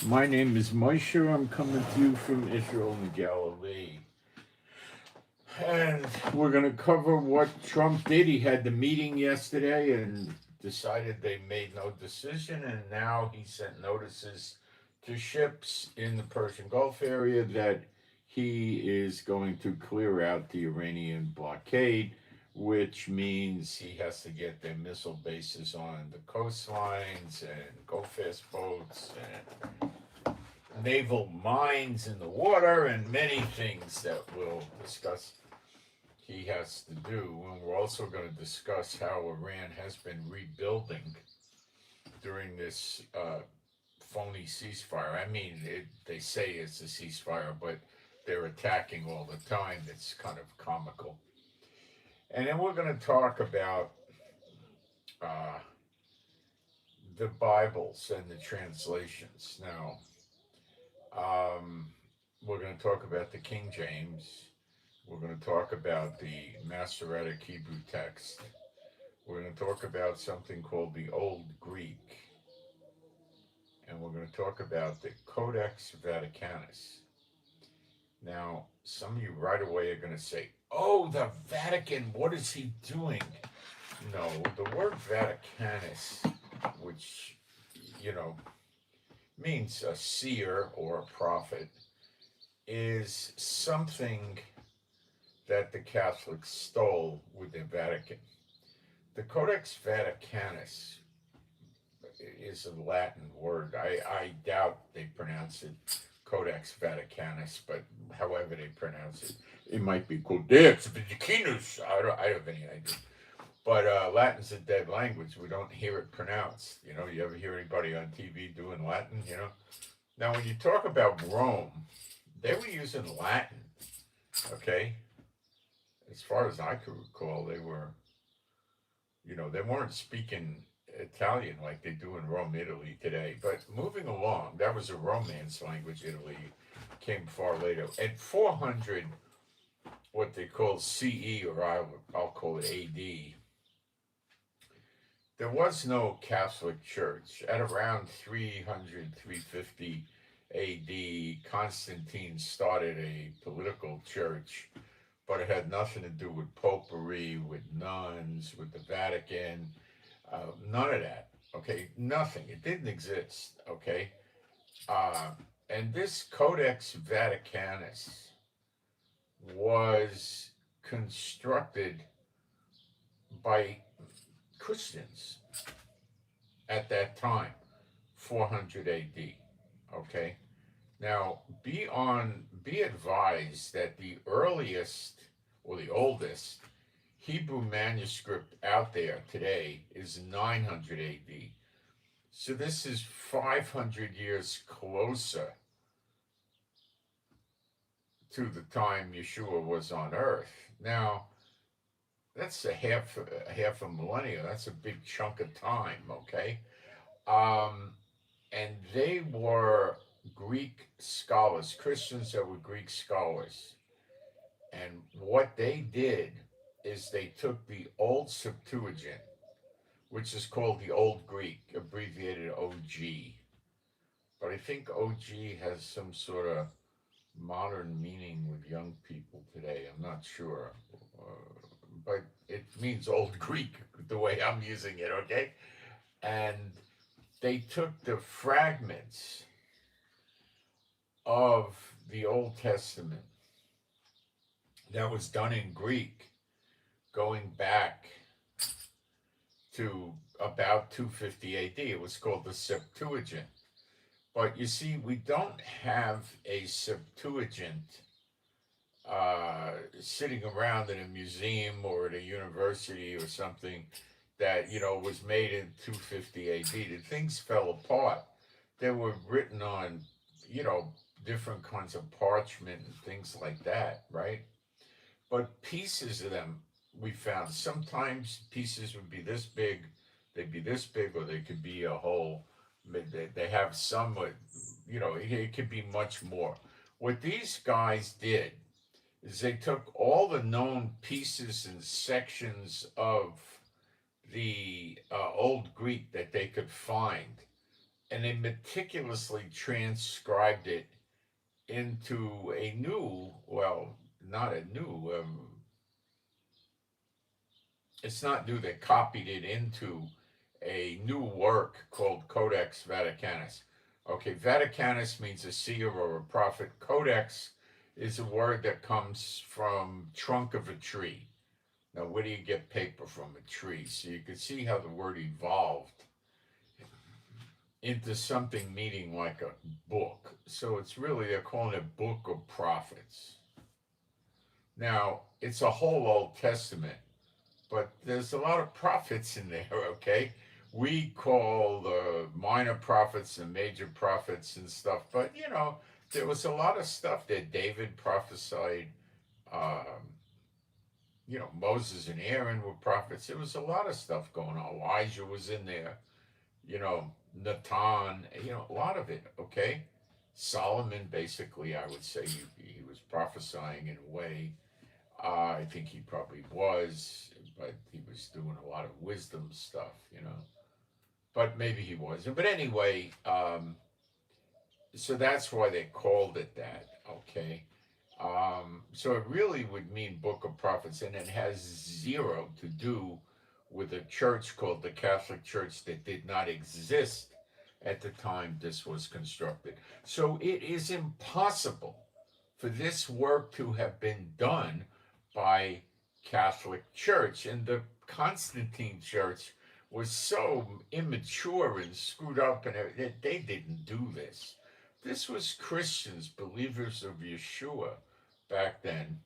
My name is Moshe. I'm coming to you from Israel and Galilee. And we're going to cover what Trump did. He had the meeting yesterday and decided they made no decision. And now he sent notices to ships in the Persian Gulf area that he is going to clear out the Iranian blockade, which means he has to get their missile bases on the coastlines and go fast boats and naval mines in the water and many things that we'll discuss he has to do. And we're also going to discuss how Iran has been rebuilding during this phony ceasefire. I mean, they say it's a ceasefire, but they're attacking all the time. It's kind of comical. And then we're going to talk about uh, the Bibles and the translations. Now, we're going to talk about the King James. We're going to talk about the Masoretic Hebrew text. We're going to talk about something called the Old Greek. And we're going to talk about the Codex Vaticanus. Now, some of you right away are going to say, oh, the Vatican, what is he doing? No, the word Vaticanus, which, means a seer or a prophet, is something that the Catholics stole with the Vatican. The Codex Vaticanus is a Latin word. I doubt they pronounce it Codex Vaticanus, but however they pronounce it, it might be Codex Vaticanus. I don't have any idea. But Latin's a dead language. We don't hear it pronounced. You ever hear anybody on TV doing Latin? Now, when you talk about Rome, they were using Latin. Okay, as far as I could recall, they were, they weren't speaking Italian like they do in Rome, Italy today. But moving along, that was a Romance language. Italy came far later. At 400, what they call CE, or I'll call it AD, there was no Catholic Church. At around 300, 350 AD, Constantine started a political church, but it had nothing to do with popery, with nuns, with the Vatican. None of that. Okay, nothing. It didn't exist. Okay, uh, and this Codex Vaticanus was constructed by Christians at that time, 400 AD. Okay, now be advised that the earliest or the oldest Hebrew manuscript out there today is 900 AD. So this is 500 years closer to the time Yeshua was on earth. Now, that's a half a millennia. That's a big chunk of time, okay? Um, and they were Greek scholars, Christians that were Greek scholars. And what they did is they took the old Septuagint, which is called the Old Greek, abbreviated OG. But I think OG has some sort of modern meaning with young people today. I'm not sure. But it means Old Greek the way I'm using it, okay? And they took the fragments of the Old Testament that was done in Greek going back to about 250 AD. It was called the Septuagint. But you see, we don't have a Septuagint sitting around in a museum or at a university or something that was made in 250 AD. The things fell apart. They were written on you know different kinds of parchment and things like that, right? But pieces of them we found. Sometimes pieces would be this big, they'd be this big, or they could be a whole. They have some, it could be much more. What these guys did is they took all the known pieces and sections of the Old Greek that they could find, and they meticulously transcribed it into a new, well, not a new, it's not new, they copied it into a new work called Codex Vaticanus. Okay, Vaticanus means a seer or a prophet. Codex is a word that comes from trunk of a tree. Now, where do you get paper from? A tree. So you can see how the word evolved into something meaning like a book. So it's really, they're calling it Book of Prophets. Now, it's a whole Old Testament, but there's a lot of prophets in there, okay? We call the minor prophets and major prophets and stuff, but there was a lot of stuff that David prophesied. Um, Moses and Aaron were prophets. There was a lot of stuff going on. Elijah was in there, Nathan, a lot of it, okay? Solomon, basically, I would say he was prophesying in a way. I think he probably was, but he was doing a lot of wisdom stuff. But maybe he wasn't. But anyway, so that's why they called it that, okay? So it really would mean Book of Prophets, and it has zero to do with a church called the Catholic Church that did not exist at the time this was constructed. So it is impossible for this work to have been done by Catholic Church. And the Constantine Church was so immature and screwed up, and they didn't do this. This was Christians, believers of Yeshua back then,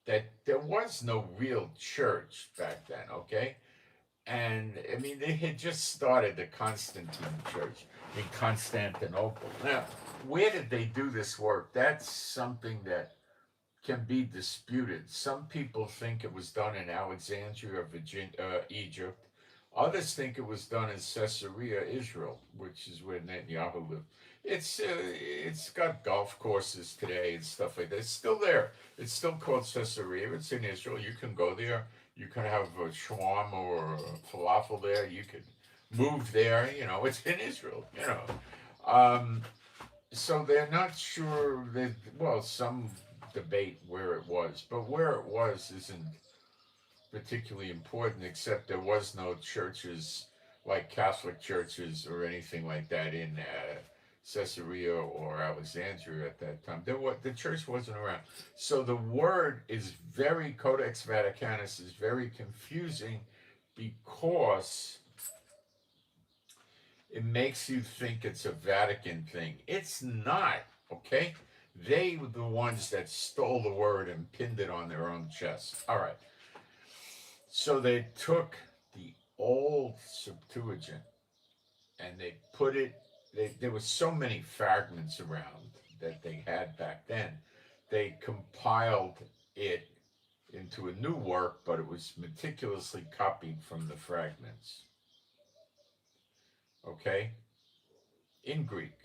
that there was no real church back then, okay? And I mean, they had just started the Constantine Church in Constantinople. Now, where did they do this work? That's something that can be disputed. Some people think it was done in Alexandria, Egypt. Others think it was done in Caesarea, Israel, which is where Netanyahu lived. It's got golf courses today and stuff like that. It's still there. It's still called Caesarea. It's in Israel. You can go there. You can have a shawarma or a falafel there. You could move there. It's in Israel. So they're not sure that. Well, some debate where it was, but where it was isn't particularly important, except there was no churches like Catholic churches or anything like that in Caesarea or Alexandria at that time. The church wasn't around. So the word is Codex Vaticanus is very confusing because it makes you think it's a Vatican thing. It's not, okay? They were the ones that stole the word and pinned it on their own chest. All right. So they took the old Septuagint and they put it, there were so many fragments around that they had back then. They compiled it into a new work, but it was meticulously copied from the fragments. Okay? In Greek.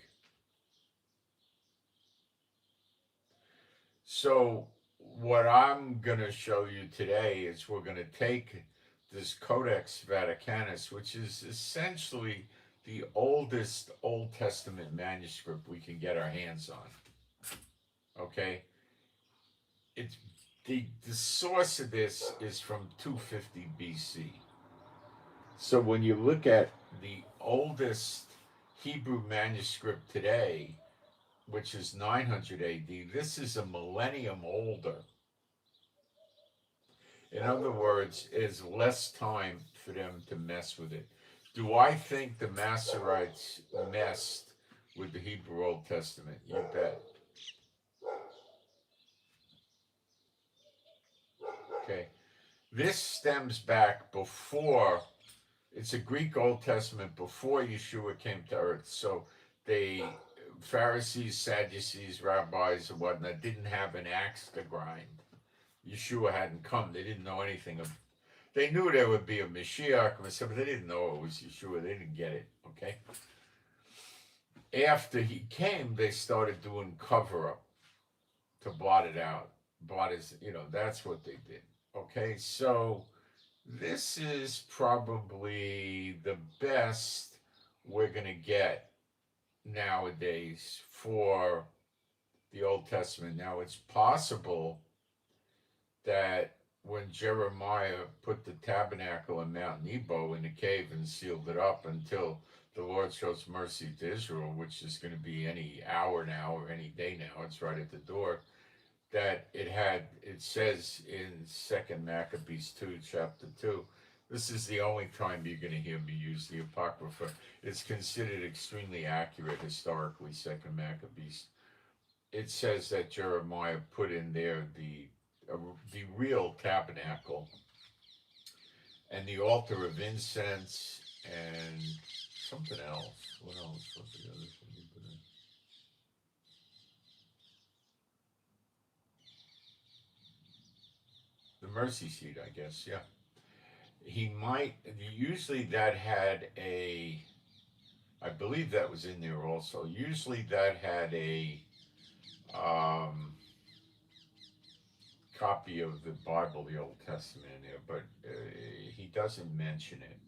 So what I'm going to show you today is we're going to take this Codex Vaticanus, which is essentially the oldest Old Testament manuscript we can get our hands on. Okay? It's the source of this is from 250 BC. So when you look at the oldest Hebrew manuscript today, which is 900 AD, this is a millennium older. In other words, it's less time for them to mess with it. Do I think the Masoretes messed with the Hebrew Old Testament? You bet. Okay. This stems back before, it's a Greek Old Testament before Yeshua came to earth. So Pharisees, Sadducees, rabbis, and whatnot didn't have an axe to grind. Yeshua hadn't come. They didn't know anything of. They knew there would be a Mashiach, but they didn't know it was Yeshua. They didn't get it. Okay. After he came, they started doing cover up to blot it out. That's what they did. Okay, so this is probably the best we're gonna get nowadays for the Old Testament. Now, it's possible that when Jeremiah put the tabernacle in Mount Nebo in the cave and sealed it up until the Lord shows mercy to Israel, which is going to be any hour now or any day now, it's right at the door, that it says in 2nd Maccabees 2, chapter 2, this is the only time you're going to hear me use the Apocrypha. It's considered extremely accurate historically, 2nd Maccabees. It says that Jeremiah put in there the real tabernacle and the altar of incense and something else. What else? What's the other thing he put in? The mercy seat, I guess. Yeah. He might. Usually that had a. I believe that was in there also. Usually that had a copy of the Bible, the Old Testament in there, but he doesn't mention it.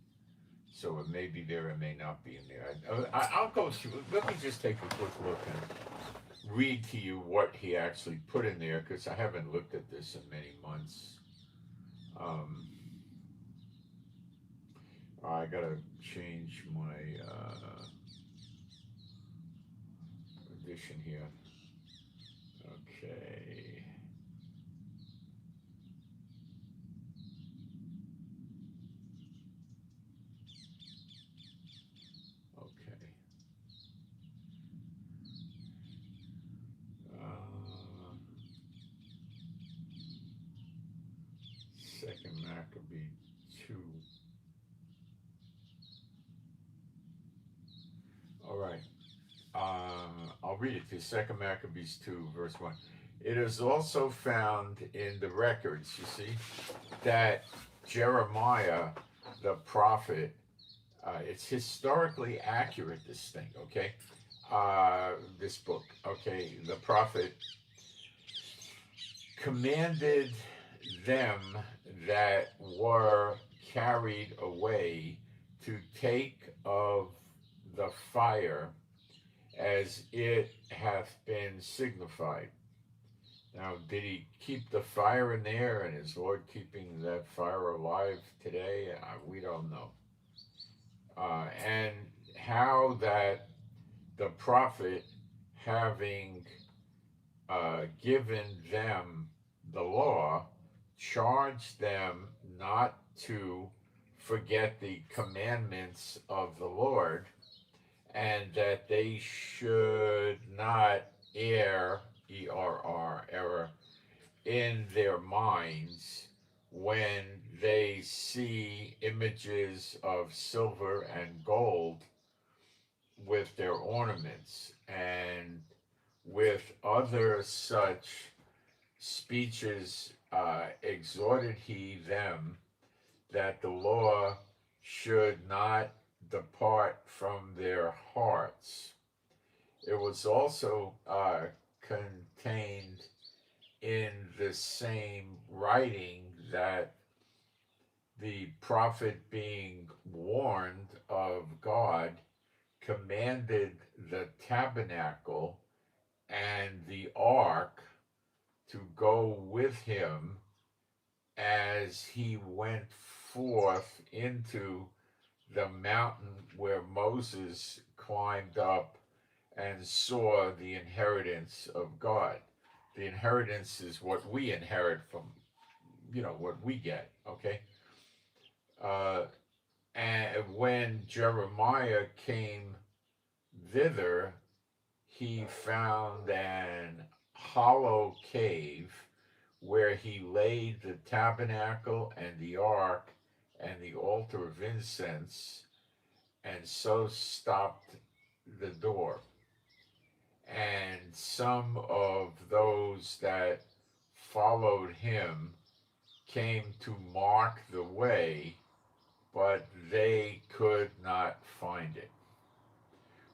So it may be there, it may not be in there. I'll go through. Let me just take a quick look and read to you what he actually put in there, because I haven't looked at this in many months. I gotta change my edition here. Okay. Okay. 2nd Maccabee 2. All right. I'll read it to you. 2nd Maccabees 2, verse 1. It is also found in the records, you see, that Jeremiah, the prophet, it's historically accurate, this thing, okay? This book, okay? The prophet commanded them that were carried away to take of the fire as it hath been signified. Now, did he keep the fire in there, and is Lord keeping that fire alive today? We don't know. And how that the prophet, having given them the law, charged them not to forget the commandments of the Lord, and that they should not err, E-R-R, error, in their minds when they see images of silver and gold with their ornaments, and with other such speeches exhorted he them that the law should not depart from their hearts. It was also contained in the same writing that the prophet, being warned of God, commanded the tabernacle and the ark to go with him as he went forth into the mountain where Moses climbed up and saw the inheritance of God. The inheritance is what we inherit from, what we get, okay? And when Jeremiah came thither, he found an hollow cave where he laid the tabernacle and the ark and the altar of incense, and so stopped the door. And some of those that followed him came to mark the way, but they could not find it.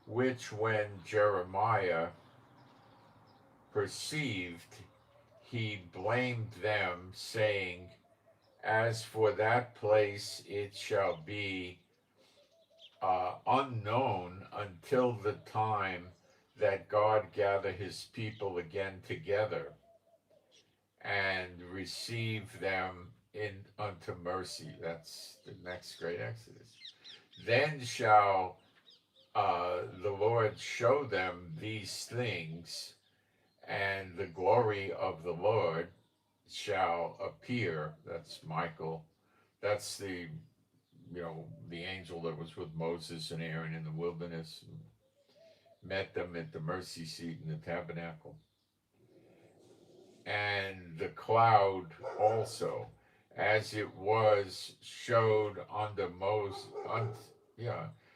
Which when Jeremiah perceived, he blamed them, saying, as for that place, it shall be unknown until the time that God gather his people again together and receive them in unto mercy. That's the next great Exodus. Then shall the Lord show them these things, and the glory of the Lord shall appear. That's Michael. That's the angel that was with Moses and Aaron in the wilderness, and met them at the mercy seat in the tabernacle. And the cloud also, as it was showed unto Moses,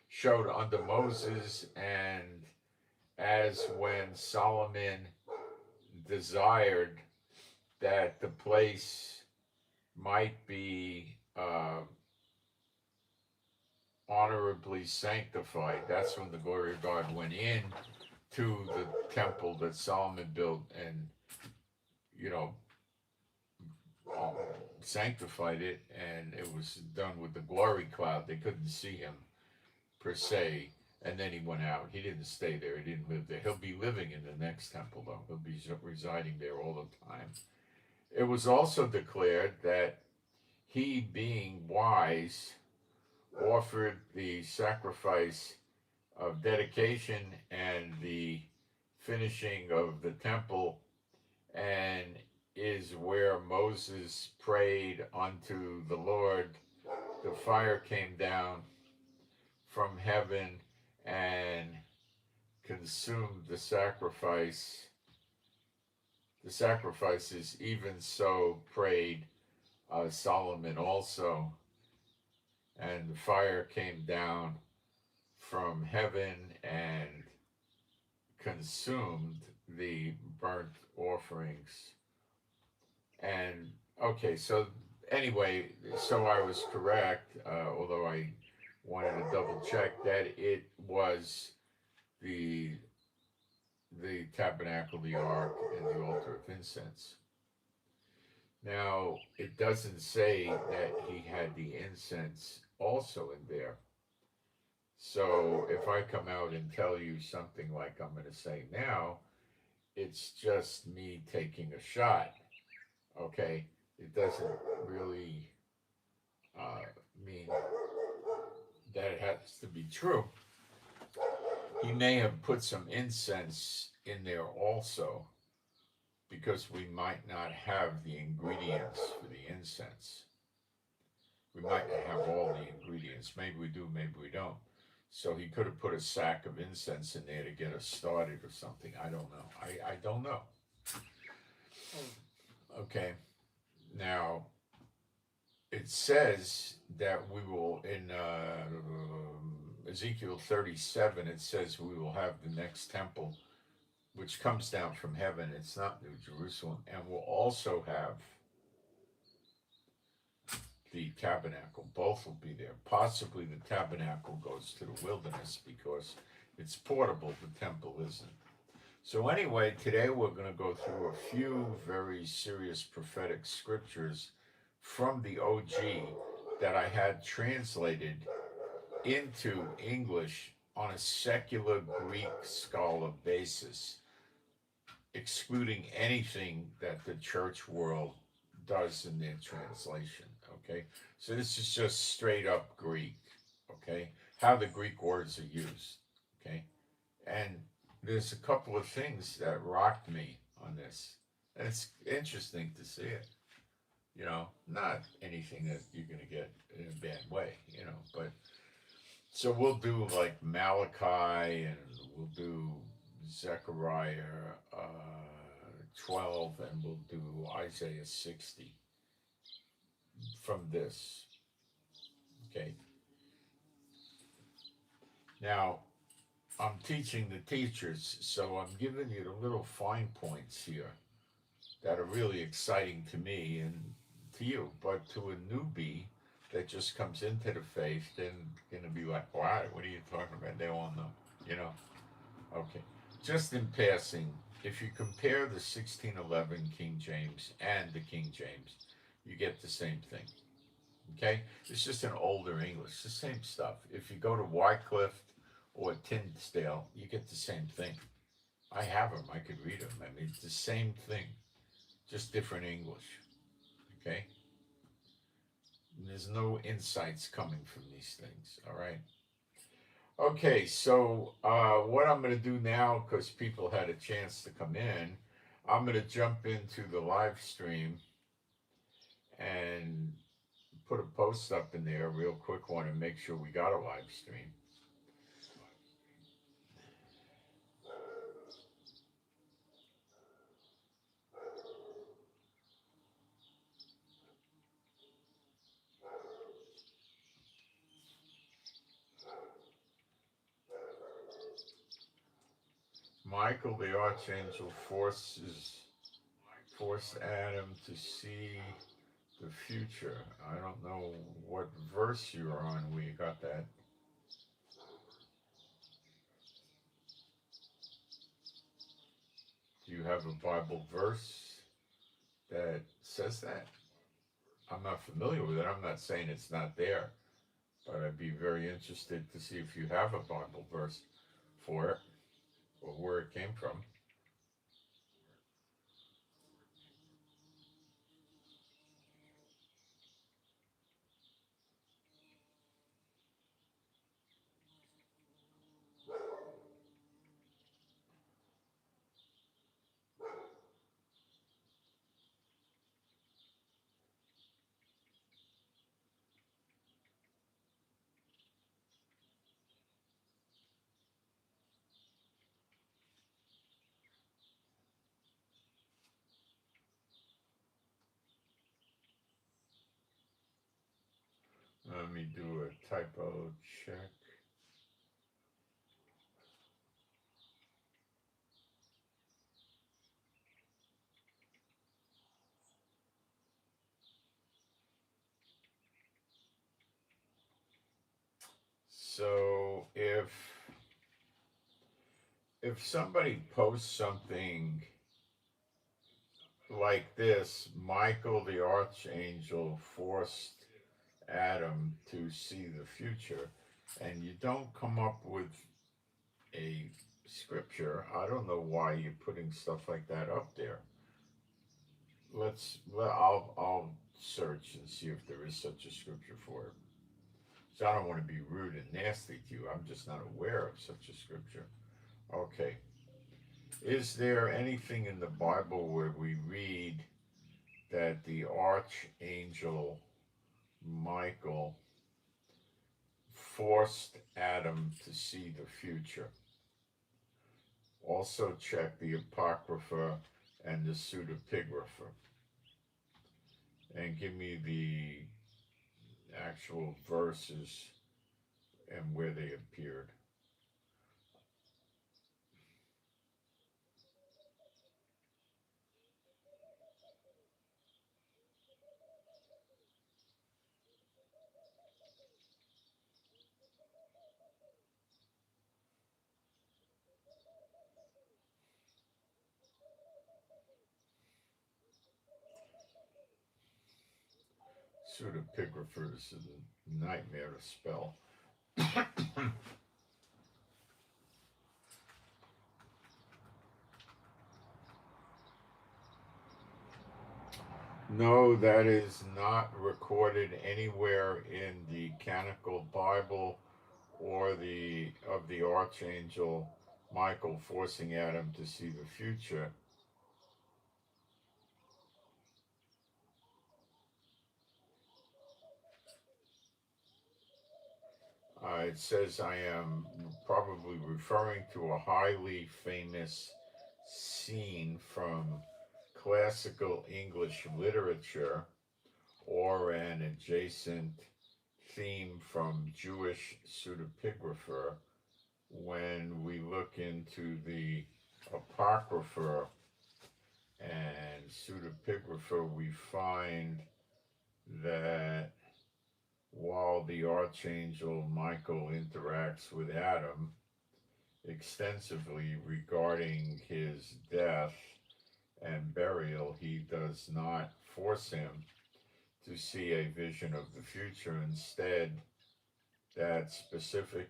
showed unto Moses, and as when Solomon desired that the place might be honorably sanctified. That's when the glory of God went in to the temple that Solomon built and, you know, sanctified it, and it was done with the glory cloud. They couldn't see him per se, and then he went out. He didn't stay there. He didn't live there. He'll be living in the next temple, though. He'll be residing there all the time. It was also declared that he, being wise, offered the sacrifice of dedication and the finishing of the temple, and is where Moses prayed unto the Lord. The fire came down from heaven and consumed the sacrifice. The sacrifices, even so prayed Solomon also. And the fire came down from heaven and consumed the burnt offerings. And okay, so anyway, so I was correct, although I wanted to double check that it was the tabernacle, the ark, and the altar of incense. Now, it doesn't say that he had the incense also in there. So if I come out and tell you something like I'm going to say now, it's just me taking a shot. Okay? It doesn't really mean that it has to be true. He may have put some incense in there also, because we might not have the ingredients for the incense. We might not have all the ingredients. Maybe we do, maybe we don't. So he could have put a sack of incense in there to get us started or something. I don't know. I don't know. Okay. Now, it says that we will, in Ezekiel 37, it says we will have the next temple, which comes down from heaven. It's not New Jerusalem. And we'll also have the tabernacle. Both will be there. Possibly the tabernacle goes to the wilderness because it's portable. The temple isn't. So anyway, today we're going to go through a few very serious prophetic scriptures from the OG that I had translated into English on a secular Greek scholar basis, excluding anything that the church world does in their translation. Okay, so this is just straight up Greek. Okay, how the Greek words are used. Okay, and there's a couple of things that rocked me on this, and it's interesting to see it. You know, not anything that you're gonna get in a bad way. You know, but so we'll do like Malachi, and we'll do Zechariah 12, and we'll do Isaiah 60 from this. Okay. Now, I'm teaching the teachers, so I'm giving you the little fine points here that are really exciting to me and to you. But to a newbie that just comes into the faith, then going to be like, wow, what are you talking about? They all know, you know. Okay. Just in passing, if you compare the 1611 King James and the King James, you get the same thing. Okay? It's just an older English. It's the same stuff. If you go to Wycliffe or Tyndale, you get the same thing. I have them. I could read them. I mean, it's the same thing, just different English. Okay? And there's no insights coming from these things. All right? Okay, so what I'm going to do now, because people had a chance to come in, I'm going to jump into the live stream and put a post up in there, a real quick one, and make sure we got a live stream. Michael the archangel forced Adam to see the future. I don't know what verse you're on where you got that. Do you have a Bible verse that says that? I'm not familiar with it. I'm not saying it's not there, but I'd be very interested to see if you have a Bible verse for it or where it came from. Let me do a typo check. So if somebody posts something like this, Michael the archangel forced Adam to see the future, and you don't come up with a scripture, I don't know why you're putting stuff like that up there. I'll search and see if there is such a scripture for it. So I don't want to be rude and nasty to you. I'm just not aware of such a scripture. Okay. Is there anything in the Bible where we read that the archangel Michael forced Adam to see the future? Also check the Apocrypha and the Pseudepigrapha and give me the actual verses and where they appeared. Pseudepigrapha is a nightmare to spell. No, that is not recorded anywhere in the canonical Bible or the of the archangel Michael forcing Adam to see the future. It says I am probably referring to a highly famous scene from classical English literature or an adjacent theme from Jewish pseudepigrapher. When we look into the Apocrypha and pseudepigrapha, we find that while the archangel Michael interacts with Adam extensively regarding his death and burial, he does not force him to see a vision of the future. Instead, that specific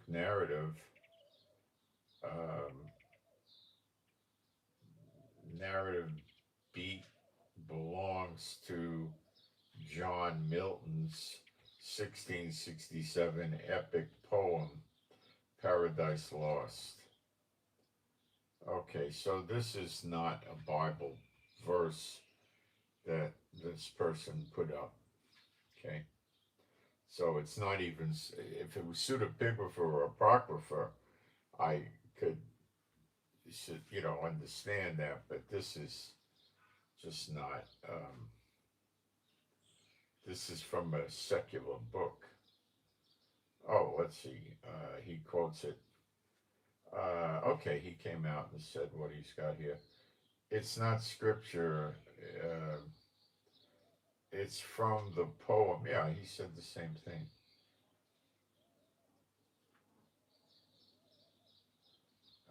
um, narrative beat belongs to John Milton's 1667 epic poem, Paradise Lost. Okay, so this is not a Bible verse that this person put up. Okay, so it's not even, if it was pseudepigrapha or apocrypha, I could, understand that, but this is just not. This is from a secular book. Oh, let's see. He quotes it. Okay, he came out and said what he's got here. It's not scripture. It's from the poem. Yeah, he said the same thing.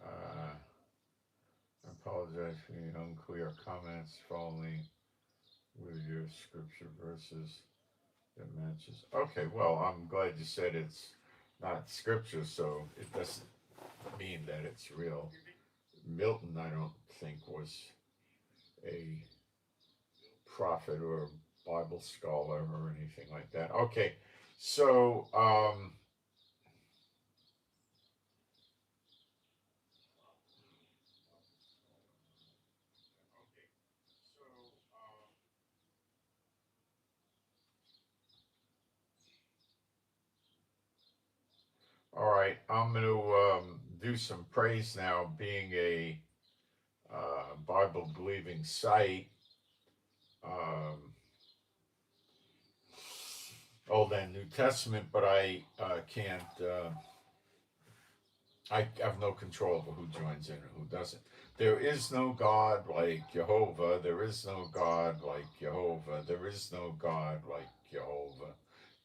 I apologize for the unclear comments following with your scripture verses that matches. Okay, well, I'm glad you said it's not scripture, so it doesn't mean that it's real. Milton, I don't think, was a prophet or a Bible scholar or anything like that. Okay, so all right, I'm going to do some praise now, being a Bible believing site. Old and New Testament, but I can't. I have no control over who joins in and who doesn't. There is no God like Jehovah. There is no God like Jehovah. There is no God like Jehovah.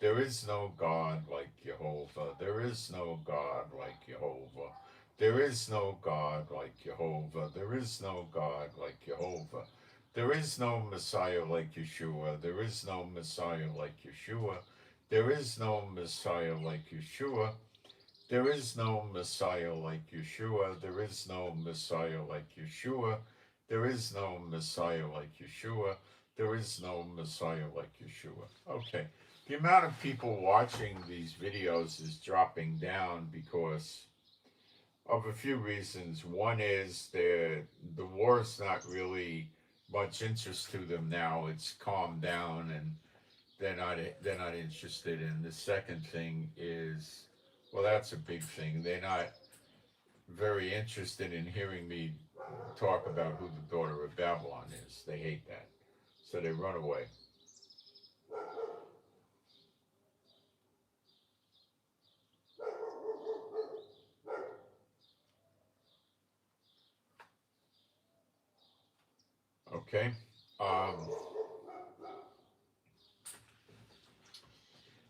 There is no God like Jehovah. There is no God like Jehovah. There is no God like Jehovah. There is no God like Jehovah. There is no Messiah like Yeshua. There is no Messiah like Yeshua. There is no Messiah like Yeshua. There is no Messiah like Yeshua. There is no Messiah like Yeshua. There is no Messiah like Yeshua. There is no Messiah like Yeshua. Okay. The amount of people watching these videos is dropping down because of a few reasons. One is the war is not really much interest to them now. It's calmed down and they're not interested. And the second thing is, well, that's a big thing. They're not very interested in hearing me talk about who the daughter of Babylon is. They hate that. So they run away. Okay?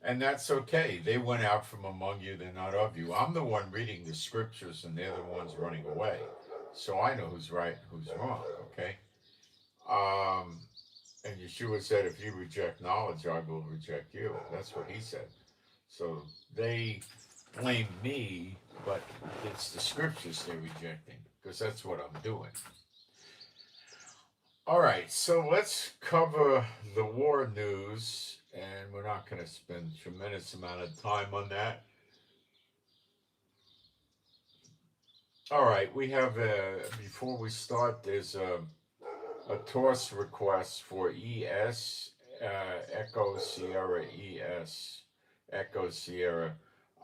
And that's okay. They went out from among you, they're not of you. I'm the one reading the scriptures and they're the ones running away. So I know who's right and who's wrong, okay? And Yeshua said, if you reject knowledge, I will reject you. That's what he said. So they blame me, but it's the scriptures they're rejecting because that's what I'm doing. All right, so let's cover the war news, and we're not going to spend a tremendous amount of time on that. All right, we have before we start, there's a TORS request for ES, Echo Sierra ES, Echo Sierra.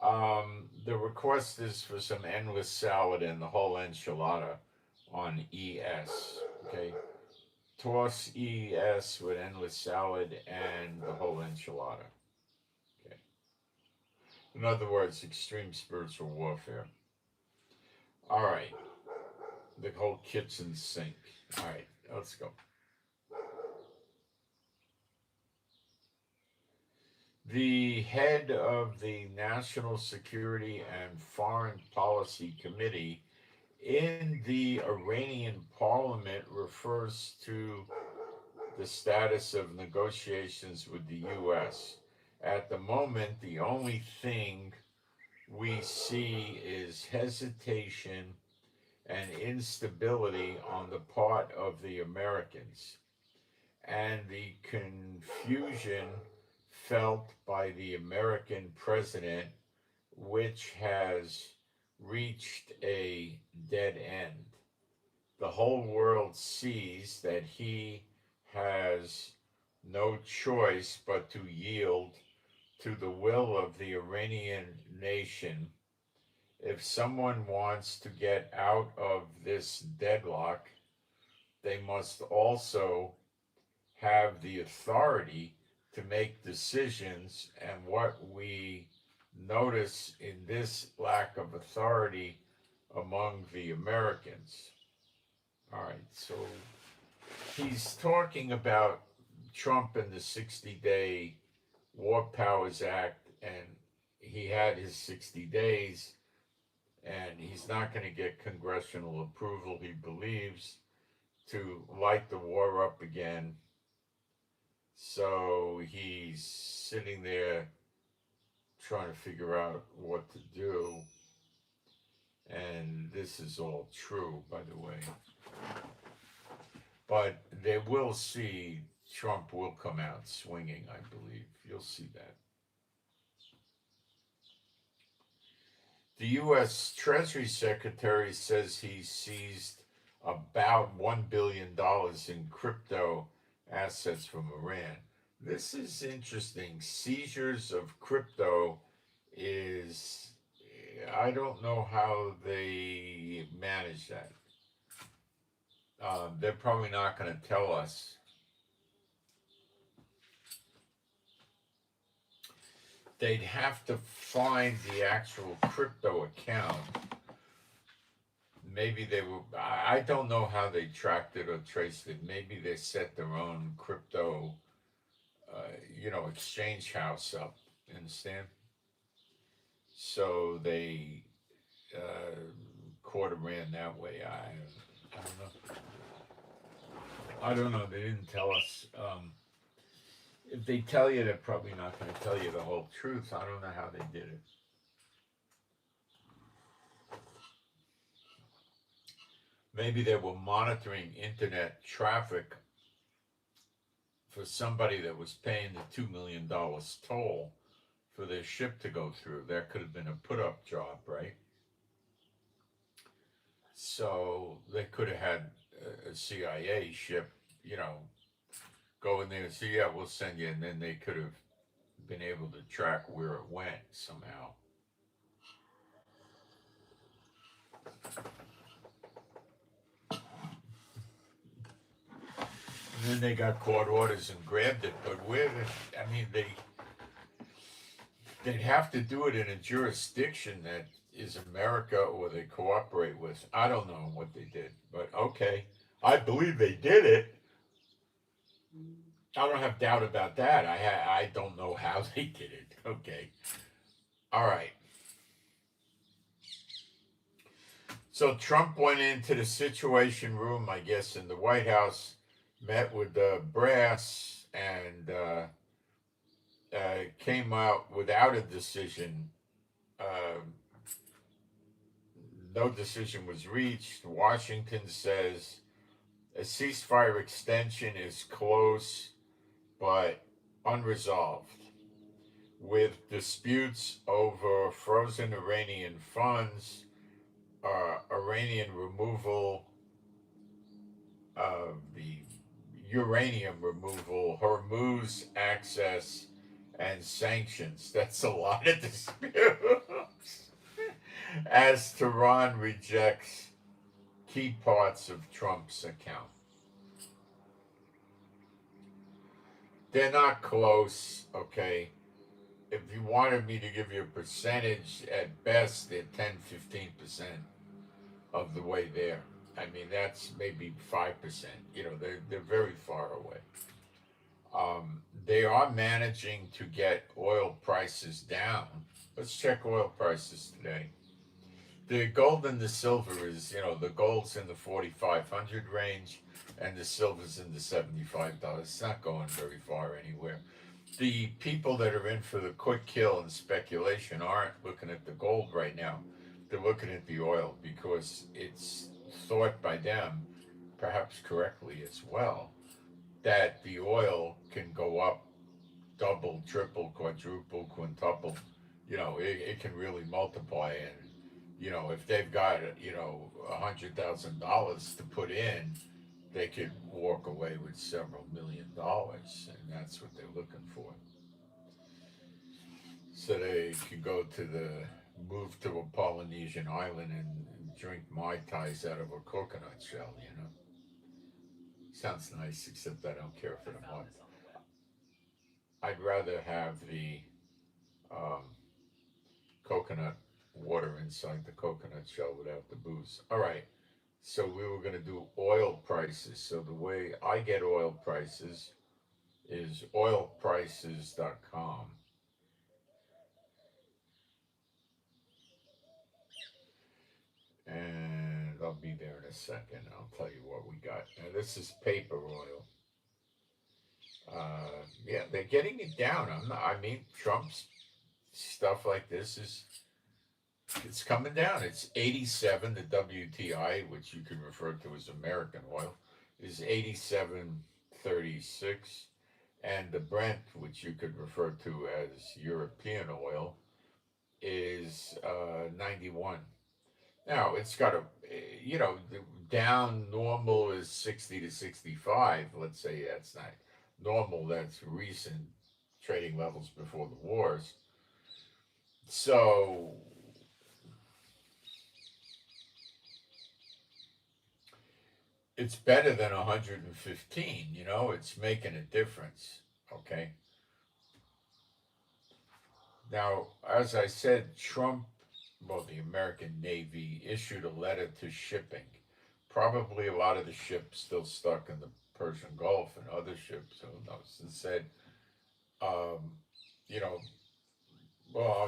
The request is for some endless salad and the whole enchilada on ES, okay? TORS ES with endless salad and the whole enchilada, okay? In other words, extreme spiritual warfare. All right, the whole kitchen sink. All right, let's go. The head of the National Security and Foreign Policy Committee in the Iranian parliament refers to the status of negotiations with the U.S. At the moment, the only thing we see is hesitation and instability on the part of the Americans, and the confusion felt by the American president, which has reached a dead end. The whole world sees that he has no choice but to yield to the will of the Iranian nation. If someone wants to get out of this deadlock, they must also have the authority to make decisions. And what we notice in this lack of authority among the Americans. All right, so he's talking about Trump and the 60-day War Powers Act, and he had his 60 days, and he's not going to get congressional approval, he believes, to light the war up again. So he's sitting there trying to figure out what to do. And this is all true, by the way. But they will see Trump will come out swinging, I believe. You'll see that. The U.S. Treasury Secretary says he seized about $1 billion in crypto assets from Iran. This is interesting. Seizures of crypto is, I don't know how they manage that. They're probably not going to tell us. They'd have to find the actual crypto account. Maybe they were, I don't know how they tracked it or traced it. Maybe they set their own crypto, exchange house up, understand? So they caught Iran that way. I don't know. I don't know. They didn't tell us. If they tell you, they're probably not going to tell you the whole truth. I don't know how they did it. Maybe they were monitoring internet traffic for somebody that was paying the $2 million toll for their ship to go through. That could have been a put-up job, right? So they could have had a CIA ship, go in there and say, yeah, we'll send you. And then they could have been able to track where it went somehow. And then they got court orders and grabbed it. But they'd have to do it in a jurisdiction that is America or they cooperate with. I don't know what they did, but okay. I believe they did it. I don't have doubt about that. I don't know how they did it. Okay. All right. So Trump went into the Situation Room, I guess, in the White House, met with the brass, and came out without a decision. No decision was reached. Washington says a ceasefire extension is close but unresolved, with disputes over frozen Iranian funds, Iranian removal of the uranium removal, Hormuz access, and sanctions. That's a lot of disputes. As Tehran rejects key parts of Trump's account. They're not close, okay? If you wanted me to give you a percentage, at best, they're 10-15% of the way there. I mean, that's maybe 5%. They're very far away. They are managing to get oil prices down. Let's check oil prices today. The gold and the silver is, the gold's in the 4,500 range, and the silver's in the $75. It's not going very far anywhere. The people that are in for the quick kill and speculation aren't looking at the gold right now. They're looking at the oil because it's thought by them, perhaps correctly as well, that the oil can go up double, triple, quadruple, quintuple. It can really multiply. And, if they've got, $100,000 to put in, they could walk away with several $1,000,000. And that's what they're looking for. So they could move to a Polynesian island and drink Mai Tais out of a coconut shell. Sounds nice, except I don't care for the Mai. I'd rather have the um, coconut water inside the coconut shell without the booze. All right, so we were going to do oil prices. So the way I get oil prices is oilprices.com. And I'll be there in a second. I'll tell you what we got. Now, this is paper oil. Yeah, they're getting it down. Trump's stuff like this it's coming down. It's 87. The WTI, which you can refer to as American oil, is 87.36, and the Brent, which you could refer to as European oil, is 91. Now it's got down normal is 60 to 65. Let's say that's not normal. That's recent trading levels before the wars. So it's better than 115. It's making a difference. Okay. Now, as I said, the American Navy issued a letter to shipping. Probably a lot of the ships still stuck in the Persian Gulf and other ships, who knows, and said, I'll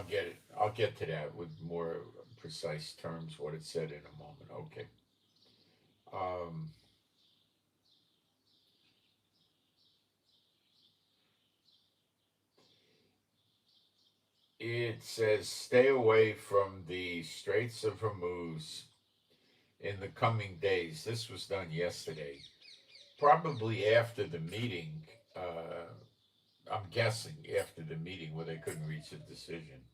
get it. I'll get to that with more precise terms, what it said in a moment. Okay. It says, stay away from the Straits of Hormuz in the coming days. This was done yesterday, probably after the meeting. I'm guessing after the meeting where they couldn't reach a decision.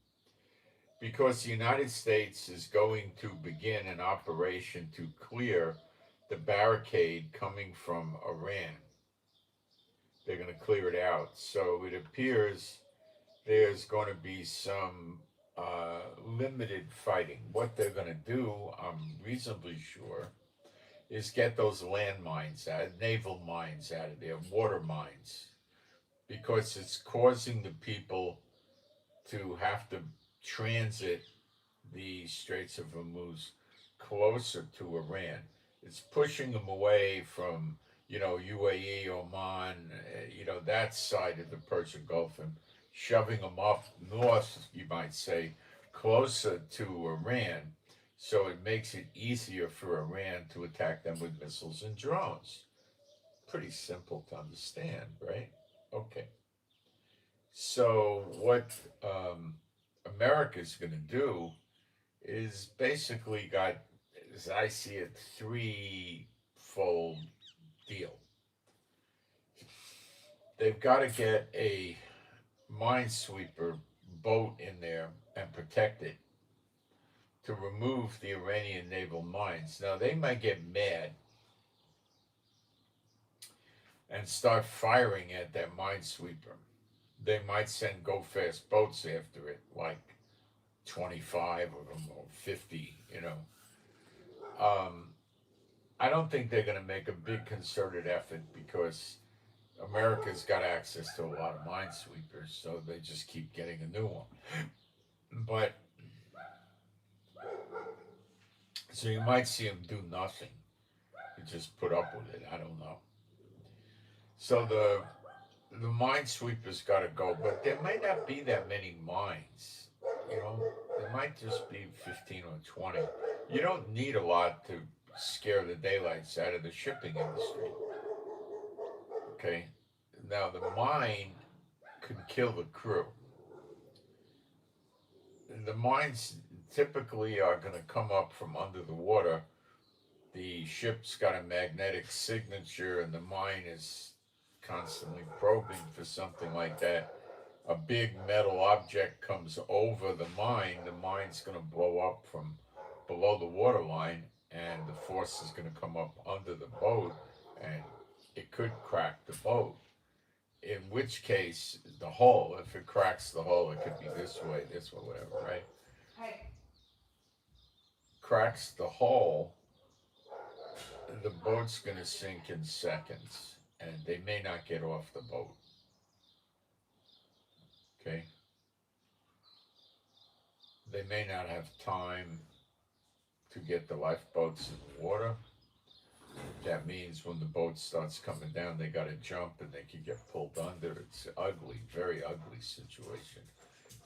Because the United States is going to begin an operation to clear the barricade coming from Iran. They're going to clear it out. So it appears there's going to be some limited fighting. What they're going to do, I'm reasonably sure, is get those landmines out, naval mines out of there, water mines, because it's causing the people to have to transit the Straits of Hormuz closer to Iran. It's pushing them away from, UAE, Oman, that side of the Persian Gulf, and shoving them up north, you might say, closer to Iran. So it makes it easier for Iran to attack them with missiles and drones. Pretty simple to understand, right? Okay. So what America's going to do is basically got, as I see it, threefold deal. They've got to get a minesweeper boat in there and protect it to remove the Iranian naval mines. Now, they might get mad and start firing at that minesweeper. They might send go-fast boats after it, like 25 of them or 50, I don't think they're going to make a big concerted effort because America's got access to a lot of minesweepers, so they just keep getting a new one. But, so you might see them do nothing. You just put up with it. I don't know. So the minesweepers got to go, but there might not be that many mines. It might just be 15 or 20. You don't need a lot to scare the daylights out of the shipping industry. Okay? Now, the mine could kill the crew. The mines typically are going to come up from under the water. The ship's got a magnetic signature, and the mine is constantly probing for something like that. A big metal object comes over the mine's going to blow up from below the waterline, and the force is going to come up under the boat, and it could crack the boat. In which case, the hull, if it cracks the hull, it could be this way, whatever, right? Hey. Cracks the hull, the boat's going to sink in seconds, and they may not get off the boat. Okay? They may not have time to get the lifeboats in the water. That means when the boat starts coming down, they got to jump and they can get pulled under. It's ugly, very ugly situation.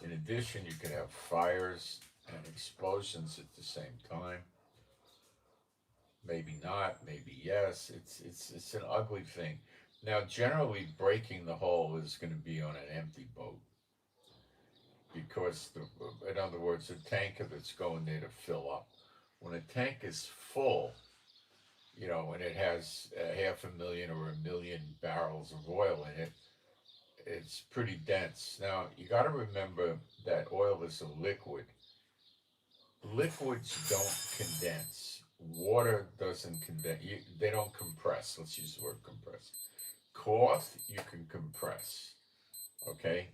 In addition, you can have fires and explosions at the same time. Maybe not, maybe yes. It's an ugly thing. Now, generally, breaking the hull is going to be on an empty boat because, in other words, a tanker that's going there to fill up. When a tank is full, and it has 500,000 or 1,000,000 barrels of oil in it, it's pretty dense. Now, you got to remember that oil is a liquid. Liquids don't condense. Water doesn't condense. They don't compress. Let's use the word compress. Cloth, you can compress. Okay?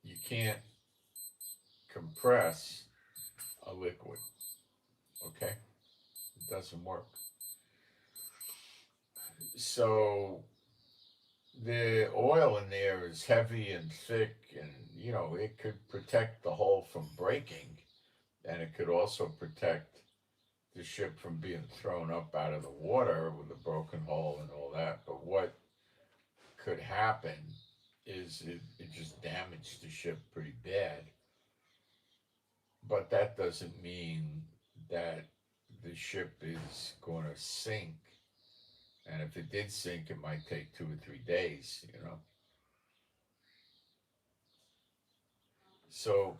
You can't compress a liquid. Okay? It doesn't work. So the oil in there is heavy and thick, and it could protect the hull from breaking, and it could also protect the ship from being thrown up out of the water with a broken hull and all that. But what could happen is it just damaged the ship pretty bad. But that doesn't mean that the ship is going to sink. And if it did sink, it might take 2 or 3 days, So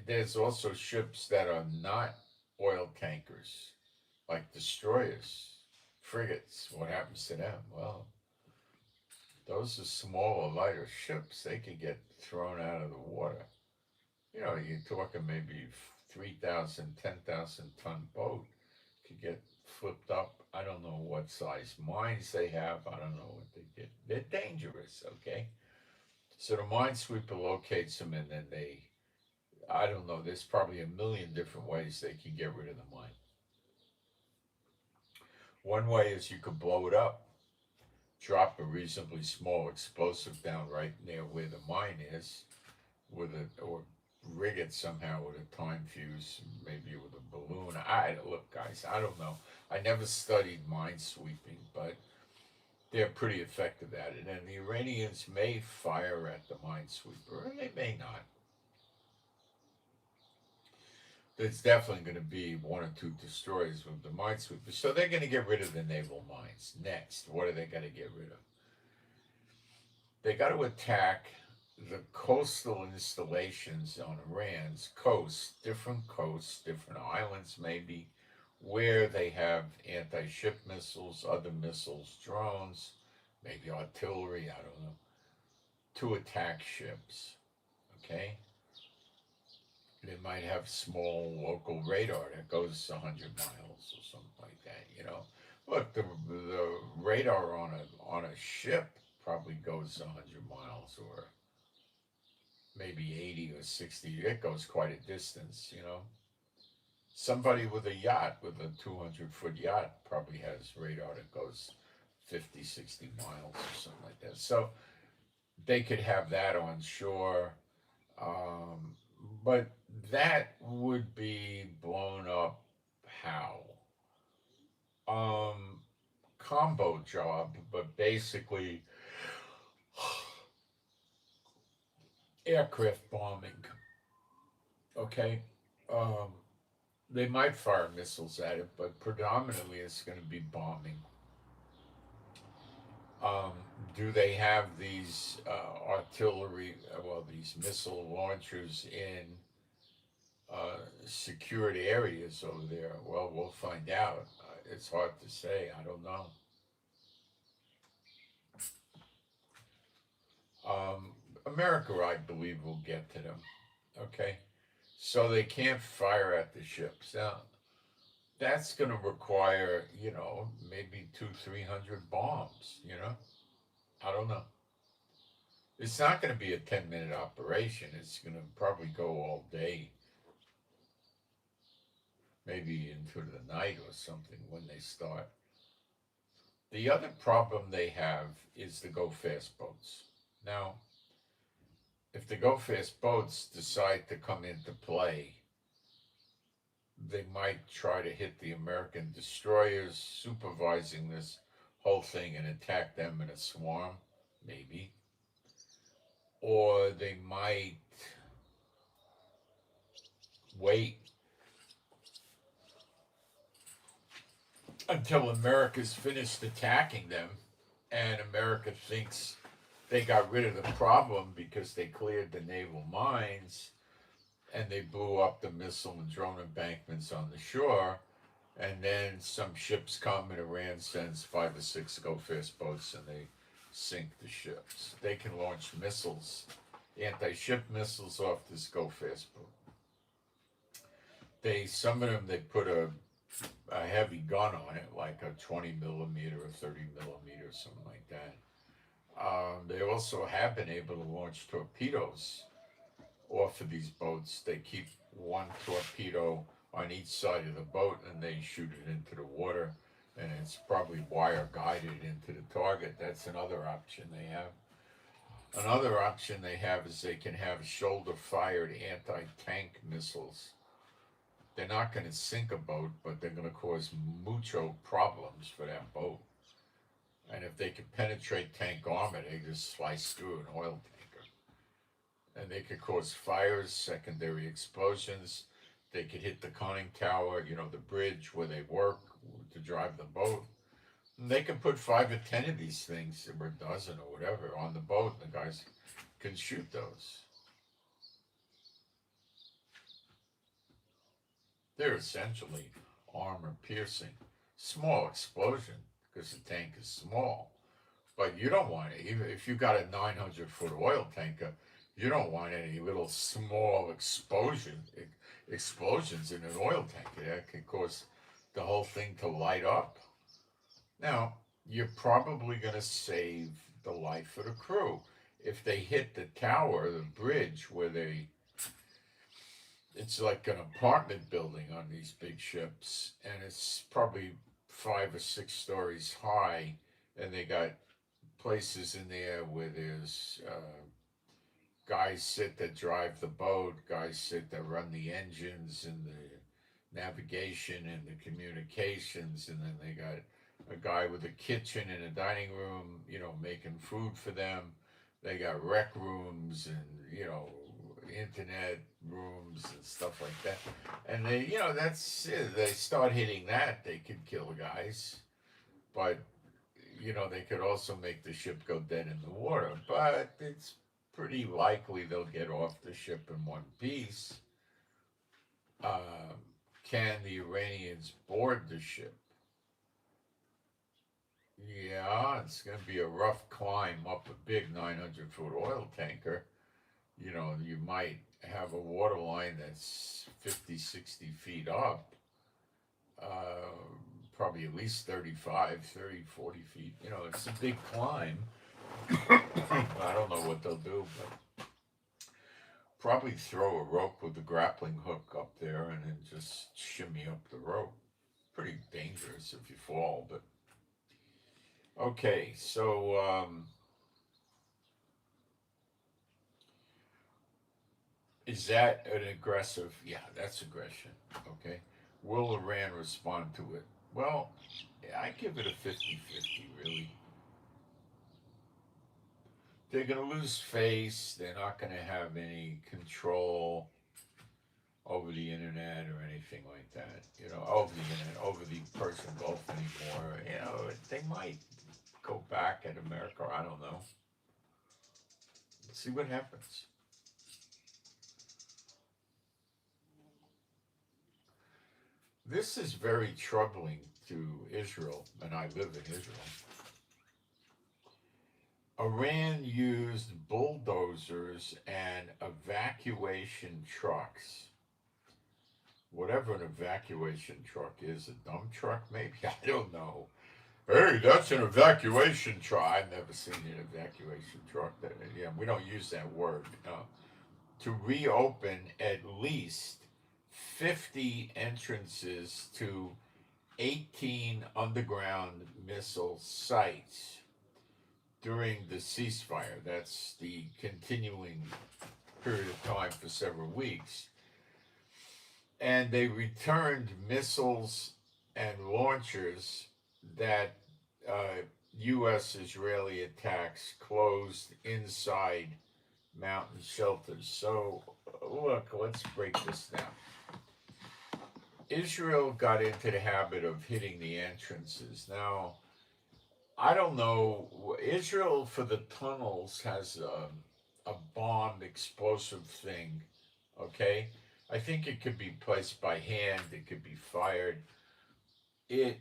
there's also ships that are not oil tankers, like destroyers, frigates. What happens to them? Well, those are smaller, lighter ships. They can get thrown out of the water. You're talking maybe 3,000, 10,000 ton boat could get flipped up. I don't know what size mines they have. I don't know what they get. They're dangerous, okay? So the minesweeper locates them, and then I don't know, there's probably 1,000,000 different ways they can get rid of the mine. One way is you could blow it up, drop a reasonably small explosive down right near where the mine is, or rig it somehow with a time fuse, maybe with a balloon. Look, guys, I don't know. I never studied minesweeping, but they're pretty effective at it. And the Iranians may fire at the minesweeper, and they may not. There's definitely going to be 1 or 2 destroyers with the minesweeper. So they're going to get rid of the naval mines. Next, what are they going to get rid of? They got to attack the coastal installations on Iran's coast, different islands maybe, where they have anti-ship missiles, other missiles, drones, maybe artillery, I don't know, to attack ships, okay? They might have small local radar that goes 100 miles or something like that, Look, the radar on a ship probably goes 100 miles, or maybe 80 or 60. It goes quite a distance, Somebody with a yacht, with a 200-foot yacht, probably has radar that goes 50, 60 miles or something like that. So they could have that on shore. But that would be blown up how? Combo job, but basically aircraft bombing. Okay, um, they might fire missiles at it, but predominantly it's going to be bombing. Um, do they have these artillery, well, these missile launchers in secured areas over there? Well, we'll find out. It's hard to say. I don't know. Um, America, I believe, will get to them. Okay, so they can't fire at the ships. Now, that's going to require, maybe 300 bombs. I don't know. It's not going to be a 10-minute operation. It's going to probably go all day, maybe into the night or something when they start. The other problem they have is the go fast boats. Now, if the go fast boats decide to come into play, they might try to hit the American destroyers supervising this whole thing and attack them in a swarm, maybe. Or they might wait until America's finished attacking them and America thinks they got rid of the problem because they cleared the naval mines and they blew up the missile and drone embankments on the shore. And then some ships come and Iran sends 5 or 6 go fast boats and they sink the ships. They can launch missiles, anti-ship missiles off this go fast boat. Some of them, they put a heavy gun on it, like a 20 millimeter or 30 millimeter, something like that. They also have been able to launch torpedoes off of these boats. They keep one torpedo on each side of the boat and they shoot it into the water, and it's probably wire guided into the target. That's another option they have. Another option they have is they can have shoulder fired anti tank missiles. They're not going to sink a boat, but they're going to cause mucho problems for that boat. And if they can penetrate tank armor, they just slice through an oil tanker. And they could cause fires, secondary explosions. They could hit the conning tower, the bridge where they work to drive the boat. And they can put 5 or 10 of these things, or a dozen or whatever, on the boat. And the guys can shoot those. They're essentially armor piercing. Small explosion, because the tank is small. But you don't want it. Even if you got a 900-foot oil tanker, you don't want any little small explosions in an oil tanker. That can cause the whole thing to light up. Now, you're probably going to save the life of the crew. If they hit the tower, the bridge, it's like an apartment building on these big ships, and it's probably 5 or 6 stories high, and they got places in there where there's guys sit that drive the boat, guys sit that run the engines and the navigation and the communications, and then they got a guy with a kitchen and a dining room, making food for them. They got rec rooms and, internet rooms and stuff like that. And that's it. They start hitting that, they could kill guys. But, they could also make the ship go dead in the water. But it's pretty likely they'll get off the ship in one piece. Can the Iranians board the ship? Yeah, it's going to be a rough climb up a big 900-foot oil tanker. You might have a water line that's 50, 60 feet up, probably at least 35, 30, 40 feet. It's a big climb. I don't know what they'll do, but probably throw a rope with a grappling hook up there and then just shimmy up the rope. Pretty dangerous if you fall, but okay, so is that an aggressive? Yeah, that's aggression. Okay. Will Iran respond to it? Well, I give it a 50-50, really. They're going to lose face. They're not going to have any control. over the internet or anything like that. Over the internet, over the Persian Gulf anymore. They might go back at America. I don't know. Let's see what happens. This is very troubling to Israel, and I live in Israel. Iran used bulldozers and evacuation trucks. Whatever an evacuation truck is, a dump truck maybe? I don't know. Hey, that's an evacuation truck. I've never seen an evacuation truck. Yeah, we don't use that word. To reopen at least 50 entrances to 18 underground missile sites during the ceasefire. That's the continuing period of time for several weeks. And they returned missiles and launchers that U.S.-Israeli attacks closed inside mountain shelters. So, look, let's break this down. Israel got into the habit of hitting the entrances. Now, I don't know. Israel, for the tunnels, has a bomb explosive thing, okay? I think it could be placed by hand. It could be fired. It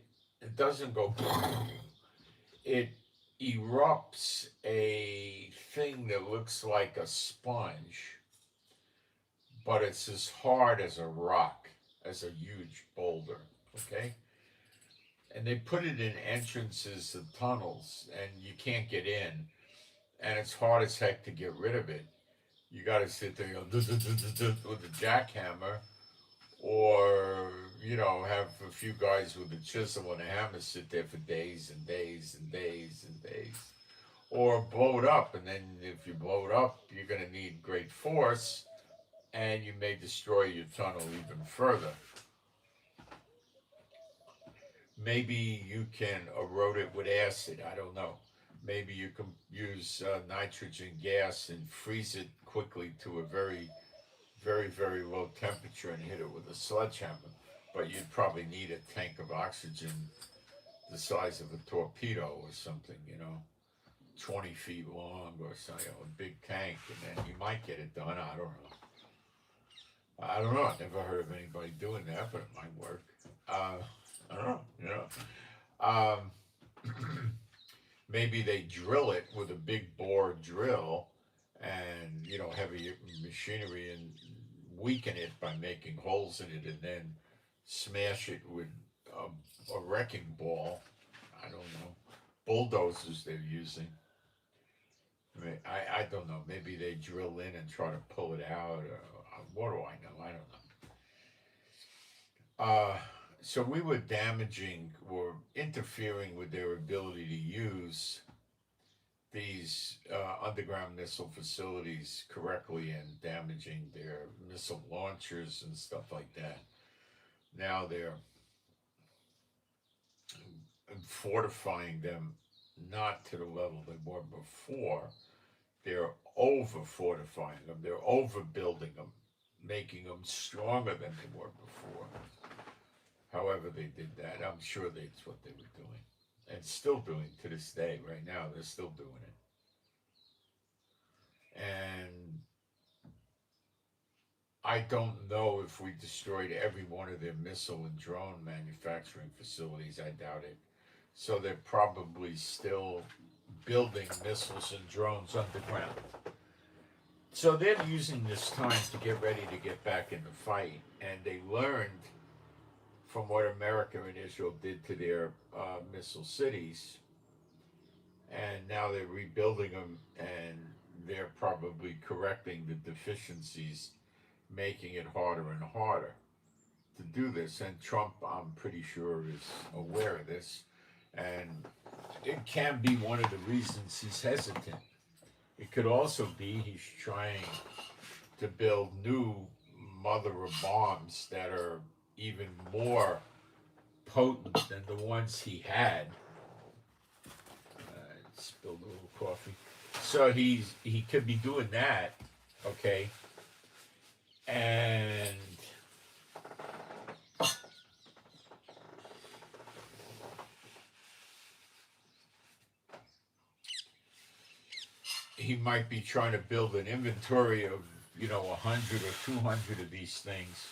doesn't go. It erupts a thing that looks like a sponge, but it's as hard as a rock, as a huge boulder, okay? And they put it in entrances of tunnels, and you can't get in, and it's hard as heck to get rid of it. You got to sit there, with a jackhammer, or have a few guys with a chisel and a hammer sit there for days and days and days and days, or blow it up. And then if you blow it up, you're going to need great force, and you may destroy your tunnel even further. Maybe you can erode it with acid. I don't know. Maybe you can use nitrogen gas and freeze it quickly to a very, very, very low temperature and hit it with a sledgehammer. But you'd probably need a tank of oxygen the size of a torpedo or something, 20 feet long or something, a big tank, and then you might get it done. I don't know. I've never heard of anybody doing that, but it might work. I don't know, maybe they drill it with a big bore drill and, heavy machinery and weaken it by making holes in it and then smash it with a wrecking ball. I don't know. Bulldozers they're using. I don't know. Maybe they drill in and try to pull it out. What do I know? I don't know. So we were damaging or interfering with their ability to use these underground missile facilities correctly and damaging their missile launchers and stuff like that. Now they're fortifying them not to the level they were before. They're over fortifying them. They're overbuilding them, making them stronger than they were before. However they did that, I'm sure that's what they were doing. And still doing to this day. Right now, they're still doing it. And I don't know if we destroyed every one of their missile and drone manufacturing facilities. I doubt it. So they're probably still building missiles and drones underground. So they're using this time to get ready to get back in the fight. And they learned from what America and Israel did to their missile cities. And now they're rebuilding them, and they're probably correcting the deficiencies, making it harder and harder to do this. And Trump, I'm pretty sure, is aware of this. And it can be one of the reasons he's hesitant. It could also be he's trying to build new mother of bombs that are even more potent than the ones he had. Spilled a little coffee. So he could be doing that, okay? And he might be trying to build an inventory of 100 or 200 of these things,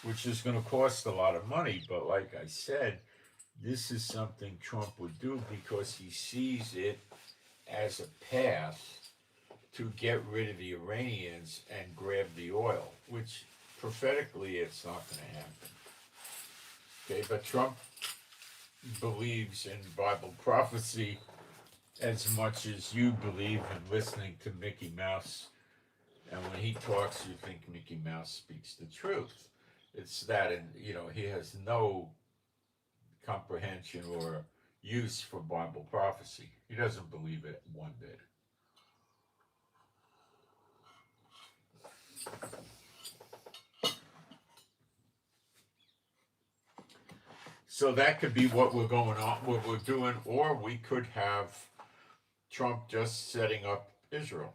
which is going to cost a lot of money. But like I said, this is something Trump would do because he sees it as a path to get rid of the Iranians and grab the oil, which prophetically it's not going to happen. Okay, but Trump believes in Bible prophecy as much as you believe in listening to Mickey Mouse. And when he talks, you think Mickey Mouse speaks the truth. It's that, and he has no comprehension or use for Bible prophecy. He doesn't believe it one bit. So that could be what we're doing, or we could have Trump just setting up Israel,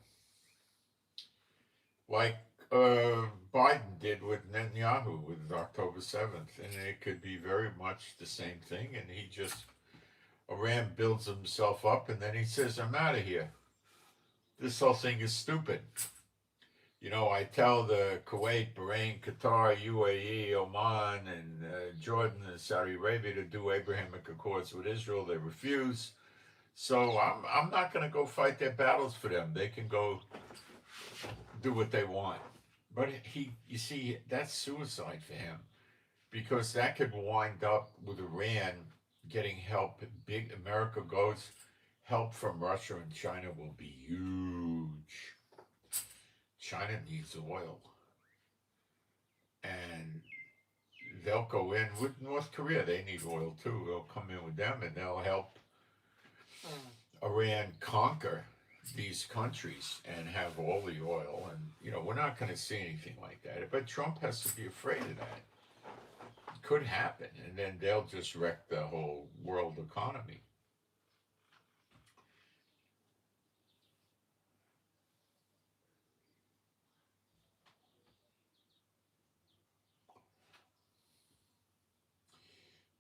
like Biden did with Netanyahu with October 7th, and it could be very much the same thing. And Iran builds himself up, and then he says, "I'm out of here. This whole thing is stupid." I tell the Kuwait, Bahrain, Qatar, UAE, Oman, and Jordan and Saudi Arabia to do Abrahamic Accords with Israel. They refuse. So I'm not going to go fight their battles for them. They can go do what they want. But you see, that's suicide for him, because that could wind up with Iran getting help. Big America goes, help from Russia and China will be huge. China needs oil, and they'll go in with North Korea. They need oil too. They'll come in with them, and they'll help Iran conquer these countries and have all the oil. And we're not going to see anything like that. But Trump has to be afraid of that. It could happen, and then they'll just wreck the whole world economy.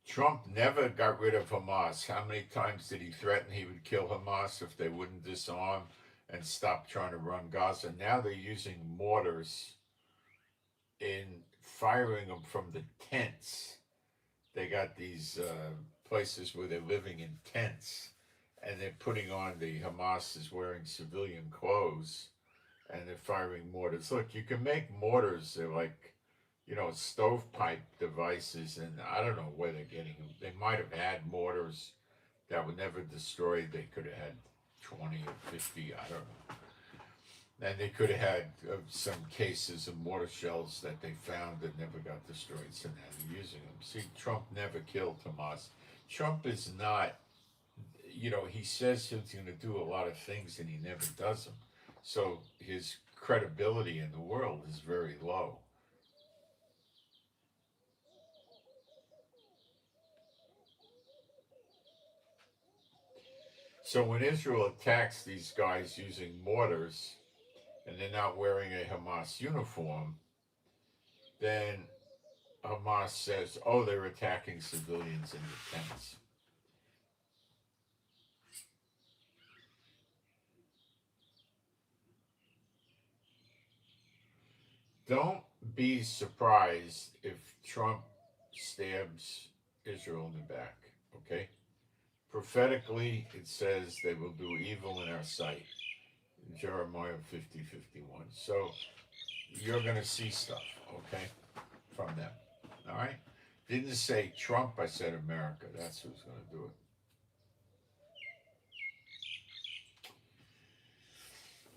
Trump never got rid of Hamas. How many times did he threaten he would kill Hamas if they wouldn't disarm and stop trying to run Gaza? Now they're using mortars in firing them from the tents. They got these places where they're living in tents, and they're putting on, the Hamas is wearing civilian clothes, and they're firing mortars. Look, you can make mortars. They're like stovepipe devices, and I don't know where they're getting them. They might have had mortars that were never destroyed. They could have had 20 or 50, I don't know. And they could have had some cases of mortar shells that they found that never got destroyed, so now they're using them. See, Trump never killed Hamas. Trump is not, he says he's going to do a lot of things and he never does them. So his credibility in the world is very low. So when Israel attacks these guys using mortars, and they're not wearing a Hamas uniform, then Hamas says, oh, they're attacking civilians in the tents. Don't be surprised if Trump stabs Israel in the back, okay? Prophetically, it says they will do evil in our sight. In Jeremiah 50:51. So you're going to see stuff, okay, from them. All right? Didn't say Trump, I said America. That's who's going to do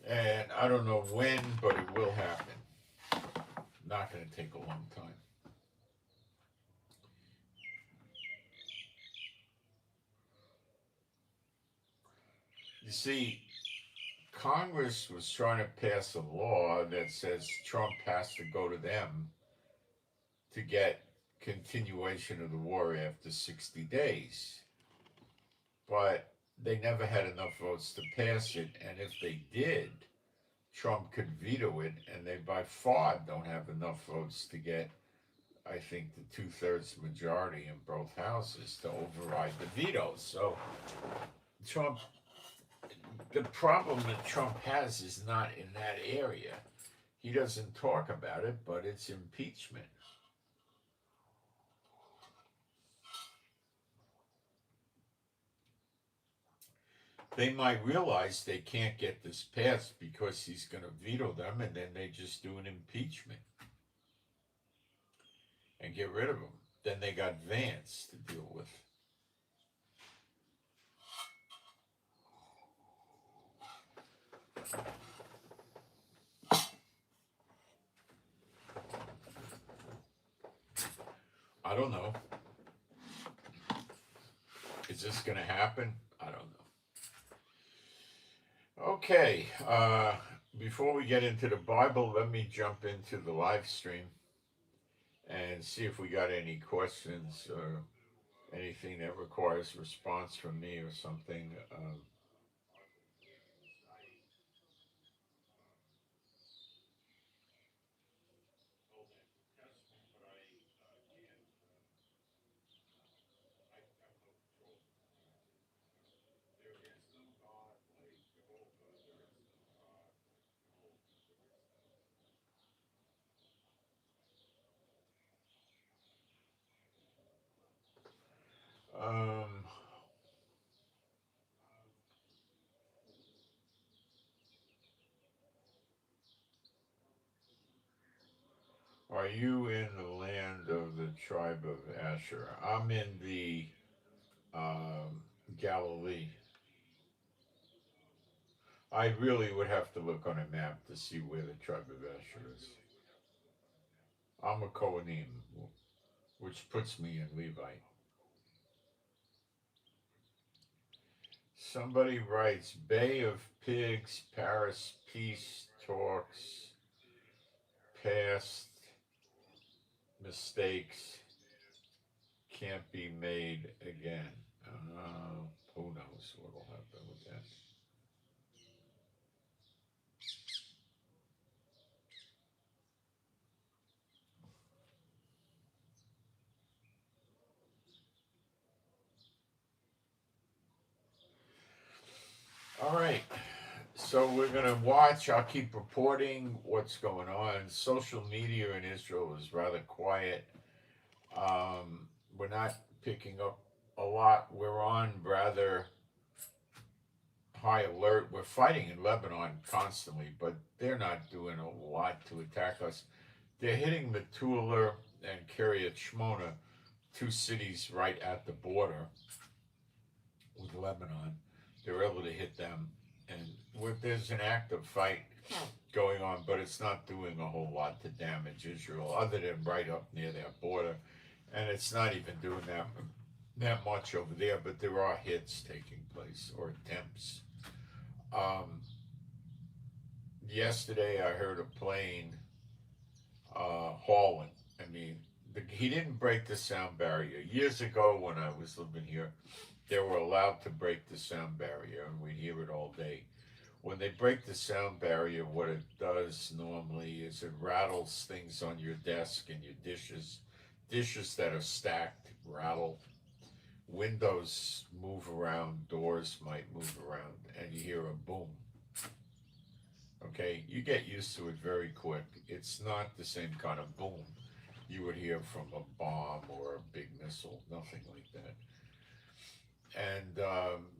it. And I don't know when, but it will happen. Not going to take a long time. You see, Congress was trying to pass a law that says Trump has to go to them to get continuation of the war after 60 days. But they never had enough votes to pass it, and if they did, Trump could veto it, and they by far don't have enough votes to get, I think, the 2/3 majority in both houses to override the veto. So Trump the problem that Trump has is not in that area. He doesn't talk about it, but it's impeachment. They might realize they can't get this passed because he's going to veto them, and then they just do an impeachment and get rid of him. Then they got Vance to deal with. I don't know. Is this going to happen? I don't know. Okay, before we get into the Bible, let me jump into the live stream and see if we got any questions or anything that requires response from me or something. Um, are you in the land of the tribe of Asher? I'm in the um, Galilee. I really would have to look on a map to see where the tribe of Asher is. I'm a Kohanim, which puts me in Levi. Somebody writes Bay of Pigs, Paris, peace talks, past mistakes can't be made again. Who knows what will happen with that? All right. So we're going to watch. I'll keep reporting what's going on. Social media in Israel is rather quiet. We're not picking up a lot. We're on rather high alert. We're fighting in Lebanon constantly, but they're not doing a lot to attack us. They're hitting Metula and Kiryat Shmona, two cities right at the border with Lebanon. They're able to hit them, and there's an active fight going on, but it's not doing a whole lot to damage Israel, other than right up near their border, and it's not even doing that much over there. But there are hits taking place or attempts. Yesterday, I heard a plane hauling. I mean, he didn't break the sound barrier. Years ago, when I was living here, they were allowed to break the sound barrier, and we'd hear it all day. When they break the sound barrier, what it does normally is it rattles things on your desk and your dishes that are stacked rattle, windows move around, doors might move around, and you hear a boom. Okay, you get used to it very quick. It's not the same kind of boom you would hear from a bomb or a big missile, nothing like that. And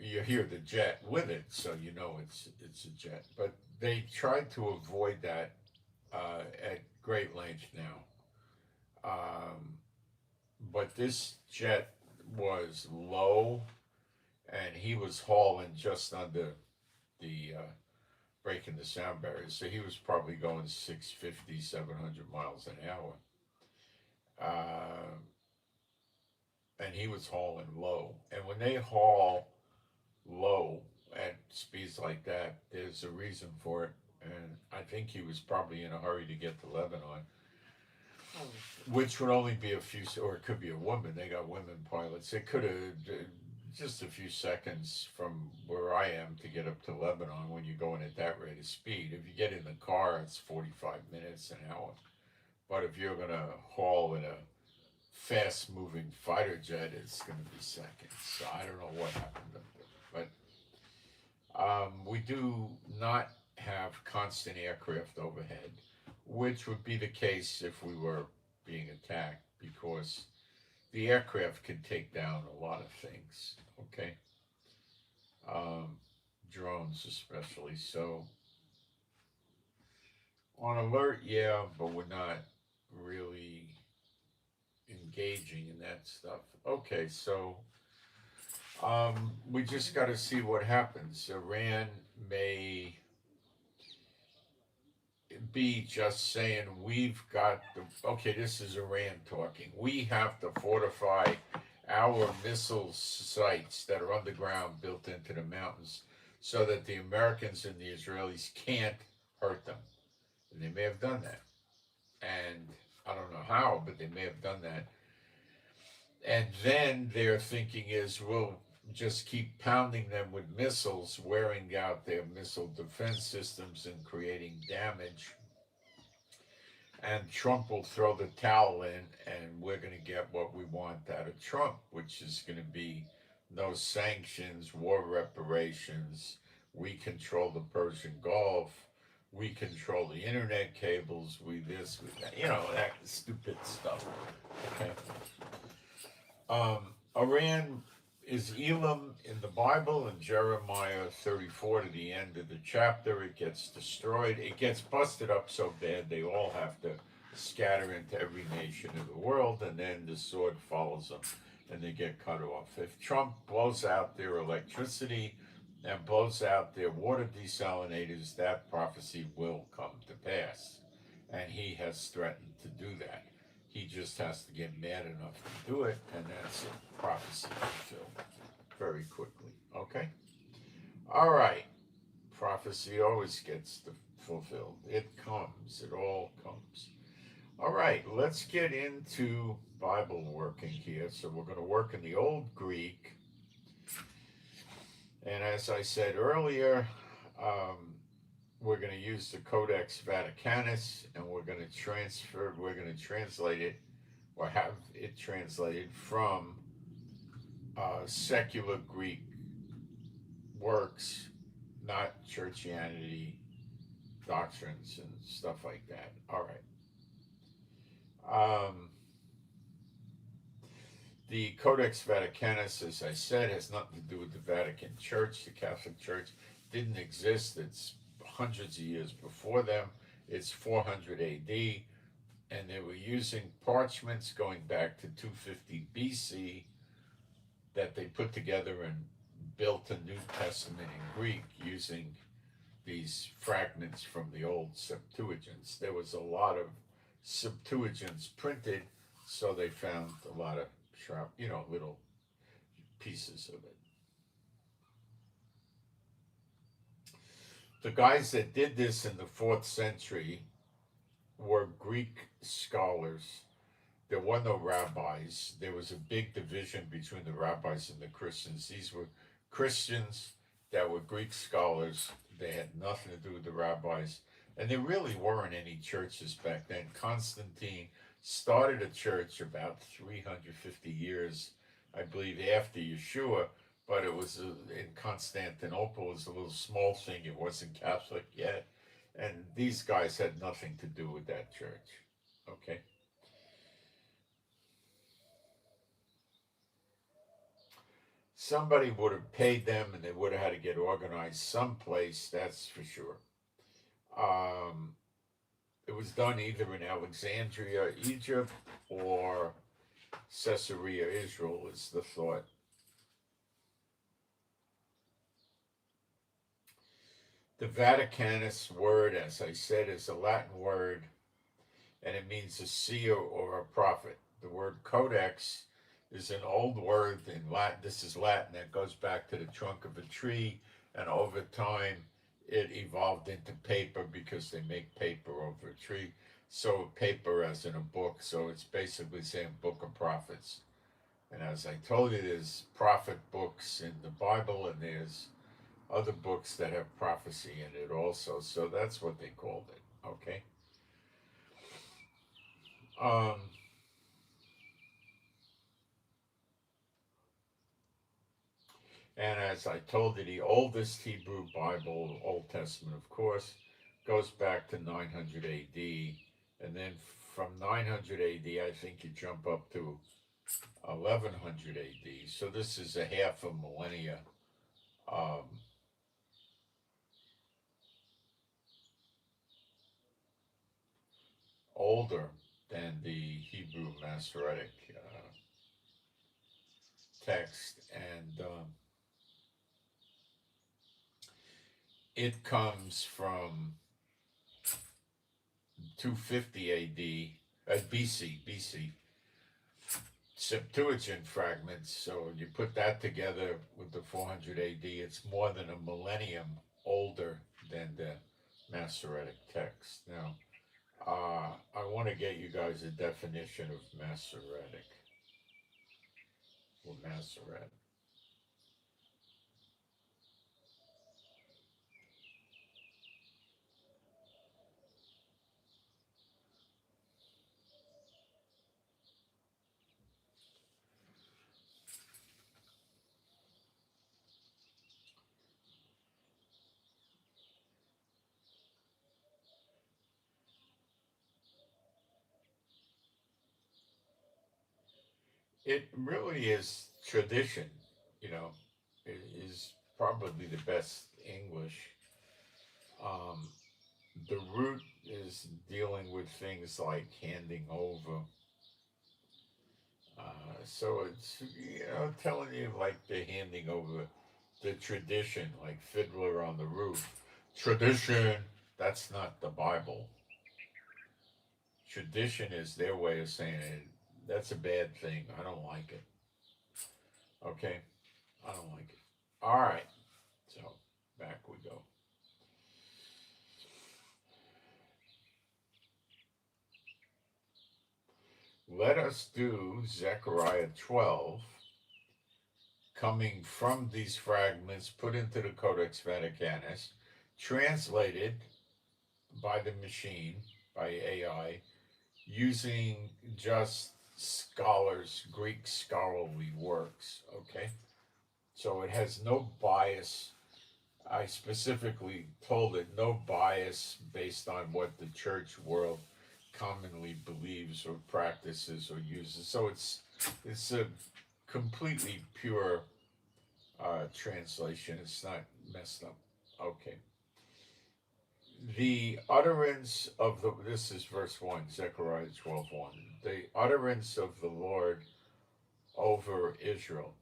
you hear the jet with it, so you know it's a jet. But they tried to avoid that at great length now. But this jet was low, and he was hauling just under the breaking the sound barrier. So he was probably going 650, 700 miles an hour. And he was hauling low. And when they haul low at speeds like that, there's a reason for it. And I think he was probably in a hurry to get to Lebanon, which would only be a few, or it could be a woman. They got women pilots. It could have just a few seconds from where I am to get up to Lebanon when you're going at that rate of speed. If you get in the car, it's 45 minutes, an hour. But if you're going to haul in a fast moving fighter jet, it's going to be seconds. So I don't know what happened up there. But we do not have constant aircraft overhead, which would be the case if we were being attacked, because the aircraft can take down a lot of things, okay? Um, Drones especially. So on alert, yeah, but we're not really engaging in that stuff. Okay, so we just got to see what happens. Iran may be just saying, we've got the, okay, this is Iran talking. We have to fortify our missile sites that are underground, built into the mountains, so that the Americans and the Israelis can't hurt them. And they may have done that. And I don't know how, but they may have done that. And then their thinking is, we'll just keep pounding them with missiles, wearing out their missile defense systems and creating damage. And Trump will throw the towel in, and we're going to get what we want out of Trump, which is going to be no sanctions, war reparations. We control the Persian Gulf. We control the internet cables. We this, we that. That stupid stuff. Okay. Iran is Elam in the Bible, in Jeremiah 34 to the end of the chapter. It gets destroyed. It gets busted up so bad they all have to scatter into every nation of the world, and then the sword follows them and they get cut off. If Trump blows out their electricity and blows out their water desalinators, that prophecy will come to pass. And he has threatened to do that. He just has to get mad enough to do it, and that's it. Prophecy fulfilled very quickly. Okay? All right. Prophecy always gets fulfilled. It comes. It all comes. All right. Let's get into Bible working here. So we're going to work in the Old Greek. And as I said earlier, we're going to use the Codex Vaticanus, and we're going to translate it, or have it translated from secular Greek works, not churchianity doctrines and stuff like that. All right. The Codex Vaticanus, as I said, has nothing to do with the Vatican Church. The Catholic Church didn't exist. It's hundreds of years before them. It's 400 AD, and they were using parchments going back to 250 BC that they put together and built a New Testament in Greek using these fragments from the old Septuagints. There was a lot of Septuagints printed, so they found a lot of sharp, little pieces of it. The guys that did this in the 4th century were Greek scholars. There were no rabbis. There was a big division between the rabbis and the Christians. These were Christians that were Greek scholars. They had nothing to do with the rabbis. And there really weren't any churches back then. Constantine started a church about 350 years, I believe, after Yeshua, but it was in Constantinople. It was a little small thing. It wasn't Catholic yet. And these guys had nothing to do with that church. Okay? Somebody would have paid them, and they would have had to get organized someplace, that's for sure. It was done either in Alexandria, Egypt, or Caesarea, Israel, is the thought. The Vaticanus word, as I said, is a Latin word, and it means a seer or a prophet. The word codex is an old word in Latin. This is Latin that goes back to the trunk of a tree, and over time it evolved into paper because they make paper over a tree. So paper as in a book, so it's basically saying book of prophets. And as I told you, there's prophet books in the Bible, and there's other books that have prophecy in it also. So that's what they called it, okay? And as I told you, the oldest Hebrew Bible, Old Testament, of course, goes back to 900 AD. And then from 900 AD, I think you jump up to 1100 AD. So this is a half a millennia um, older than the Hebrew Masoretic text. And it comes from 250 AD, BC, Septuagint fragments. So you put that together with the 400 AD, it's more than a millennium older than the Masoretic text. Now, I want to get you guys a definition of Masoretic or Masoret. It really is tradition, you know, it is probably the best English. Um, the root is dealing with things like handing over. So it's, telling you like they're handing over the tradition, like Fiddler on the Roof. Tradition, that's not the Bible. Tradition is their way of saying it. That's a bad thing. I don't like it. Okay? I don't like it. All right. So back we go. Let us do Zechariah 12, coming from these fragments put into the Codex Vaticanus, translated by the machine, by AI, using just scholars, Greek scholarly works, okay? So it has no bias. I specifically told it no bias based on what the church world commonly believes or practices or uses. So it's a completely pure translation. It's not messed up. Okay. The utterance of the, this is verse 1, Zechariah 12:1. The utterance of the Lord over Israel.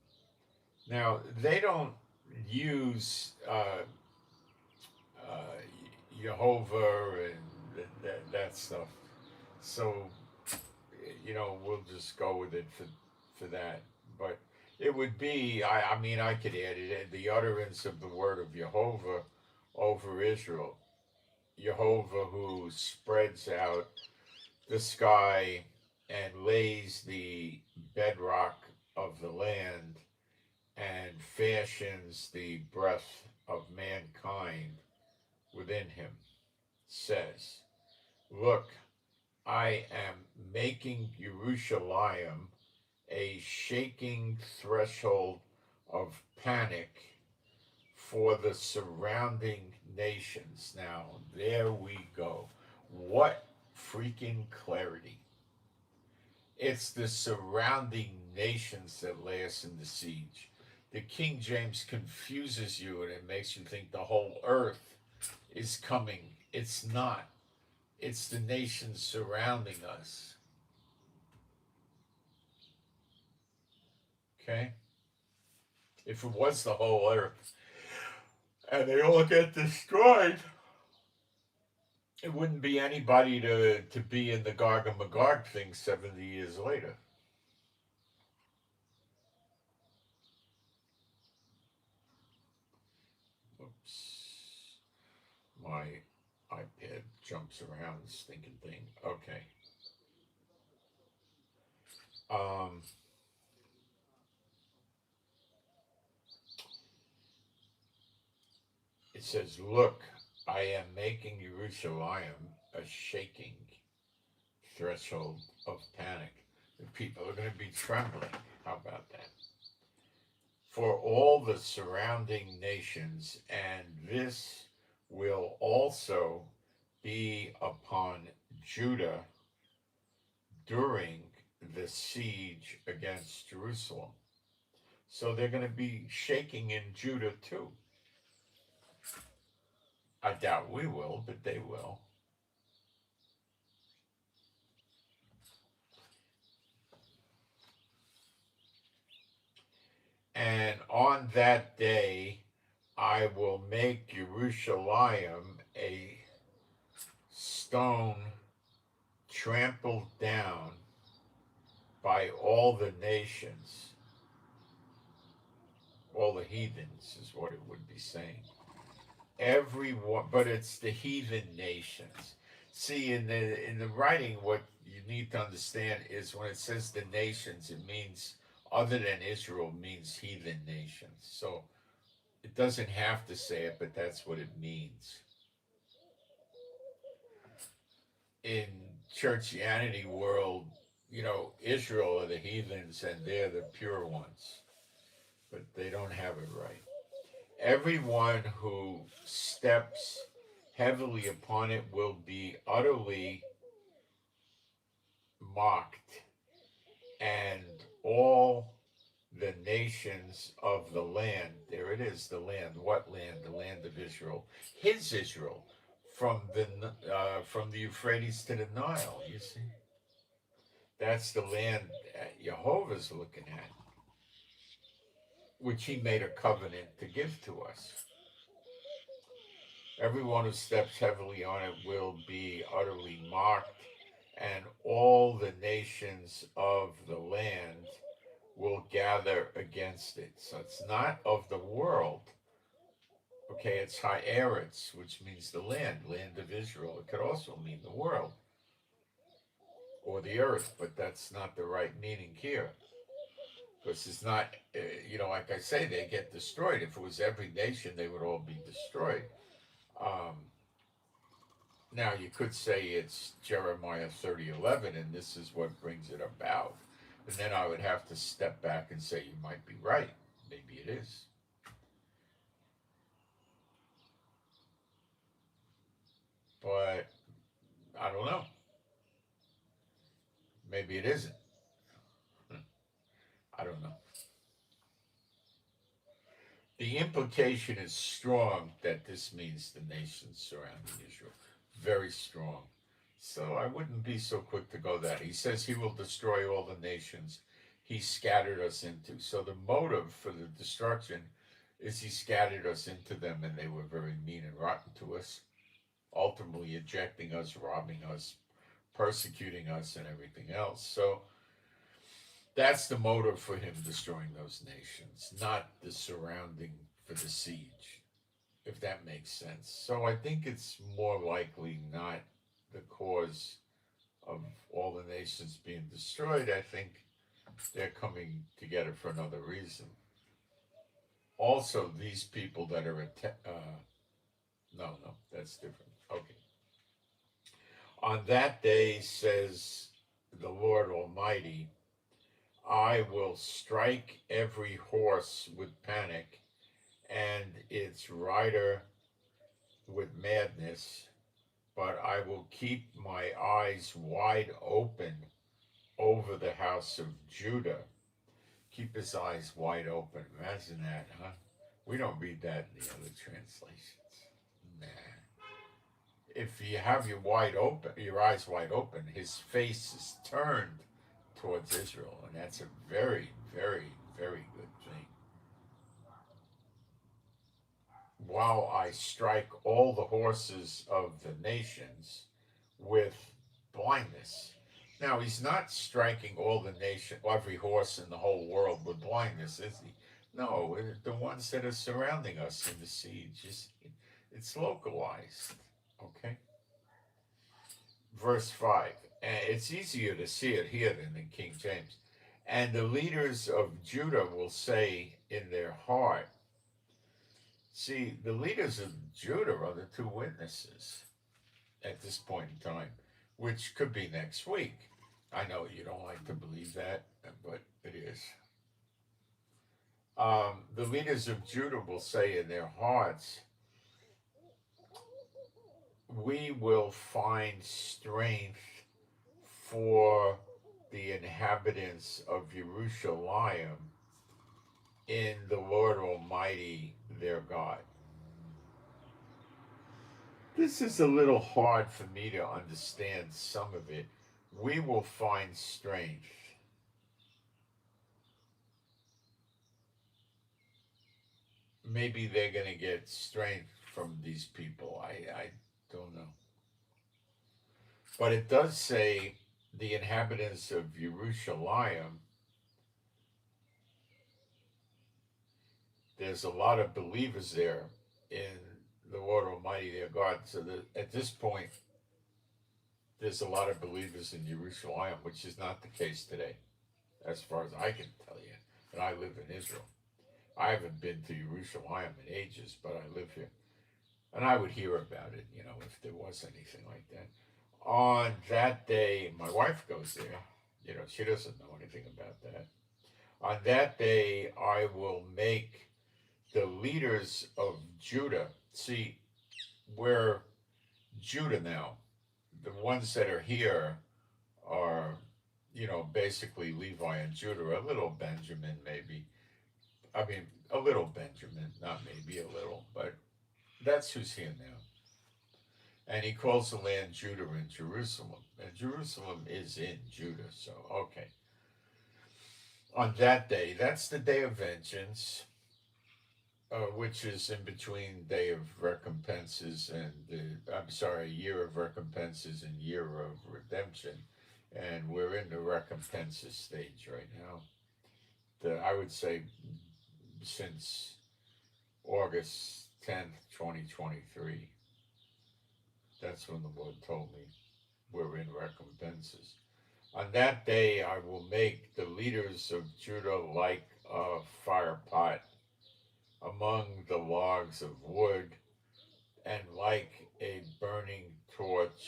Now, they don't use Jehovah and that stuff. So, we'll just go with it for that. But it would be, I mean, I could add it, the utterance of the word of Jehovah over Israel. Jehovah who spreads out the sky and lays the bedrock of the land and fashions the breath of mankind within him, says, Look, I am making Jerusalem a shaking threshold of panic for the surrounding nations. Now, there we go. What freaking clarity. It's the surrounding nations that lay us in the siege. The King James confuses you and it makes you think the whole earth is coming. It's not. It's the nations surrounding us. Okay? If it was the whole earth and they all get destroyed, it wouldn't be anybody to be in the Gog and Magog thing 70 years later. Oops. My iPad jumps around, stinking thing. Okay. Um, it says, Look, I am making Jerusalem a shaking threshold of panic. The people are going to be trembling. How about that? for all the surrounding nations, and this will also be upon Judah during the siege against Jerusalem. So they're going to be shaking in Judah too. I doubt we will, but they will. And on that day, I will make Jerusalem a stone trampled down by all the nations, all the heathens is what it would be saying. Everyone, but it's the heathen nations. See, in the writing, what you need to understand is when it says the nations, it means other than Israel means heathen nations. So it doesn't have to say it, but that's what it means. In churchianity world, Israel are the heathens and they're the pure ones, but they don't have it right. Everyone who steps heavily upon it will be utterly mocked, and all the nations of the land, there it is, the land. What land? The land of Israel. His Israel, from the Euphrates to the Nile. You see, that's the land Jehovah's looking at, which he made a covenant to give to us. Everyone who steps heavily on it will be utterly mocked, and all the nations of the land will gather against it. So it's not of the world. Okay, it's Haaretz, which means the land of Israel. It could also mean the world or the earth, but that's not the right meaning here. Because it's not, like I say, they get destroyed. If it was every nation, they would all be destroyed. Now, you could say it's Jeremiah 30:11, and this is what brings it about. And then I would have to step back and say, you might be right. Maybe it is. But I don't know. Maybe it isn't. I don't know. The implication is strong that this means the nations surrounding Israel. Very strong. So I wouldn't be so quick to go that. He says he will destroy all the nations he scattered us into. So the motive for the destruction is he scattered us into them, and they were very mean and rotten to us, ultimately ejecting us, robbing us, persecuting us, and everything else. So that's the motive for him destroying those nations, not the surrounding for the siege, if that makes sense. So I think it's more likely not the cause of all the nations being destroyed. I think they're coming together for another reason. Also, these people that are no, that's different. Okay. On that day, says the Lord Almighty, I will strike every horse with panic and its rider with madness, but I will keep my eyes wide open over the house of Judah. Keep his eyes wide open. Imagine that, huh? We don't read that in the other translations. Nah. If you have your eyes wide open, his face is turned towards Israel, and that's a very, very, very good thing. While I strike all the horses of the nations with blindness. Now, he's not striking all the nation, every horse in the whole world with blindness, is he? No, the ones that are surrounding us in the siege, it's localized, okay? Verse 5, and it's easier to see it here than in King James. And the leaders of Judah will say in their heart, see, the leaders of Judah are the two witnesses at this point in time, which could be next week. I know you don't like to believe that, but it is. The leaders of Judah will say in their hearts, we will find strength for the inhabitants of Jerusalem in the Lord Almighty, their God. This is a little hard for me to understand some of it. We will find strength. Maybe they're going to get strength from these people. I don't know. But it does say the inhabitants of Jerusalem. There's a lot of believers there in the Lord Almighty, their God. So that at this point, there's a lot of believers in Jerusalem, which is not the case today, as far as I can tell you. And I live in Israel. I haven't been to Jerusalem in ages, but I live here. And I would hear about it, if there was anything like that. On that day, my wife goes there. She doesn't know anything about that. On that day, I will make the leaders of Judah. See, we're Judah now. The ones that are here are, basically Levi and Judah, a little Benjamin maybe. I mean, a little Benjamin, not maybe a little, but that's who's here now. And he calls the land Judah and Jerusalem. And Jerusalem is in Judah, so okay. On that day, that's the day of vengeance, which is in between day of recompenses and year of recompenses and year of redemption. And we're in the recompenses stage right now. I would say since August 10th, 2023. That's when the Lord told me we're in recompenses. On that day, I will make the leaders of Judah like a fire pot among the logs of wood, and like a burning torch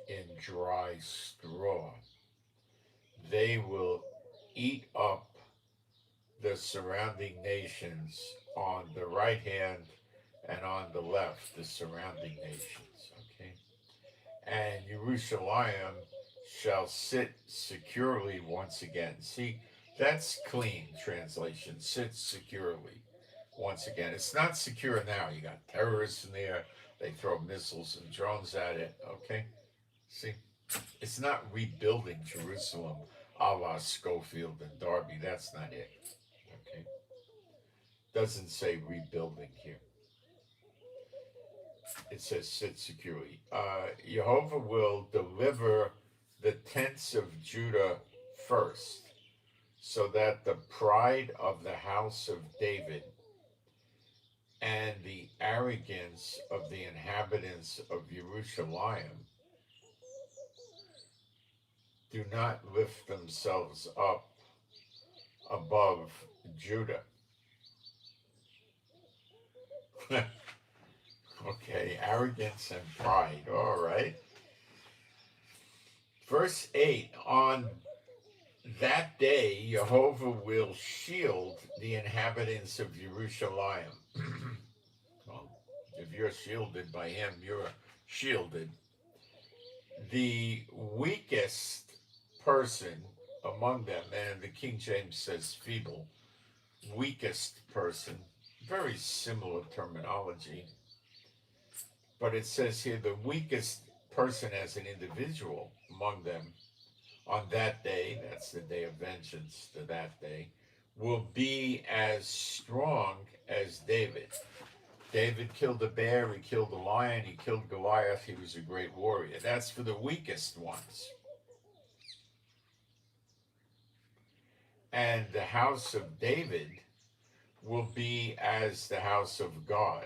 in dry straw. They will eat up the surrounding nations on the right hand and on the left, the surrounding nations, okay? And Jerusalem shall sit securely once again. See, that's clean translation, sit securely once again. It's not secure now. You got terrorists in there. They throw missiles and drones at it, okay? See, it's not rebuilding Jerusalem a la Schofield and Darby. That's not it, okay? Doesn't say rebuilding here. It says sit securely. Jehovah will deliver the tents of Judah first, so that the pride of the house of David and the arrogance of the inhabitants of Jerusalem do not lift themselves up above Judah. Okay, arrogance and pride, all right. Verse 8, on that day, Jehovah will shield the inhabitants of Jerusalem. Well, if you're shielded by him, you're shielded. The weakest person among them, and the King James says feeble, weakest person, very similar terminology, but it says here the weakest person as an individual among them on that day, that's the day of vengeance to that day, will be as strong as David. David killed a bear, he killed a lion, he killed Goliath, he was a great warrior. That's for the weakest ones. And the house of David will be as the house of God,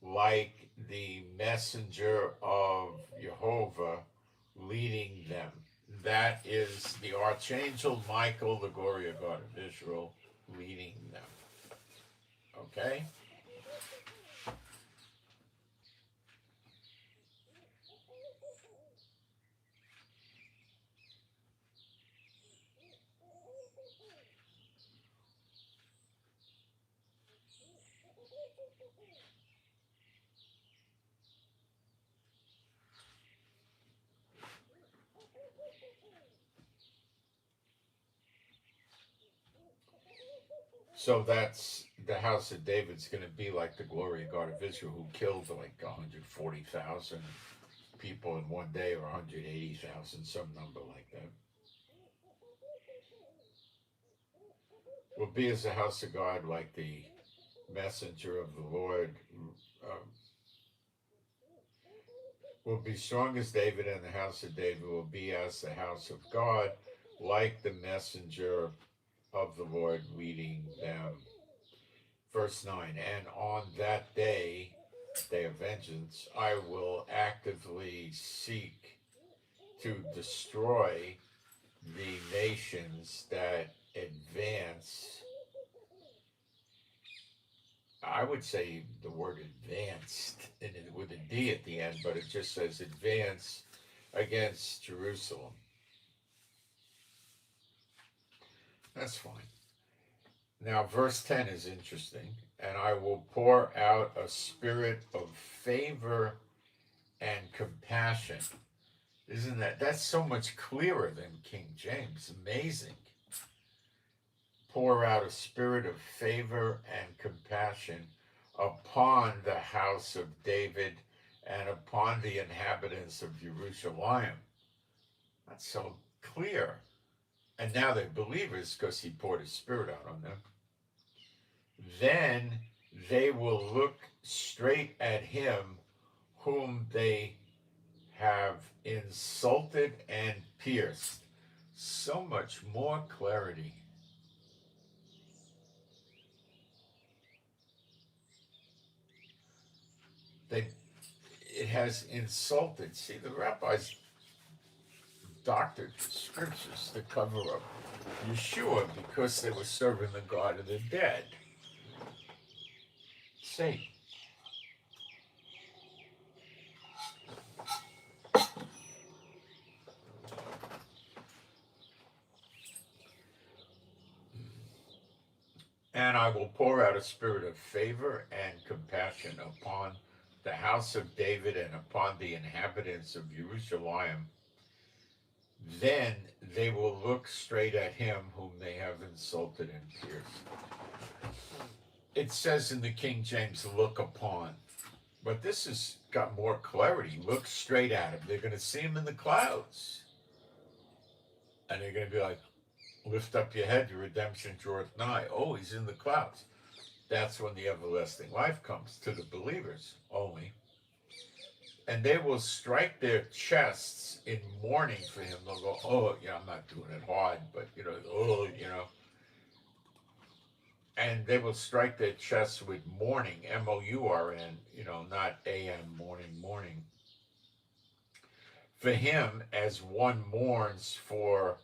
like the messenger of Jehovah leading them. That is the archangel Michael, the glory of God of Israel, leading them. Okay? So that's the house of David's going to be like the glory of God of Israel, who killed like 140,000 people in one day, or 180,000, some number like that. Will be as the house of God, like the messenger of the Lord. Will be strong as David, and the house of David will be as the house of God, like the messenger of the Lord leading them. Verse 9, and on that day of vengeance, I will actively seek to destroy the nations that advance. I would say the word advanced with a D at the end, but it just says advance against Jerusalem. That's fine. Now, verse 10 is interesting. And I will pour out a spirit of favor and compassion. Isn't that's so much clearer than King James? Amazing. Pour out a spirit of favor and compassion upon the house of David and upon the inhabitants of Jerusalem. That's so clear. And now they're believers because he poured his spirit out on them. Then they will look straight at him whom they have insulted and pierced. So much more clarity. It has insulted. See, the rabbis doctored the scriptures to cover up Yeshua because they were serving the God of the dead, Satan. And I will pour out a spirit of favor and compassion upon the house of David and upon the inhabitants of Jerusalem. Then they will look straight at him whom they have insulted and pierced. It says in the King James, look upon. But this has got more clarity. Look straight at him. They're going to see him in the clouds. And they're going to be like, lift up your head, your redemption draweth nigh. Oh, he's in the clouds. That's when the everlasting life comes to the believers only. And they will strike their chests in mourning for him. They'll go, oh, yeah, I'm not doing it hard, but, And they will strike their chests with mourning, M-O-U-R-N, not A-M, mourning. For him, as one mourns for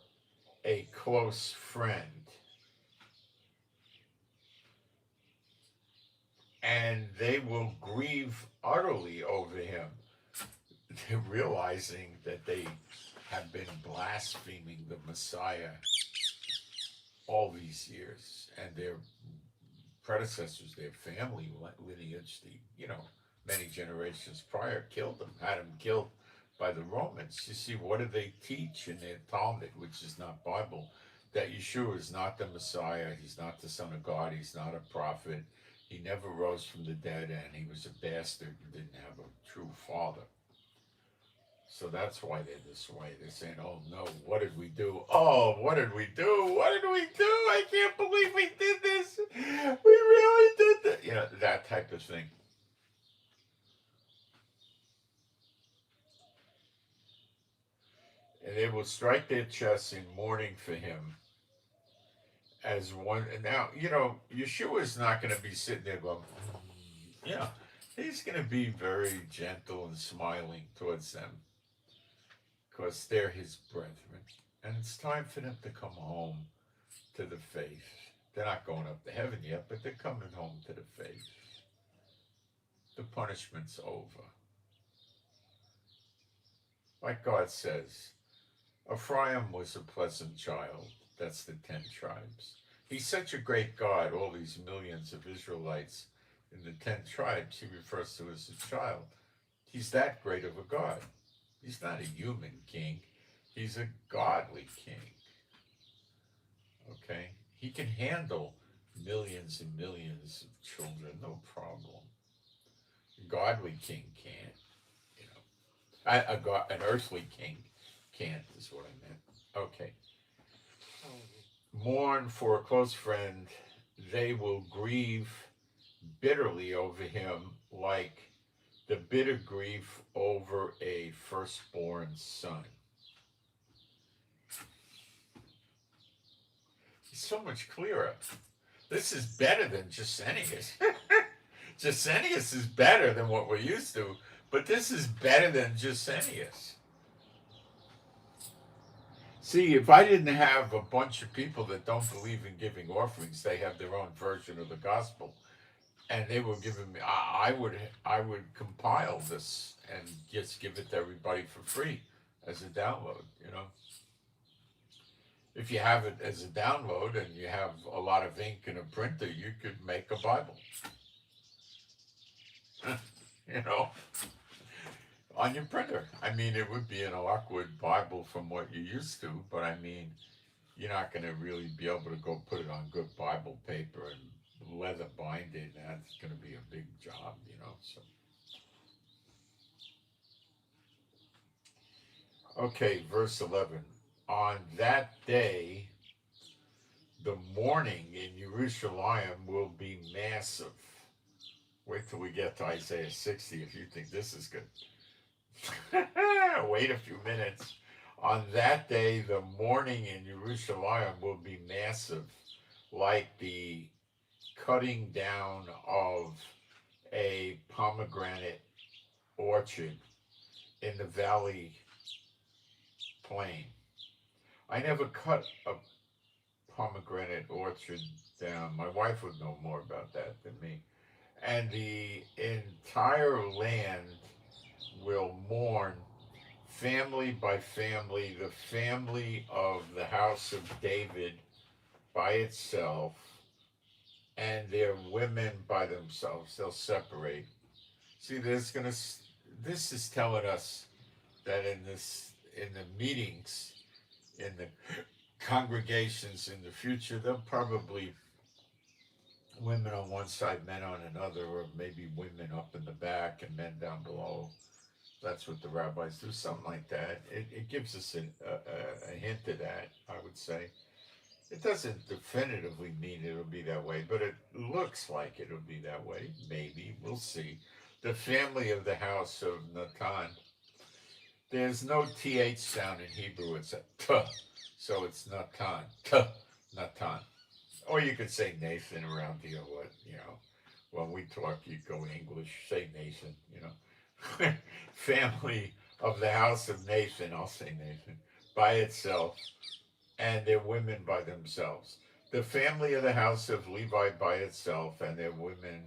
a close friend. And they will grieve utterly over him. They're realizing that they have been blaspheming the Messiah all these years, and their predecessors, their family lineage, many generations prior, killed them, had him killed by the Romans. You see, what do they teach in their Talmud, which is not Bible? That Yeshua is not the Messiah, he's not the Son of God, he's not a prophet, he never rose from the dead, and he was a bastard who didn't have a true father. So that's why they're this way. They're saying, oh no, what did we do? Oh, what did we do? What did we do? I can't believe we did this. We really did that. That type of thing. And they will strike their chests in mourning for him as one. And now, Yeshua is not going to be sitting there going, he's going to be very gentle and smiling towards them, because they're his brethren. And it's time for them to come home to the faith. They're not going up to heaven yet, but they're coming home to the faith. The punishment's over. Like God says, Ephraim was a pleasant child. That's the 10 tribes. He's such a great God, all these millions of Israelites in the 10 tribes he refers to as a child. He's that great of a God. He's not a human king. He's a godly king. Okay? He can handle millions and millions of children, no problem. A godly king can't, you know. An earthly king can't, is what I meant. Okay. Mourn for a close friend. They will grieve bitterly over him like the bitter grief over a firstborn son. It's so much clearer. This is better than Gesenius. Gesenius is better than what we're used to, but this is better than Gesenius. See, if I didn't have a bunch of people that don't believe in giving offerings, they have their own version of the gospel, and they were giving me. I would compile this and just give it to everybody for free as a download. You know, if you have it as a download and you have a lot of ink and a printer, you could make a Bible. You know, on your printer. I mean, it would be an awkward Bible from what you're used to, but I mean, you're not going to really be able to go put it on good Bible paper and leather bind it. That's going to be a big job, you know. So, okay, verse 11. On that day, the mourning in Jerusalem will be massive. Wait till we get to Isaiah 60 if you think this is good. Wait a few minutes. On that day, the mourning in Jerusalem will be massive, like the cutting down of a pomegranate orchard in the valley plain. I never cut a pomegranate orchard down. My wife would know more about that than me. And the entire land will mourn family by family, the family of the house of David by itself, and their women by themselves. They'll separate. See, this is telling us that in the meetings, in the congregations in the future, they'll probably women on one side, men on another, or maybe women up in the back and men down below. That's what the rabbis do, something like that. It gives us a hint of that, I would say. It doesn't definitively mean it'll be that way, but it looks like it'll be that way. Maybe. We'll see. The family of the house of Natan. There's no TH sound in Hebrew. It's a T. So it's Natan. T. Natan. Or you could say Nathan around here. What, you know, when we talk, you go English, say Nathan, you know. Family of the house of Nathan, I'll say Nathan, by itself, and their women by themselves. The family of the house of Levi by itself, and their women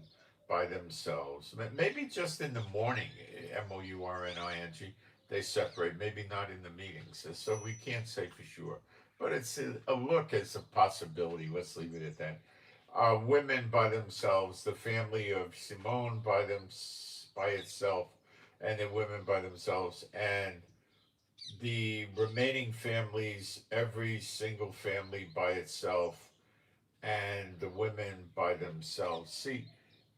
by themselves. Maybe just in the morning, Mourning, they separate. Maybe not in the meetings. So we can't say for sure. But it's a look as a possibility. Let's leave it at that. Women by themselves, the family of Simon by itself, and the women by themselves, and the remaining families, every single family by itself, and the women by themselves. See,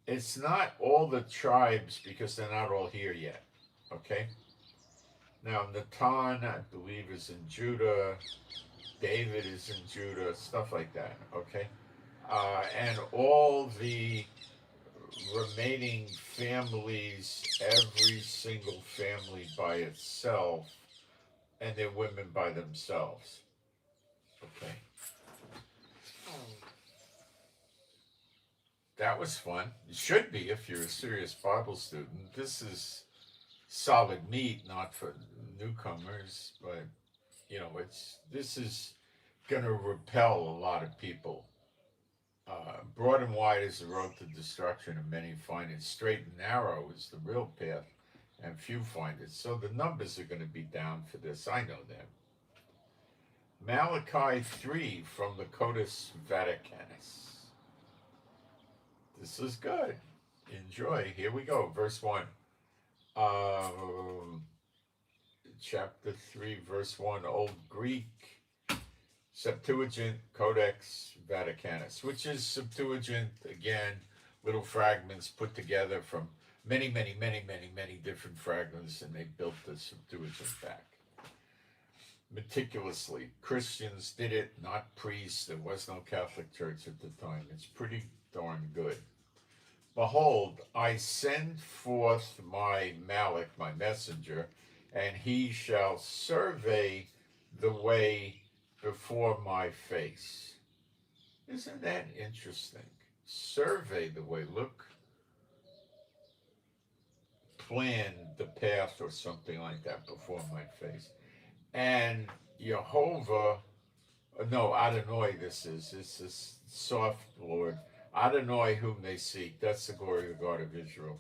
it's not all the tribes because they're not all here yet. Okay? Now, Natan, I believe, is in Judah. David is in Judah, stuff like that. Okay? And all the remaining families, every single family by itself, and their women by themselves. Okay. That was fun. It should be if you're a serious Bible student. This is solid meat, not for newcomers, but you know, this is gonna repel a lot of people. Broad and wide is the road to destruction, and many find it. Straight and narrow is the real path, and few find it. So the numbers are going to be down for this. I know that. Malachi 3 from the Codex Vaticanus. This is good. Enjoy. Here we go. Verse 1. Chapter 3, verse 1. Old Greek. Septuagint Codex Vaticanus, which is Septuagint, again, little fragments put together from many, many, many, many, many different fragments, and they built the Septuagint back. Meticulously. Christians did it, not priests. There was no Catholic Church at the time. It's pretty darn good. Behold, I send forth my Malach, my messenger, and he shall survey the way before my face. Isn't that interesting? Survey the way. Look, plan the path or something like that before my face. And Jehovah, no, Adonai this is soft Lord. Adonai whom they seek, that's the glory of God of Israel,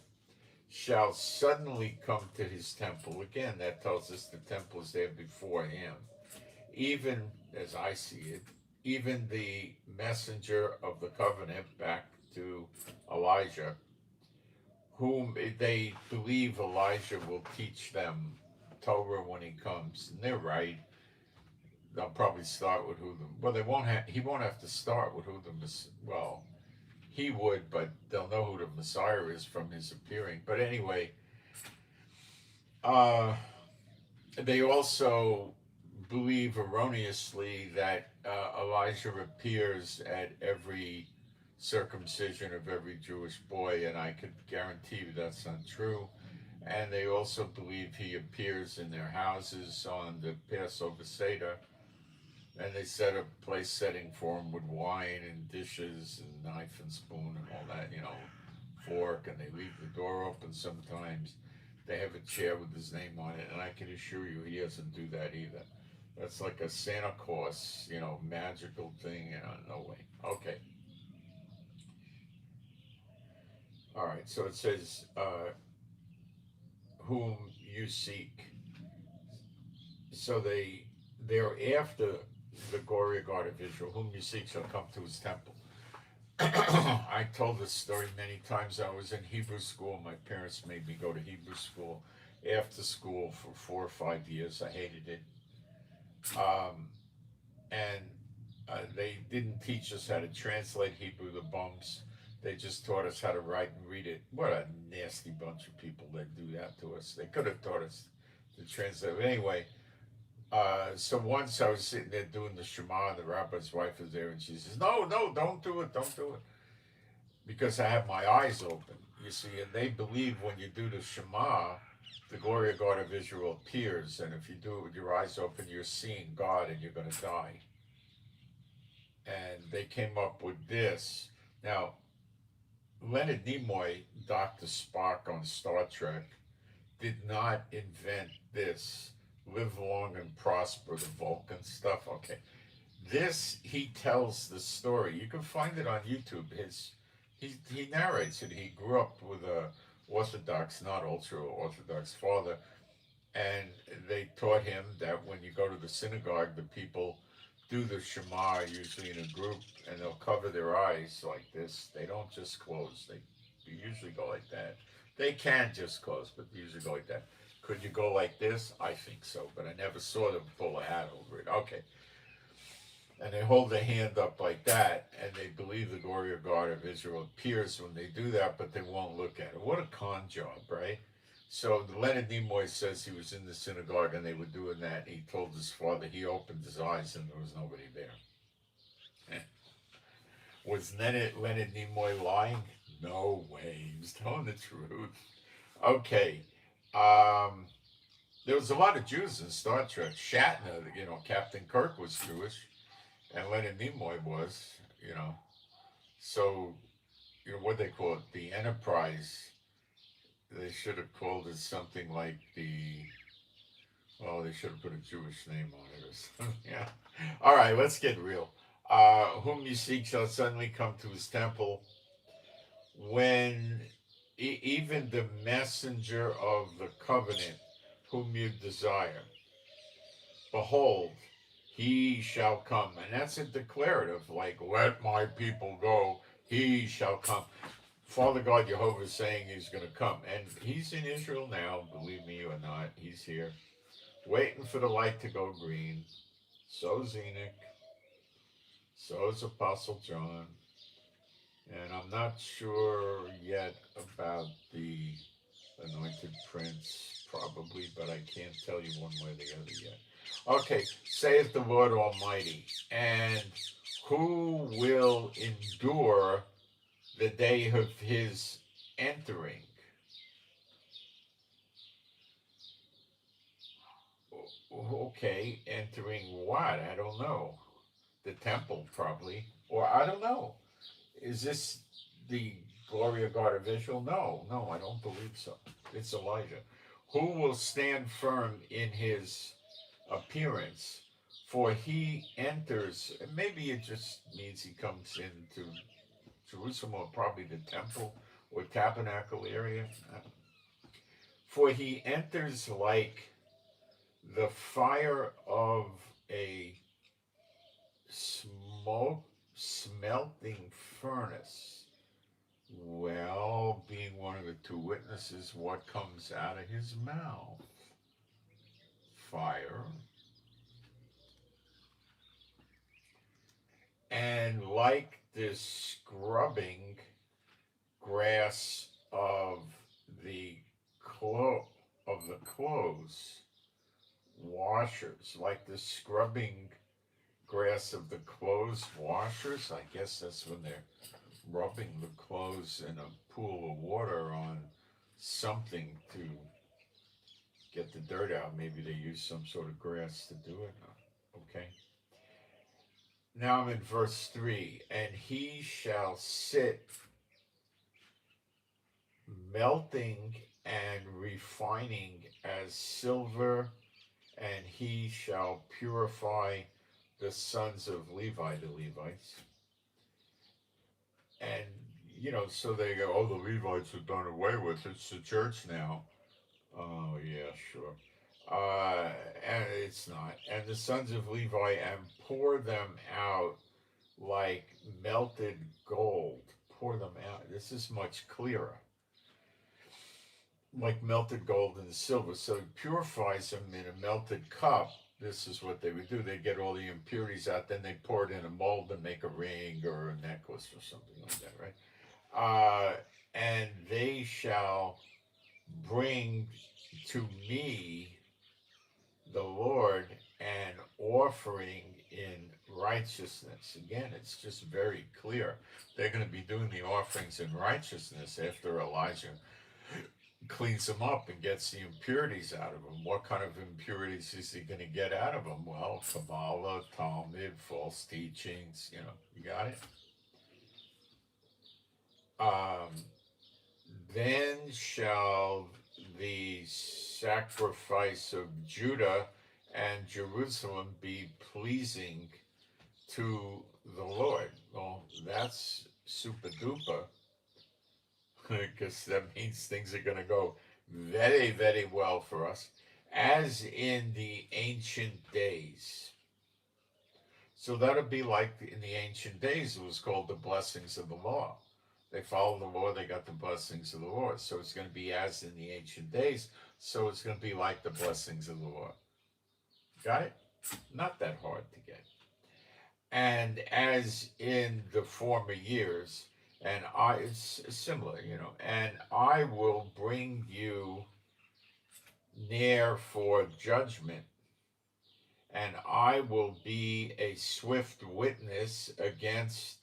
shall suddenly come to his temple. Again, that tells us the temple is there before him. Even, as I see it, even the messenger of the covenant back to Elijah, whom they believe Elijah will teach them Torah when he comes. And they're right. They'll probably start with they won't have, he won't have to start with who he would, but they'll know who the Messiah is from his appearing. But anyway, they also believe erroneously that Elijah appears at every circumcision of every Jewish boy, and I could guarantee you that's not true. And they also believe he appears in their houses on the Passover Seder, and they set a place setting for him with wine and dishes and knife and spoon and all that, fork, and they leave the door open sometimes. They have a chair with his name on it, and I can assure you he doesn't do that either. That's like a Santa Claus, magical thing, no way. Okay. All right, so it says, whom you seek. So they're after the glory of God of Israel, whom you seek shall come to his temple. I told this story many times. I was in Hebrew school. My parents made me go to Hebrew school after school for 4 or 5 years. I hated it. And they didn't teach us how to translate Hebrew, the bums. They just taught us how to write and read it. What a nasty bunch of people that do that to us. They could have taught us to translate. But anyway, so once I was sitting there doing the Shema, and the rabbi's wife was there, and she says, no, don't do it. Because I have my eyes open, you see, and they believe when you do the Shema, the glory of God of Israel appears, and if you do it with your eyes open, you're seeing God and you're going to die. And they came up with this. Now, Leonard Nimoy, Dr. Spock on Star Trek, did not invent this. Live long and prosper, the Vulcan stuff. Okay. This, he tells the story. You can find it on YouTube. He narrates it. He grew up with a Orthodox, not ultra-Orthodox father, and they taught him that when you go to the synagogue, the people do the Shema usually in a group, and they'll cover their eyes like this. They don't just close. They usually go like that. They can just close, but they usually go like that. Could you go like this? I think so, but I never saw them pull a hat over it. Okay. And they hold their hand up like that, and they believe the glory of God of Israel appears when they do that, but they won't look at it. What a con job, right? So Leonard Nimoy says he was in the synagogue and they were doing that. He told his father, he opened his eyes and there was nobody there. Was Leonard Nimoy lying? No way. He was telling the truth. Okay. There was a lot of Jews in Star Trek. Shatner, Captain Kirk was Jewish, and Leonard Nimoy was, So, what they call it, the Enterprise. They should have called it something like they should have put a Jewish name on it or something. Yeah. All right, let's get real. Whom you seek shall suddenly come to his temple. When even the messenger of the covenant, whom you desire, behold, he shall come. And that's a declarative, like, let my people go, he shall come. Father God Jehovah is saying he's going to come. And he's in Israel now, believe me or not. He's here, waiting for the light to go green. So's Enoch. So is Apostle John. And I'm not sure yet about the anointed prince, probably, but I can't tell you one way or the other yet. Okay, saith the Lord Almighty, and who will endure the day of his entering? Okay, entering what? I don't know. The temple, probably. Or I don't know. Is this the glory of God of Israel? No, I don't believe so. It's Elijah. Who will stand firm in his appearance? For he enters, maybe it just means he comes into Jerusalem, or probably the temple or tabernacle area. For he enters like the fire of a smoke smelting furnace. Well, being one of the two witnesses, what comes out of his mouth? Fire. And like the scrubbing grass of the clothes washers, like the scrubbing grass of the clothes washers. I guess that's when they're rubbing the clothes in a pool of water on something to get the dirt out. Maybe they use some sort of grass to do it. Okay. Now I'm in verse 3. And he shall sit melting and refining as silver, and he shall purify the sons of Levi, the Levites. And, so they go, oh, the Levites are done away with. It's the church now. Oh, yeah, sure. And it's not. And the sons of Levi, and pour them out like melted gold. Pour them out. This is much clearer. Like melted gold and silver. So he purifies them in a melted cup. This is what they would do. They get all the impurities out, then they pour it in a mold and make a ring or a necklace or something like that, right? And they shall bring to me, the Lord, an offering in righteousness. Again, it's just very clear. They're going to be doing the offerings in righteousness after Elijah cleans them up and gets the impurities out of them. What kind of impurities is he going to get out of them? Well, Kabbalah, Talmud, false teachings, you got it? Then shall the sacrifice of Judah and Jerusalem be pleasing to the Lord. Well, that's super duper, because that means things are going to go very, very well for us, as in the ancient days. So that'll be like in the ancient days, it was called the blessings of the law. They followed the law, they got the blessings of the Lord. So it's going to be as in the ancient days. So it's going to be like the blessings of the Lord. Got it? Not that hard to get. And as in the former years, and it's similar, and I will bring you near for judgment, and I will be a swift witness against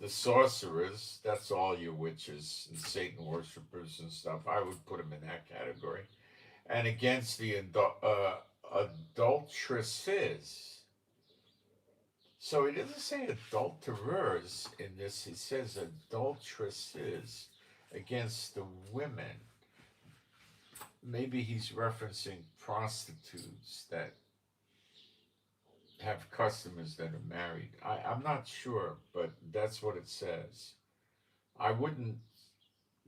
the sorcerers. That's all you witches and Satan worshippers and stuff. I would put them in that category. And against the adulteresses. So he doesn't say adulterers in this. He says adulteresses, against the women. Maybe he's referencing prostitutes that have customers that are married. I'm not sure, but that's what it says. I wouldn't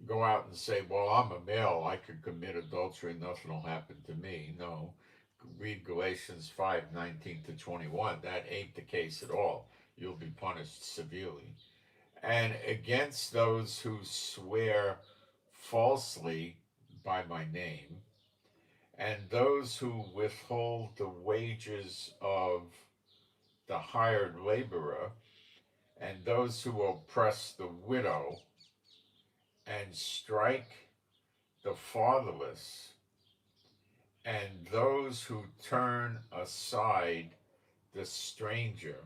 go out and say, well, I'm a male, I could commit adultery, nothing will happen to me. No. Read Galatians 5:19 to 21. That ain't the case at all. You'll be punished severely. And against those who swear falsely by my name, and those who withhold the wages of the hired laborer, and those who oppress the widow, and strike the fatherless, and those who turn aside the stranger,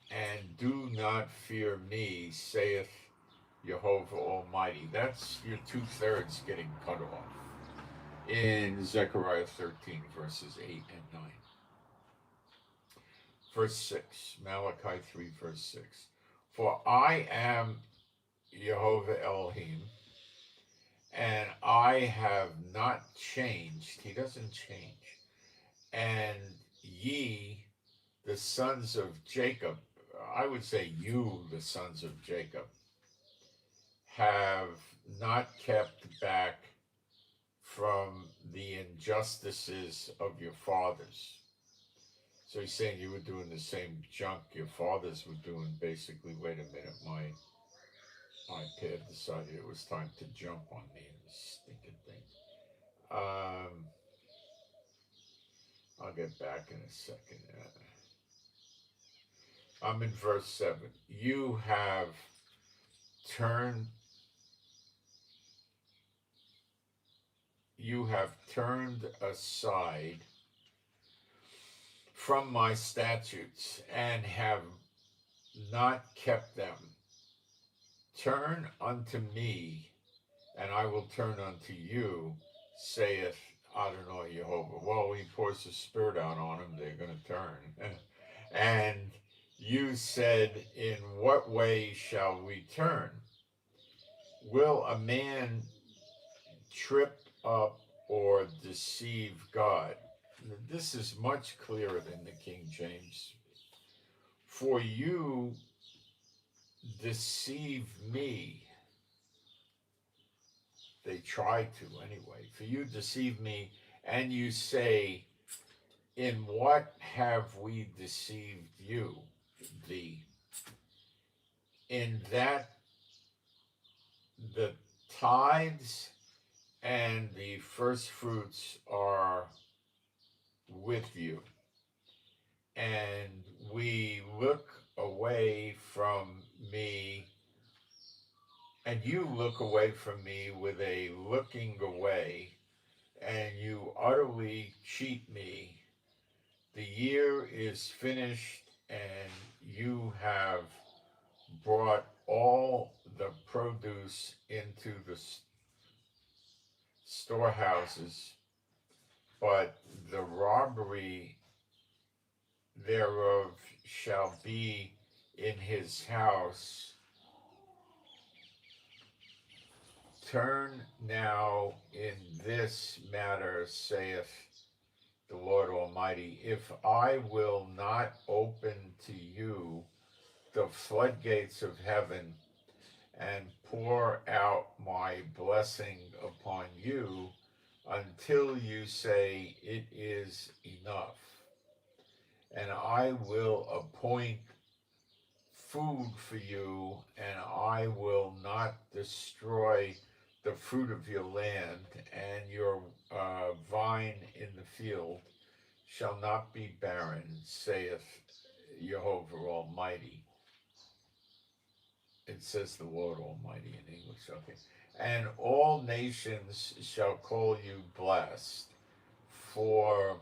and do not fear me, saith Jehovah Almighty. That's your 2/3 getting cut off in Zechariah 13, verses 8 and 9. Verse 6, Malachi 3, verse 6. For I am Jehovah Elohim, and I have not changed. He doesn't change. And ye, the sons of Jacob, I would say you, the sons of Jacob, have not kept back from the injustices of your fathers. So he's saying you were doing the same junk your fathers were doing. Basically, wait a minute, my iPad decided it was time to jump on me, this stinking thing. I'll get back in a second. I'm in verse 7. You have turned aside from my statutes and have not kept them. Turn unto me, and I will turn unto you, saith Adonai Jehovah. Well, he pours the Spirit out on them, they're going to turn. And you said, in what way shall we turn? Will a man trip up or deceive God? This is much clearer than the King James. For you deceive me. They try to anyway. For you deceive me, and you say, in what have we deceived you? Thee. In that the tithes and the first fruits are with you, and we look away from me, and you look away from me with a looking away, and you utterly cheat me. The year is finished, and you have brought all the produce into the storehouses, but the robbery thereof shall be in his house. Turn now in this matter, saith the Lord Almighty, if I will not open to you the floodgates of heaven and pour out my blessing upon you until you say it is enough. And I will appoint food for you, and I will not destroy the fruit of your land, and your vine in the field shall not be barren, saith Jehovah Almighty. It says the Lord Almighty in English, okay. And all nations shall call you blessed, for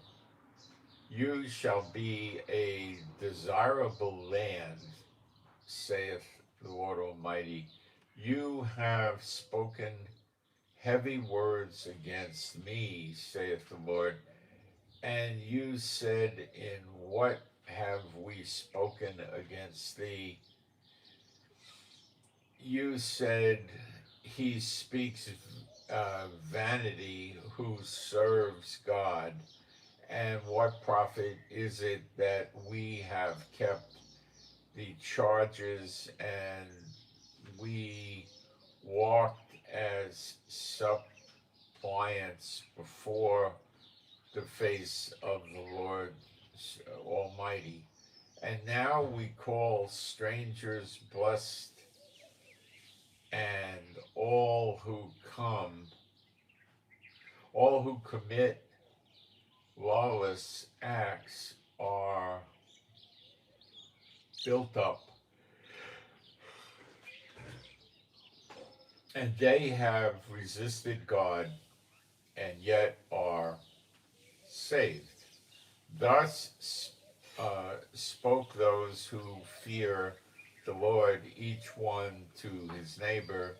you shall be a desirable land, saith the Lord Almighty. You have spoken heavy words against me, saith the Lord. And you said, in what have we spoken against thee? You said, he speaks vanity who serves God. And what profit is it that we have kept the charges, and we walked as suppliants before the face of the Lord Almighty? And now we call strangers blessed, and all who commit lawless acts are built up, and they have resisted God and yet are saved. Thus spoke those who fear the Lord, each one to his neighbor,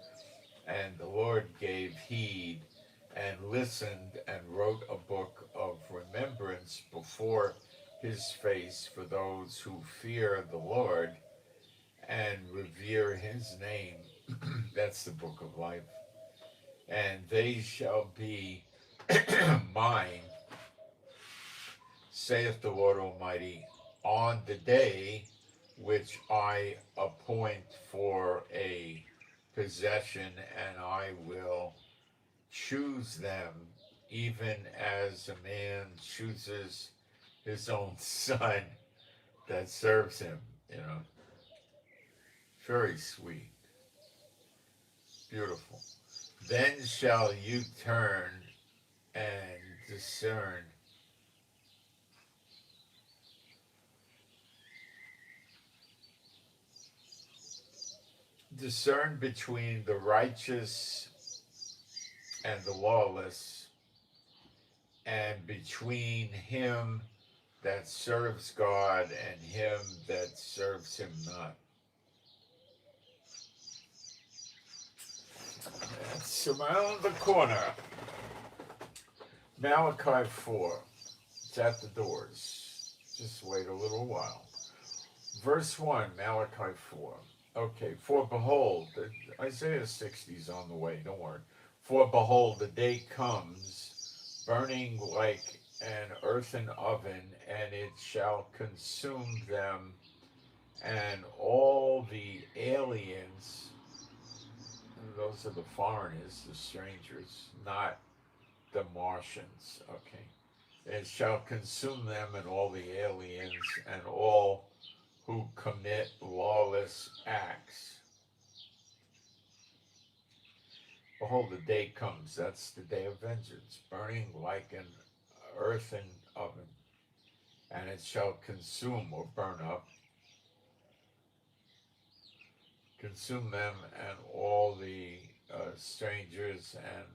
and the Lord gave heed and listened and wrote a book of remembrance before his face for those who fear the Lord and revere his name. That's the book of life. And they shall be mine, saith the Lord Almighty, on the day which I appoint for a possession, and I will choose them, even as a man chooses his own son that serves him. Very sweet, beautiful. Then shall you turn and discern between the righteous and the lawless, and between him that serves God and him that serves him not. That's around the corner. Malachi 4. It's at the doors. Just wait a little while. Verse 1, Malachi 4. Okay, for behold, Isaiah 60 is on the way, don't worry. For behold, the day comes, burning like an earthen oven, and it shall consume them, and all the aliens, those are the foreigners, the strangers, not the Martians, okay. It shall consume them and all the aliens and all who commit lawless acts. Behold, the day comes, that's the day of vengeance, burning like an earthen oven, and it shall consume or burn up, consume them and all the strangers and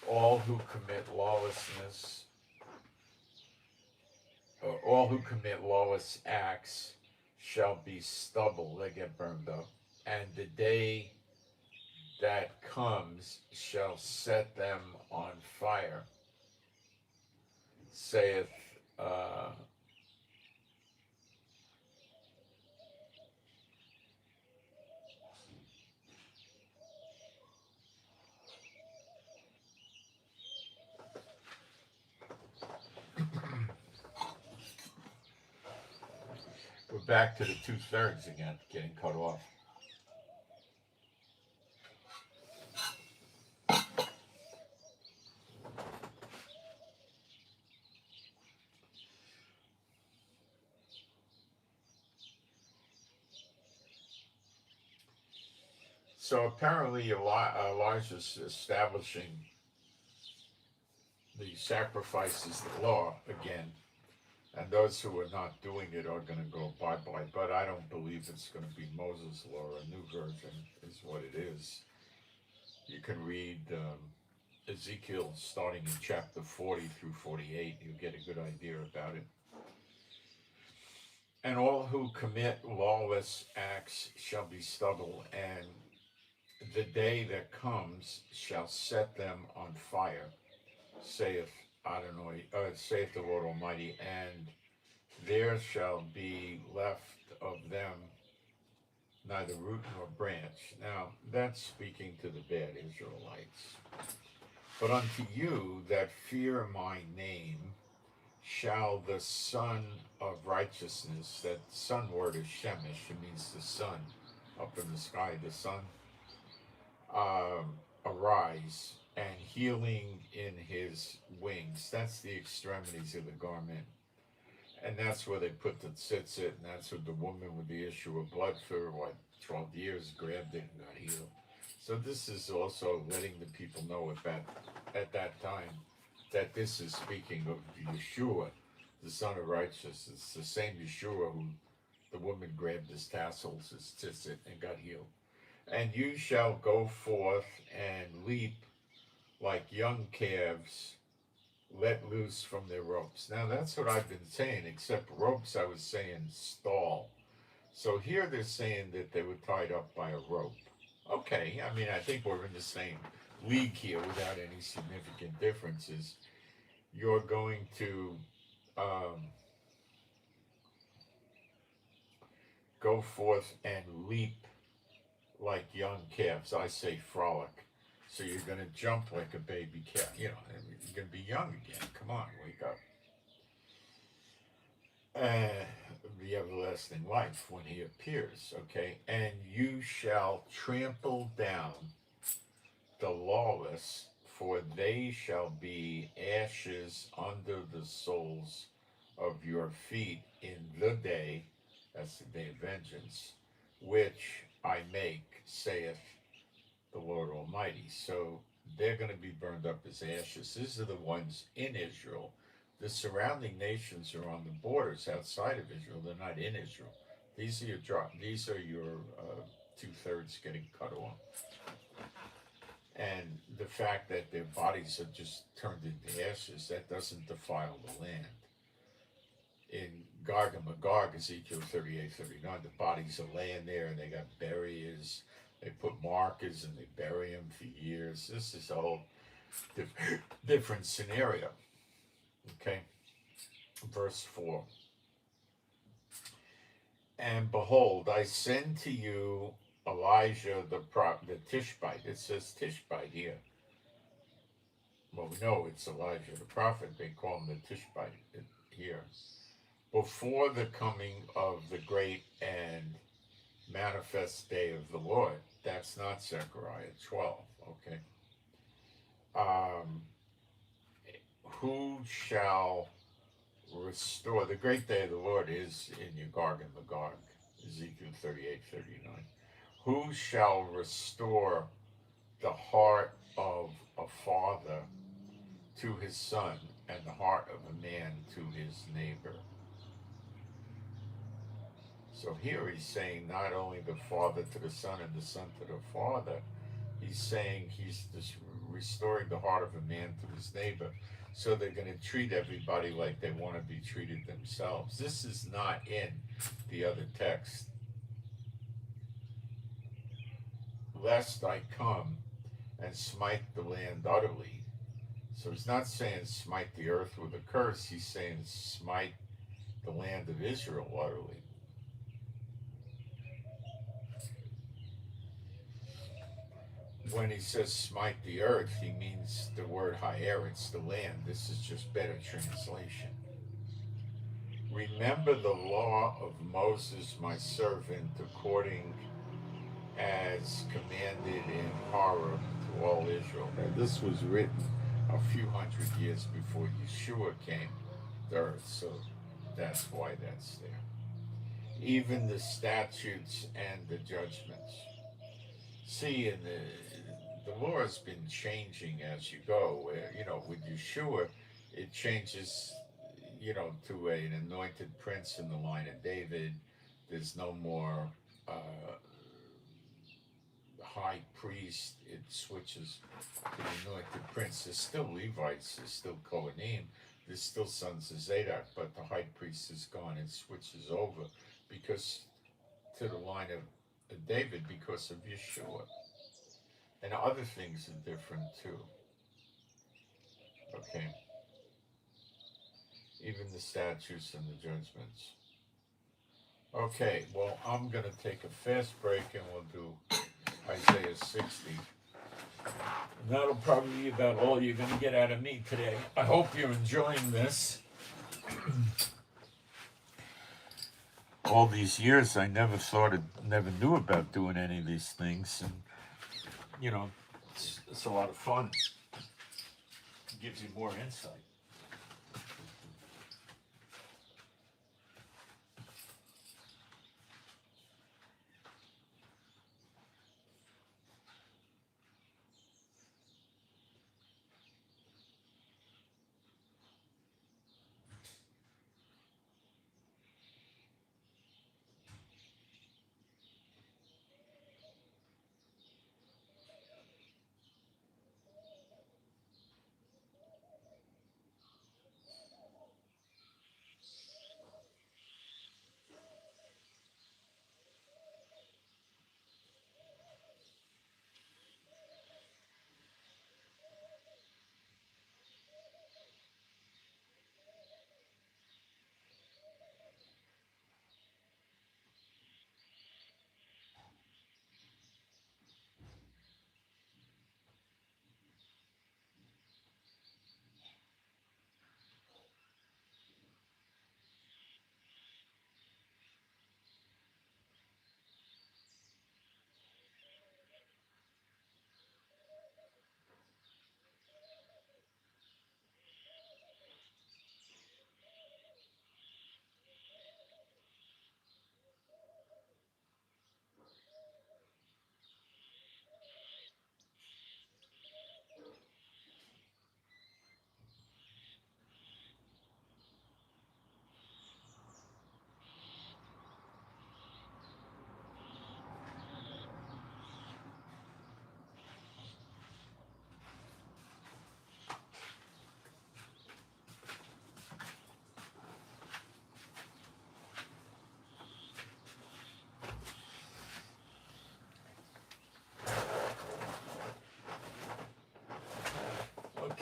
all who commit lawlessness, all who commit lawless acts shall be stubble, they get burned up, and the day that comes shall set them on fire, saith we're back to the 2/3 again, getting cut off. So apparently Elijah's establishing the sacrifices, the law again, and those who are not doing it are going to go bye-bye. But I don't believe it's going to be Moses' law. A new version is what it is. You can read Ezekiel starting in chapter 40 through 48. You'll get a good idea about it. And all who commit lawless acts shall be stubble, and the day that comes shall set them on fire, saith saith the Lord Almighty, and there shall be left of them neither root nor branch. Now, that's speaking to the bad Israelites. But unto you that fear my name shall the Son of Righteousness, that sun word is Shemish, it means the sun, up in the sky, the sun, arise, and healing in his wings. That's the extremities of the garment. And that's where they put the tzitzit, and that's what the woman with the issue of blood for, 12 years, grabbed it and got healed. So this is also letting the people know at that time that this is speaking of Yeshua, the Son of Righteousness. It's the same Yeshua who the woman grabbed his tassels, his tzitzit, and got healed. And you shall go forth and leap like young calves let loose from their ropes. Now that's what I've been saying, except ropes I was saying stall. So here they're saying that they were tied up by a rope. Okay, I mean, I think we're in the same league here without any significant differences. You're going to go forth and leap like young calves. I say frolic. So you're going to jump like a baby calf. You know, you're going to be young again. Come on, wake up. The everlasting life when he appears, okay? And you shall trample down the lawless, for they shall be ashes under the soles of your feet in the day, that's the day of vengeance, which I make, saith the Lord Almighty. So they're going to be burned up as ashes. These are the ones in Israel. The surrounding nations are on the borders outside of Israel. They're not in Israel. These are your 2/3 getting cut off. And the fact that their bodies are just turned into ashes, that doesn't defile the land. In Gog and Magog, Ezekiel 38:39, the bodies are laying there and they got barriers. They put markers and they bury them for years. This is a whole different scenario. Okay, verse 4. And behold, I send to you Elijah the Tishbite. It says Tishbite here. Well, we know it's Elijah the prophet. They call him the Tishbite here. Before the coming of the great and manifest day of the Lord. That's not Zechariah 12, okay? Who shall restore? The great day of the Lord is in your Gog and Magog, Ezekiel 38:39. Who shall restore the heart of a father to his son and the heart of a man to his neighbor? So here he's saying not only the father to the son and the son to the father, he's saying he's just restoring the heart of a man to his neighbor. So they're going to treat everybody like they want to be treated themselves. This is not in the other text. Lest I come and smite the land utterly. So he's not saying smite the earth with a curse. He's saying smite the land of Israel utterly. When he says smite the earth, he means the word ha'er, it's the land. This is just better translation. Remember the law of Moses, my servant, according as commanded in Horeb to all Israel. Now, this was written a few hundred years before Yeshua came to earth, so that's why that's there. Even the statutes and the judgments. See, in the law has been changing as you go. With Yeshua, it changes, to an anointed prince in the line of David. There's no more high priest. It switches to the anointed prince. There's still Levites. There's still Kohanim. There's still sons of Zadok, but the high priest is gone. It switches over to the line of David because of Yeshua. And other things are different too. Okay. Even the statutes and the judgments. Okay, well, I'm going to take a fast break and we'll do Isaiah 60. And that'll probably be about all you're going to get out of me today. I hope you're enjoying this. All these years, I never knew about doing any of these things. And, it's a lot of fun. It gives you more insight.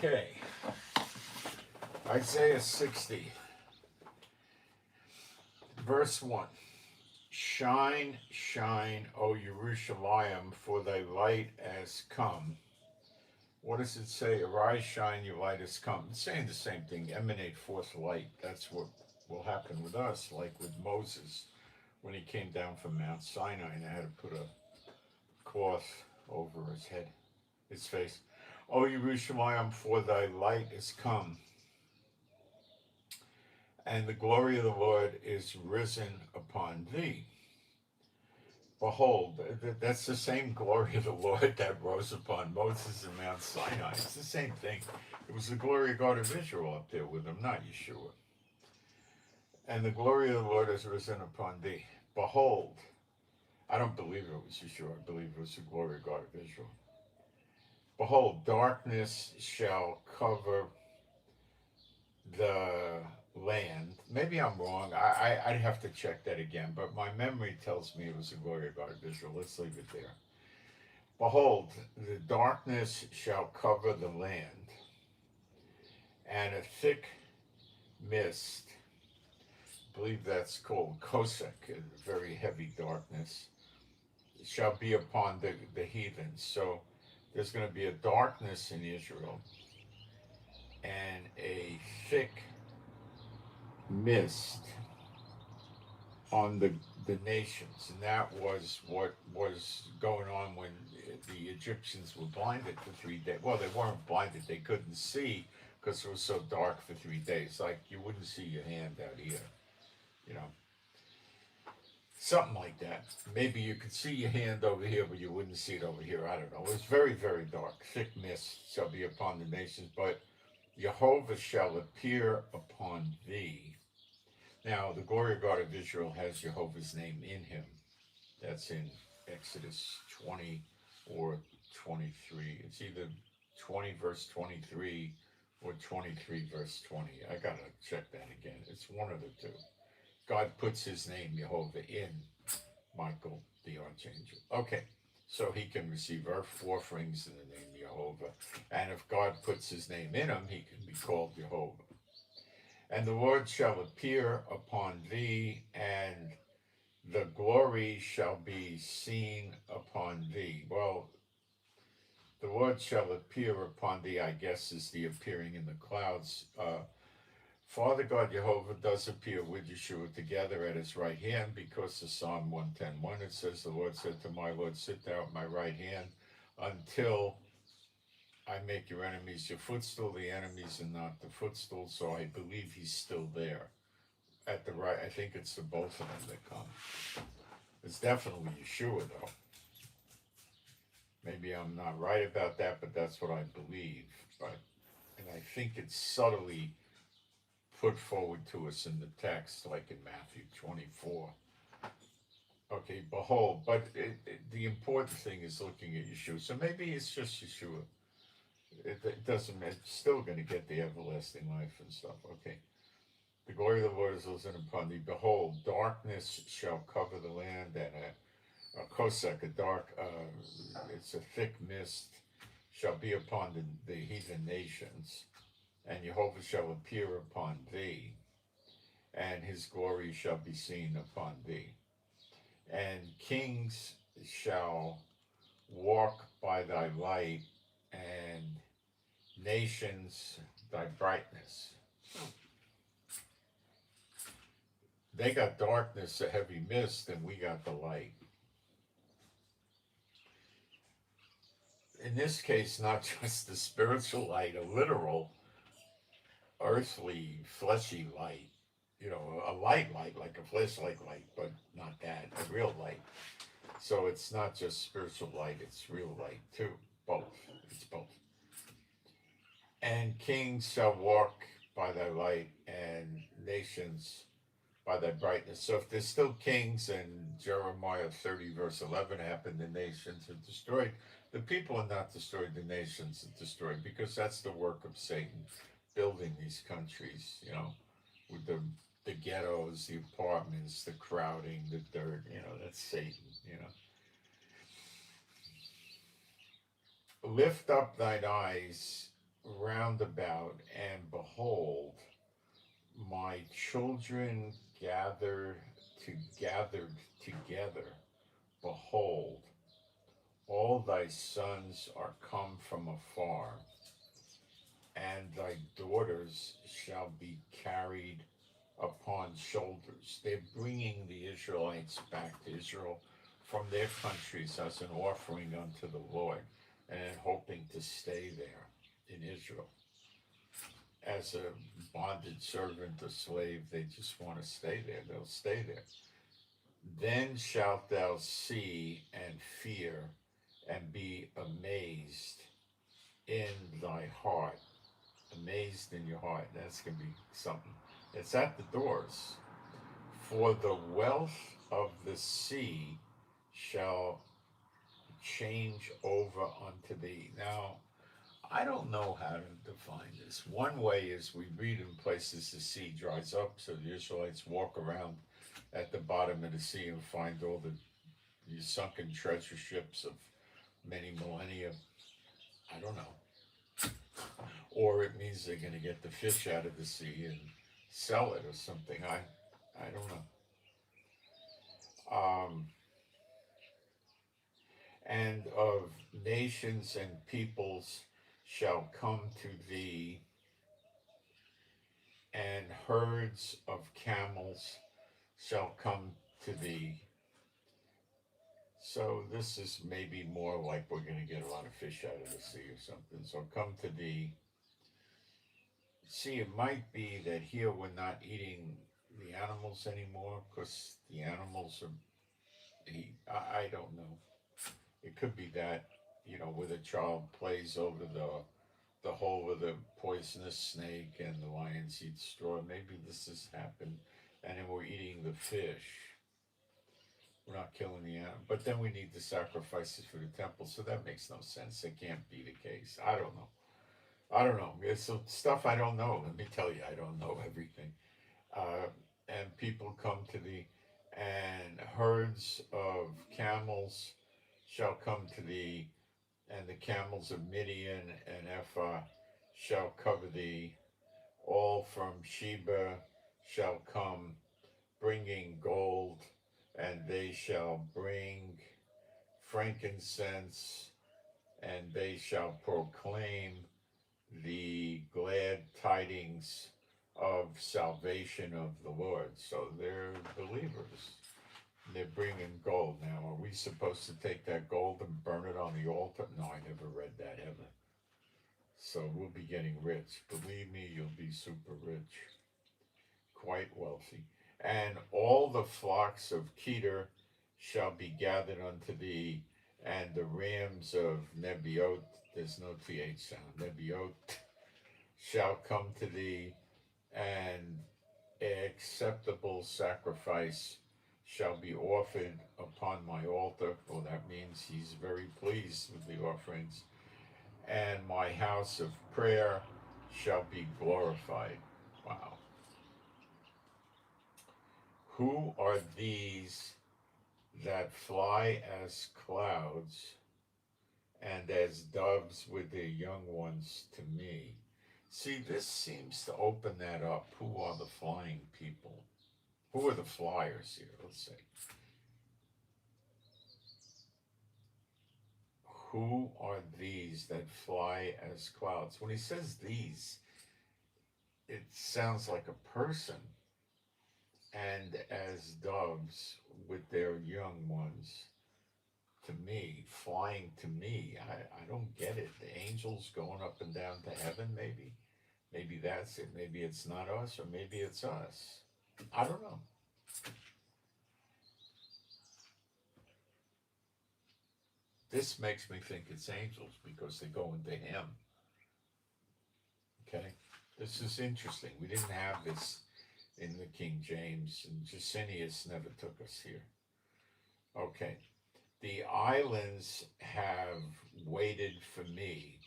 Okay. Isaiah 60, verse 1. Shine, shine, O Jerusalem, for thy light has come. What does it say? Arise, shine, your light has come. It's saying the same thing. Emanate forth light. That's what will happen with us, like with Moses when he came down from Mount Sinai and I had to put a cloth over his head, his face. O Jerusalem, for thy light is come, and the glory of the Lord is risen upon thee. Behold, that's the same glory of the Lord that rose upon Moses and Mount Sinai. It's the same thing. It was the glory of God of Israel up there with him, not Yeshua. And the glory of the Lord is risen upon thee. Behold, I don't believe it was Yeshua. I believe it was the glory of God of Israel. Behold, darkness shall cover the land. Maybe I'm wrong. I'd have to check that again, but my memory tells me it was the glory of God of Israel. Let's leave it there. Behold, the darkness shall cover the land, and a thick mist, I believe that's called Kosek, a very heavy darkness, shall be upon the heathens. So there's going to be a darkness in Israel and a thick mist on the nations. And that was what was going on when the Egyptians were blinded for 3 days. Well, they weren't blinded. They couldn't see because it was so dark for 3 days. Like you wouldn't see your hand out here, you know. Something like that. Maybe you could see your hand over here, but you wouldn't see it over here. I don't know. It was very, very dark. Thick mist shall be upon the nations, but Jehovah shall appear upon thee. Now, the glory of God of Israel has Jehovah's name in him. That's in Exodus 20 or 23. It's either 20 verse 23 or 23 verse 20. I gotta check that again. It's one of the two. God puts his name, Jehovah, in Michael the archangel. Okay, so he can receive earth offerings in the name Jehovah. And if God puts his name in him, he can be called Jehovah. And the Lord shall appear upon thee, and the glory shall be seen upon thee. Well, the Lord shall appear upon thee, I guess, is the appearing in the clouds. Father God Jehovah does appear with Yeshua together at his right hand, because of Psalm 110:1, it says, the Lord said to my Lord, sit thou at my right hand until I make your enemies your footstool. The enemies are not the footstool, so I believe he's still there at the right. I think it's the both of them that come. It's definitely Yeshua, though. Maybe I'm not right about that, but that's what I believe. And I think it's subtly put forward to us in the text, like in Matthew 24. Okay, behold, but the important thing is looking at Yeshua. So maybe it's just Yeshua. It doesn't, it's still going to get the everlasting life and stuff. Okay. The glory of the Lord is risen upon thee. Behold, darkness shall cover the land, and a kosek, a dark, it's a thick mist, shall be upon the heathen nations. And Jehovah shall appear upon thee, and his glory shall be seen upon thee. And kings shall walk by thy light, and nations thy brightness. They got darkness, a heavy mist, and we got the light. In this case, not just the spiritual light, a literal, earthly, fleshy light. You know, a light, like a flashlight light, but not that, a real light. So it's not just spiritual light, it's real light too. Both. It's both. And kings shall walk by thy light, and nations by thy brightness. So if there's still kings, and Jeremiah 30 verse 11 happened, the nations are destroyed. The people are not destroyed, the nations are destroyed, because that's the work of Satan, building these countries, you know, with the ghettos, the apartments, the crowding, the dirt, you know, that's Satan, you know. Lift up thine eyes round about, and behold, my children gathered together. Behold, all thy sons are come from afar, and thy daughters shall be carried upon shoulders. They're bringing the Israelites back to Israel from their countries as an offering unto the Lord, and hoping to stay there in Israel. As a bonded servant, a slave, they just want to stay there. They'll stay there. Then shalt thou see and fear and be amazed in thy heart. Amazed in your heart. That's going to be something. It's at the doors. For the wealth of the sea shall change over unto thee. Now, I don't know how to define this. One way is we read in places the sea dries up, so the Israelites walk around at the bottom of the sea and find all the sunken treasure ships of many millennia. I don't know. Or it means they're going to get the fish out of the sea and sell it or something. I don't know. And of nations and peoples shall come to thee, and herds of camels shall come to thee. So this is maybe more like we're going to get a lot of fish out of the sea or something. So come to thee. See, it might be that here we're not eating the animals anymore because the animals are, I don't know. It could be that, where the child plays over the hole with the poisonous snake and the lions eat straw. Maybe this has happened, and then we're eating the fish. We're not killing the animal, but then we need the sacrifices for the temple, so that makes no sense. It can't be the case. I don't know. It's some stuff I don't know. Let me tell you, I don't know everything. And people come to thee, and herds of camels shall come to thee, and the camels of Midian and Ephah shall cover thee. All from Sheba shall come, bringing gold, and they shall bring frankincense, and they shall proclaim the glad tidings of salvation of the Lord. So they're believers. They're bringing gold. Now, are we supposed to take that gold and burn it on the altar? No, I never read that ever. So we'll be getting rich. Believe me, you'll be super rich. Quite wealthy. And all the flocks of Kedar shall be gathered unto thee, and the rams of Nebaioth, there's no TH sound, Nebaioth, shall come to thee, and acceptable sacrifice shall be offered upon my altar. Well, that means he's very pleased with the offerings. And my house of prayer shall be glorified. Wow. Who are these that fly as clouds and as doves with their young ones to me? See, this seems to open that up. Who are the flying people? Who are the flyers here? Let's see. Who are these that fly as clouds? When he says these, it sounds like a person. And as doves with their young ones to me, flying to me. I don't get it. The angels going up and down to heaven, maybe? Maybe that's it. Maybe it's not us, or maybe it's us. I don't know. This makes me think it's angels because they go into him. Okay? This is interesting. We didn't have this in the King James, and Jusinius never took us here. Okay. The islands have waited for me,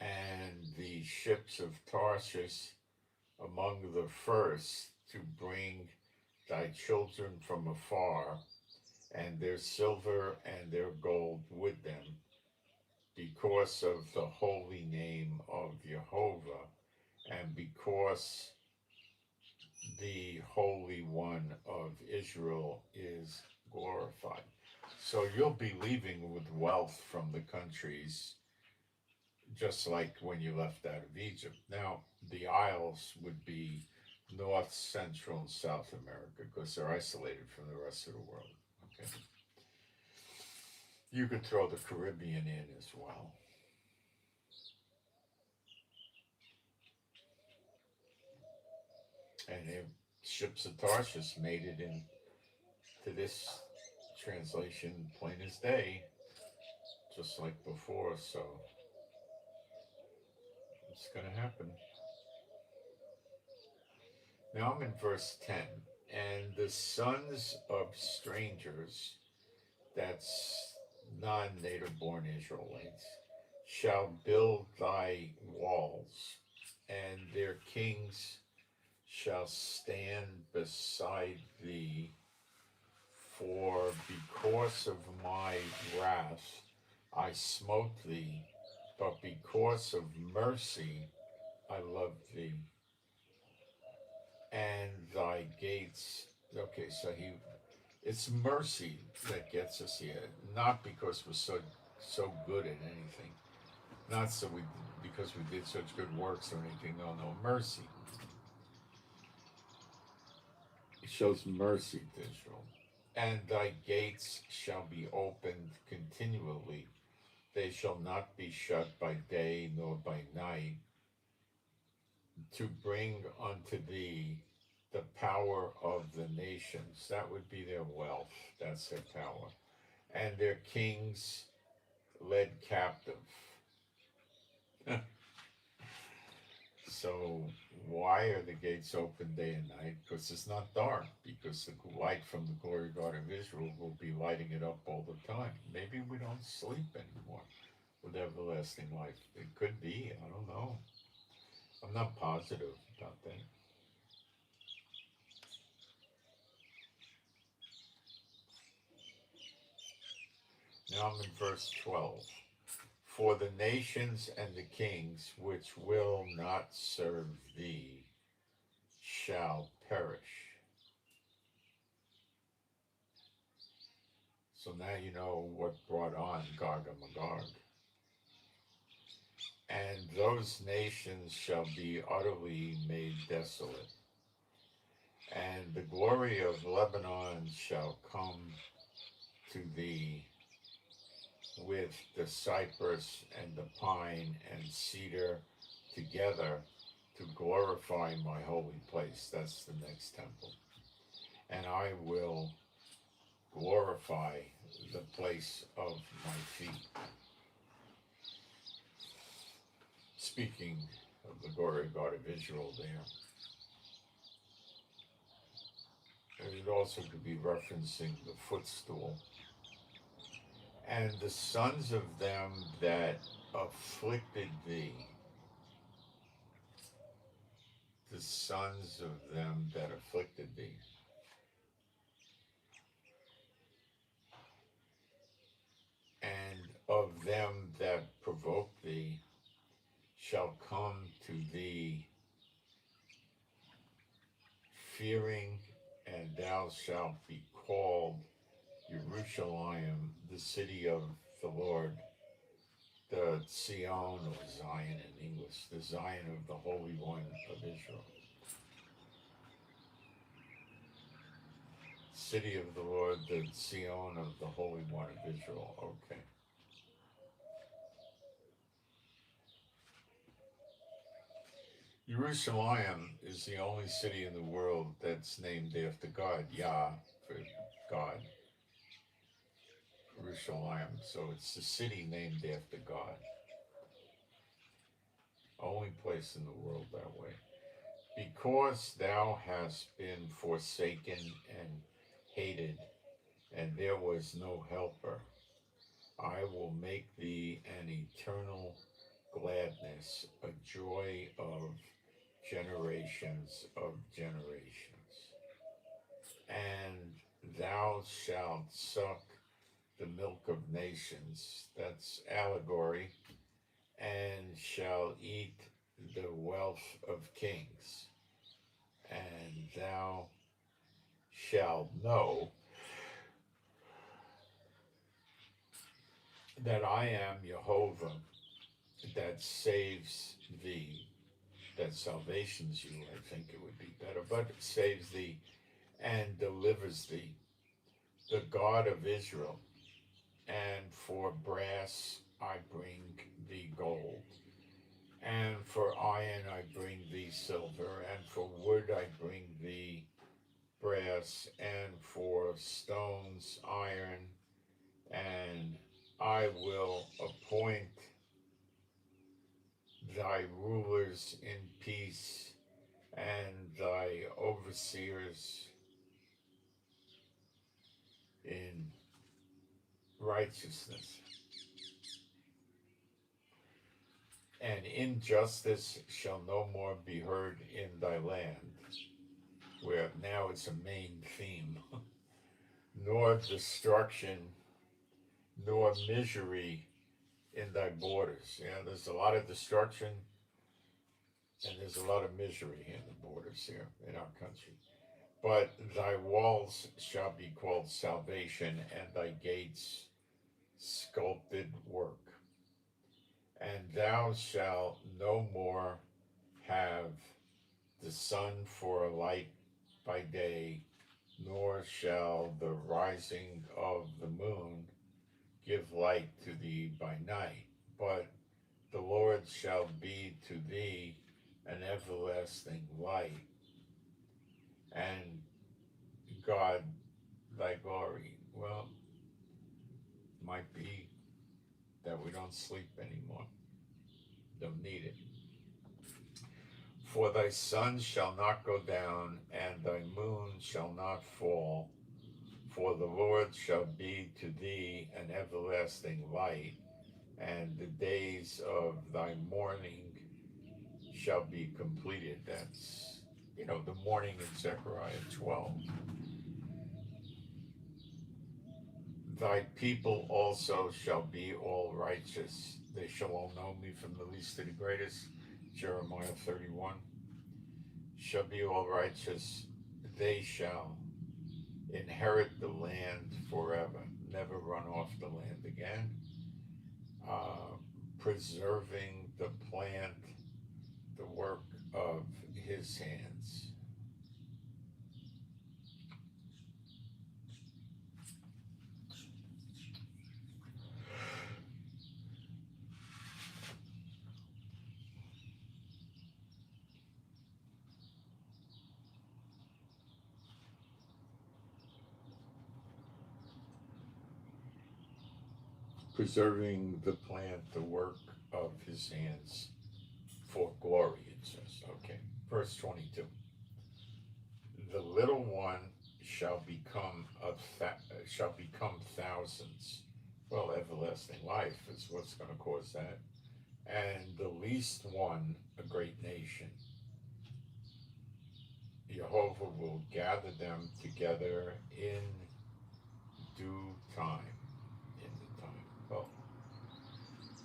and the ships of Tarshish among the first to bring thy children from afar, and their silver and their gold with them, because of the holy name because the Holy One of Israel is glorified. So you'll be leaving with wealth from the countries, just like when you left out of Egypt. Now, the Isles would be North, Central, and South America because they're isolated from the rest of the world. Okay. You could throw the Caribbean in as well. And the ships of Tarshish made it into this translation plain as day, just like before, so it's going to happen. Now I'm in verse 10. And the sons of strangers, that's non-native born Israelites, shall build thy walls, and their kings shall stand beside thee, for because of my wrath I smote thee, but because of mercy I loved thee. And thy gates, okay, so it's mercy that gets us here, not because we're so good at anything, not because we did such good works or anything. No, mercy. It shows mercy to Israel. And thy gates shall be opened continually; they shall not be shut by day nor by night, to bring unto thee the power of the nations. That would be their wealth. That's their power. And their kings led captive. So why are the gates open day and night? Because it's not dark. Because the light from the glory God of Israel will be lighting it up all the time. Maybe we don't sleep anymore with everlasting life. It could be. I don't know. I'm not positive about that. Now I'm in verse 12. For the nations and the kings which will not serve thee shall perish. So now you know what brought on Gog and Magog. And those nations shall be utterly made desolate. And the glory of Lebanon shall come to thee, with the cypress and the pine and cedar together, to glorify my holy place. That's the next temple. And I will glorify the place of my feet. Speaking of the glory of God of Israel there. And it also could be referencing the footstool. And the sons of them that afflicted thee, the sons of them that afflicted thee. And of them that provoked thee shall come to thee, fearing, and thou shalt be called Jerusalem, the city of the Lord, the Zion or Zion in English, the Zion of the Holy One of Israel. City of the Lord, the Zion of the Holy One of Israel. Okay. Jerusalem is the only city in the world that's named after God, Yah, for God. Jerusalem. So it's the city named after God. Only place in the world that way. Because thou hast been forsaken and hated, and there was no helper, I will make thee an eternal gladness, a joy of generations of generations. And thou shalt suck the milk of nations, that's allegory, and shall eat the wealth of kings, and thou shalt know that I am Jehovah that saves thee, that salvations you, I think it would be better, but saves thee and delivers thee, the God of Israel. And for brass I bring thee gold, and for iron I bring thee silver, and for wood I bring thee brass, and for stones iron, and I will appoint thy rulers in peace, and thy overseers in righteousness. And injustice shall no more be heard in thy land, where now it's a main theme, nor destruction, nor misery in thy borders. Yeah, there's a lot of destruction, and there's a lot of misery in the borders here in our country. But thy walls shall be called salvation, and thy gates sculpted work. And thou shalt no more have the sun for a light by day, nor shall the rising of the moon give light to thee by night. But the Lord shall be to thee an everlasting light, and God thy glory. Well, might be that we don't sleep anymore. Don't need it. For thy sun shall not go down, and thy moon shall not fall, for the Lord shall be to thee an everlasting light, and the days of thy mourning shall be completed. That's, the mourning in Zechariah 12. Thy people also shall be all righteous. They shall all know me from the least to the greatest. Jeremiah 31. Shall be all righteous. They shall inherit the land forever. Never run off the land again. Preserving the plant, the work of his hands. Preserving the plant, the work of his hands, for glory, it says. Okay, verse 22. The little one shall become thousands. Well, everlasting life is what's going to cause that. And the least one, a great nation. Jehovah will gather them together in due time. In the time. Well,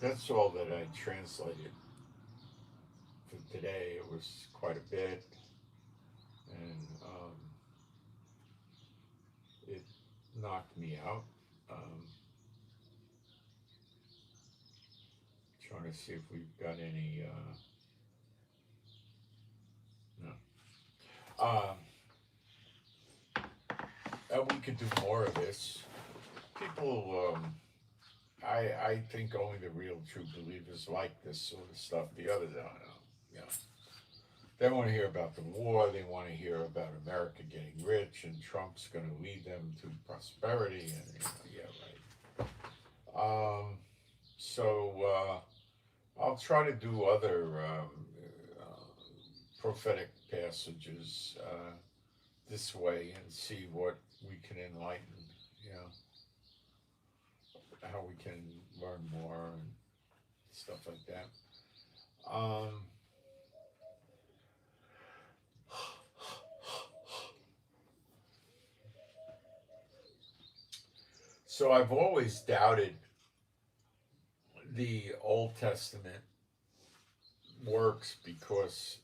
that's all that I translated for today. It was quite a bit, and it knocked me out. Trying to see if we've got any. No. We could do more of this. People, I think only the real true believers like this sort of stuff. The others, I don't know. They want to hear about the war. They want to hear about America getting rich and Trump's going to lead them to prosperity. And yeah, right. So I'll try to do other prophetic passages this way and see what we can enlighten. How we can learn more and stuff like that. So I've always doubted the Old Testament work works because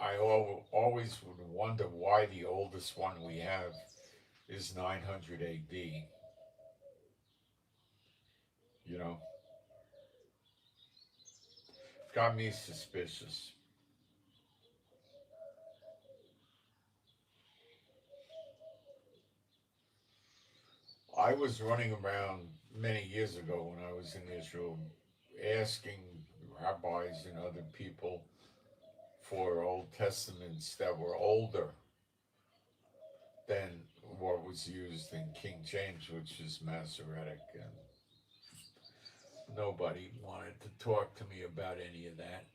I always would wonder why the oldest one we have is 900 AD. You know, got me suspicious. I was running around many years ago when I was in Israel asking rabbis and other people for Old Testaments that were older than what was used in King James, which is Masoretic, and nobody wanted to talk to me about any of that.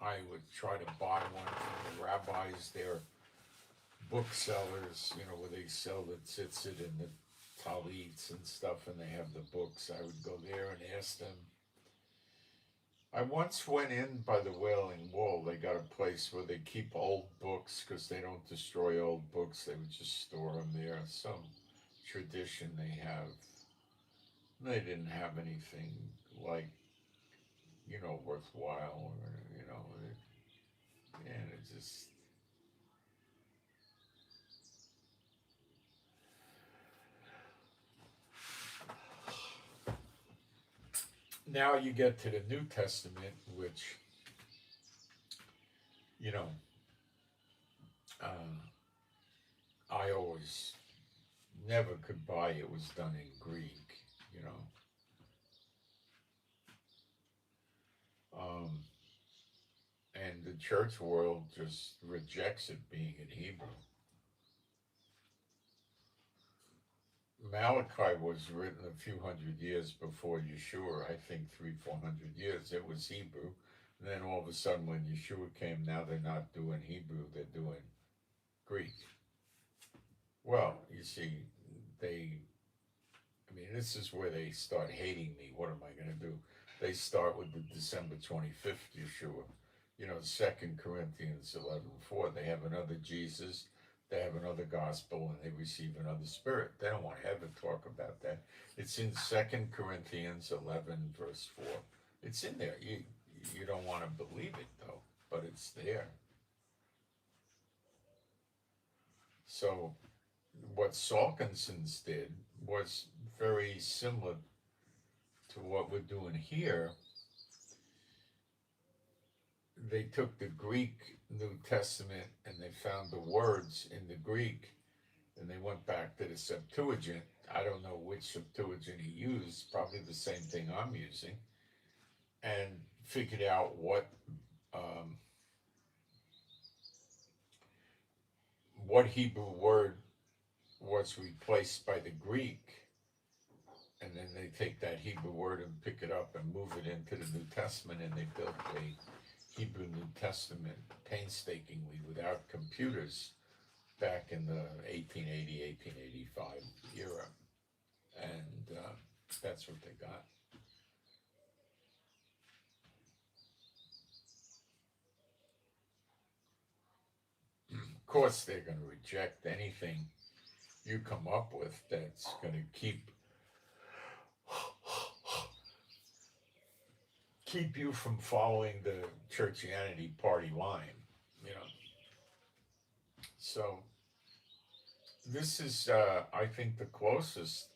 I would try to buy one from the rabbis, their booksellers, where they sell the tzitzit and the talits and stuff, and they have the books. I would go there and ask them. I once went in by the Wailing Wall. They got a place where they keep old books because they don't destroy old books. They would just store them there. Some tradition they have. They didn't have anything like, worthwhile, and it just. Now you get to the New Testament, which, I always never could buy it was done in Greek, and the church world just rejects it being in Hebrew. Malachi was written a few hundred years before Yeshua, I think 300-400 years. It was Hebrew. And then all of a sudden when Yeshua came, now they're not doing Hebrew, they're doing Greek. Well, you see, this is where they start hating me. What am I going to do? They start with the December 25th Yeshua. 2 Corinthians 11:4. They have another Jesus. They have another gospel and they receive another spirit. They don't want to ever talk about that. It's in 2 Corinthians 11, verse 4. It's in there. You don't want to believe it, though, but it's there. So what Salkinson's did was very similar to what we're doing here. They took the Greek New Testament and they found the words in the Greek and they went back to the Septuagint. I don't know which Septuagint he used, probably the same thing I'm using, and figured out what Hebrew word was replaced by the Greek, and then they take that Hebrew word and pick it up and move it into the New Testament, and they built a Hebrew New Testament painstakingly without computers back in the 1880, 1885 era. And that's what they got. Of course, they're going to reject anything you come up with that's going to keep you from following the churchianity party line, So this is, I think, the closest,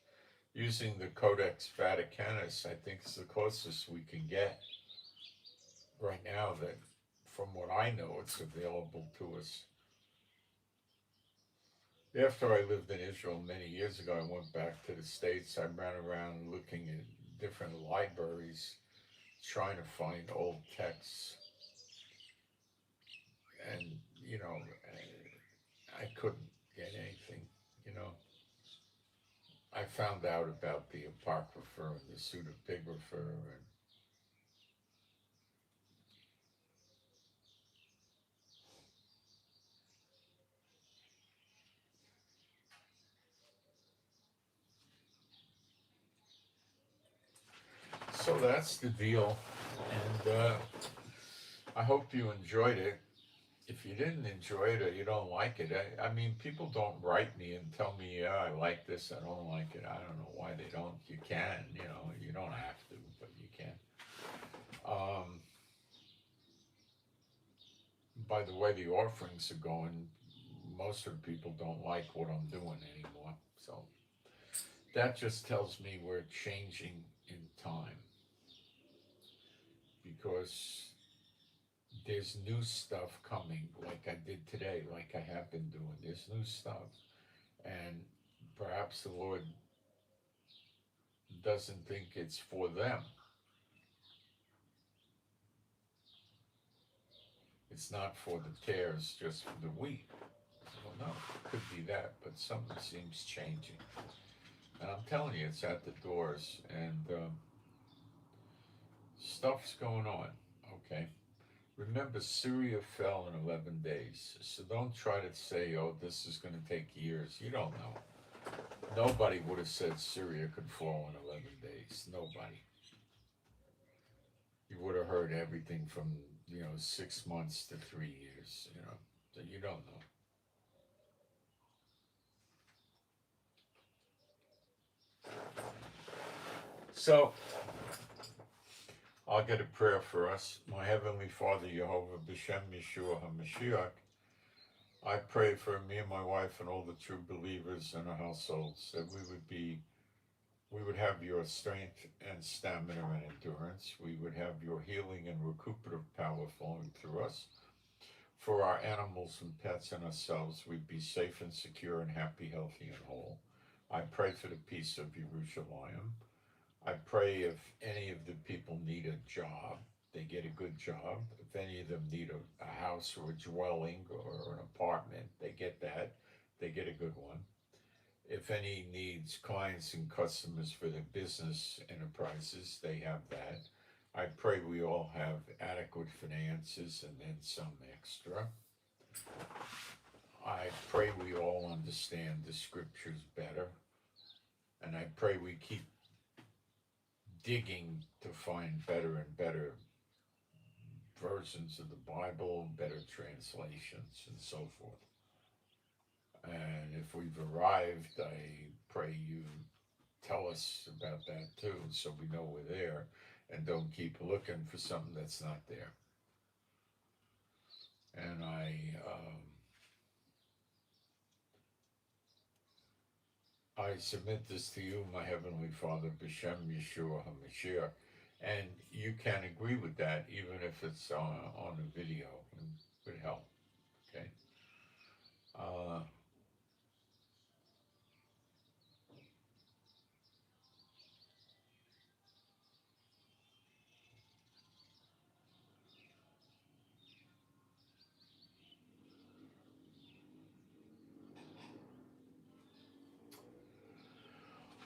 using the Codex Vaticanus, I think it's the closest we can get right now that, from what I know, it's available to us. After I lived in Israel many years ago, I went back to the States. I ran around looking at different libraries, trying to find old texts. And, I couldn't get anything, I found out about the Apocrypha and the Pseudepigrapha and so that's the deal, and I hope you enjoyed it. If you didn't enjoy it or you don't like it, I mean, people don't write me and tell me, yeah, I like this, I don't like it. I don't know why they don't. You can, you don't have to, but you can. by the way the offerings are going, most of the people don't like what I'm doing anymore. So that just tells me we're changing in time, because there's new stuff coming, like I did today, like I have been doing. There's new stuff. And perhaps the Lord doesn't think it's for them. It's not for the tares, just for the wheat. Well, no, it could be that, but something seems changing. And I'm telling you, it's at the doors, and stuff's going on, okay? Remember, Syria fell in 11 days, so don't try to say, oh, this is going to take years. You don't know. Nobody would have said Syria could fall in 11 days. Nobody. You would have heard everything from, 6 months to 3 years, so you don't know. So, I'll get a prayer for us. My Heavenly Father, Jehovah, B'Shem Yeshua HaMashiach, I pray for me and my wife and all the true believers in our households, that we would have your strength and stamina and endurance. We would have your healing and recuperative power flowing through us. For our animals and pets and ourselves, we'd be safe and secure and happy, healthy and whole. I pray for the peace of Jerusalem. I pray if any of the people need a job, they get a good job. If any of them need a house or a dwelling or an apartment, they get that. They get a good one. If any needs clients and customers for their business enterprises, they have that. I pray we all have adequate finances and then some extra. I pray we all understand the scriptures better. And I pray we keep digging to find better and better versions of the Bible, better translations, and so forth. And if we've arrived, I pray you tell us about that too, so we know we're there and don't keep looking for something that's not there. And I submit this to you, my Heavenly Father, B'Shem Yeshua HaMashiach, and you can agree with that even if it's on a video, and would help, okay?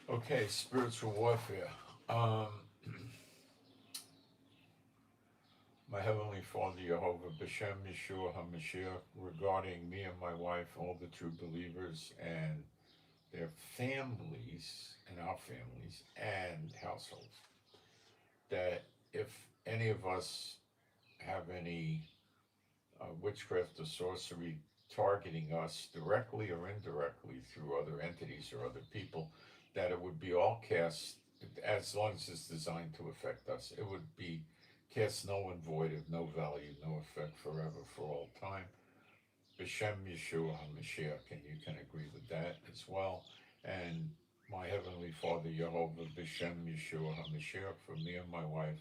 Okay, spiritual warfare. My Heavenly Father, Jehovah, B'Shem Yeshua HaMashiach, regarding me and my wife, all the true believers, and their families, and our families, and households, that if any of us have any witchcraft or sorcery targeting us directly or indirectly through other entities or other people, that it would be all cast, as long as it's designed to affect us, it would be cast null and void, of no value, no effect, forever, for all time. B'Shem Yeshua HaMashiach, and you can agree with that as well. And my Heavenly Father, Jehovah, B'Shem Yeshua HaMashiach, for me and my wife,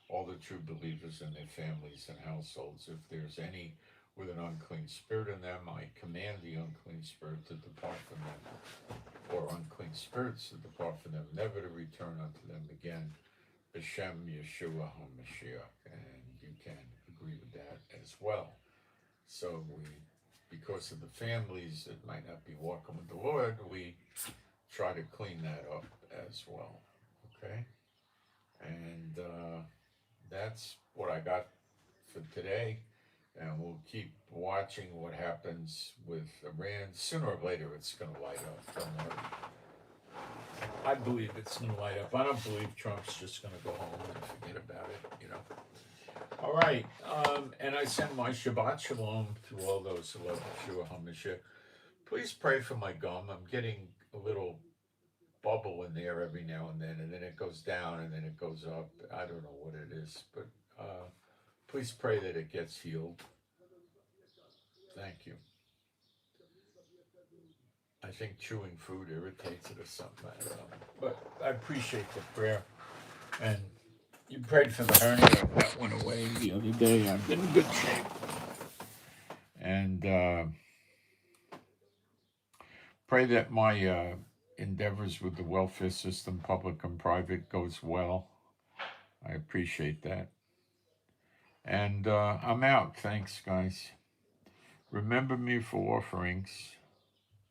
all the true believers and their families and households, if there's any with an unclean spirit in them, I command the unclean spirit to depart from them, or unclean spirits to depart from them, never to return unto them again. B'Shem Yeshua HaMashiach, and you can agree with that as well. So because of the families that might not be walking with the Lord, we try to clean that up as well, okay? And that's what I got for today, and we'll keep watching what happens with Iran. Sooner or later, it's going to light up. Don't worry. I believe it's going to light up. I don't believe Trump's just going to go home and forget about it, All right, and I send my Shabbat Shalom to all those who love Yeshua HaMashiach. Please pray for my gum. I'm getting a little bubble in there every now and then it goes down, and then it goes up. I don't know what it is, but please pray that it gets healed. Thank you. I think chewing food irritates it or something. I don't know. But I appreciate the prayer. And you prayed for the hernia. That went away the other day. I've been in good shape. And pray that my endeavors with the welfare system, public and private, goes well. I appreciate that. And I'm out. Thanks, guys. Remember me for offerings.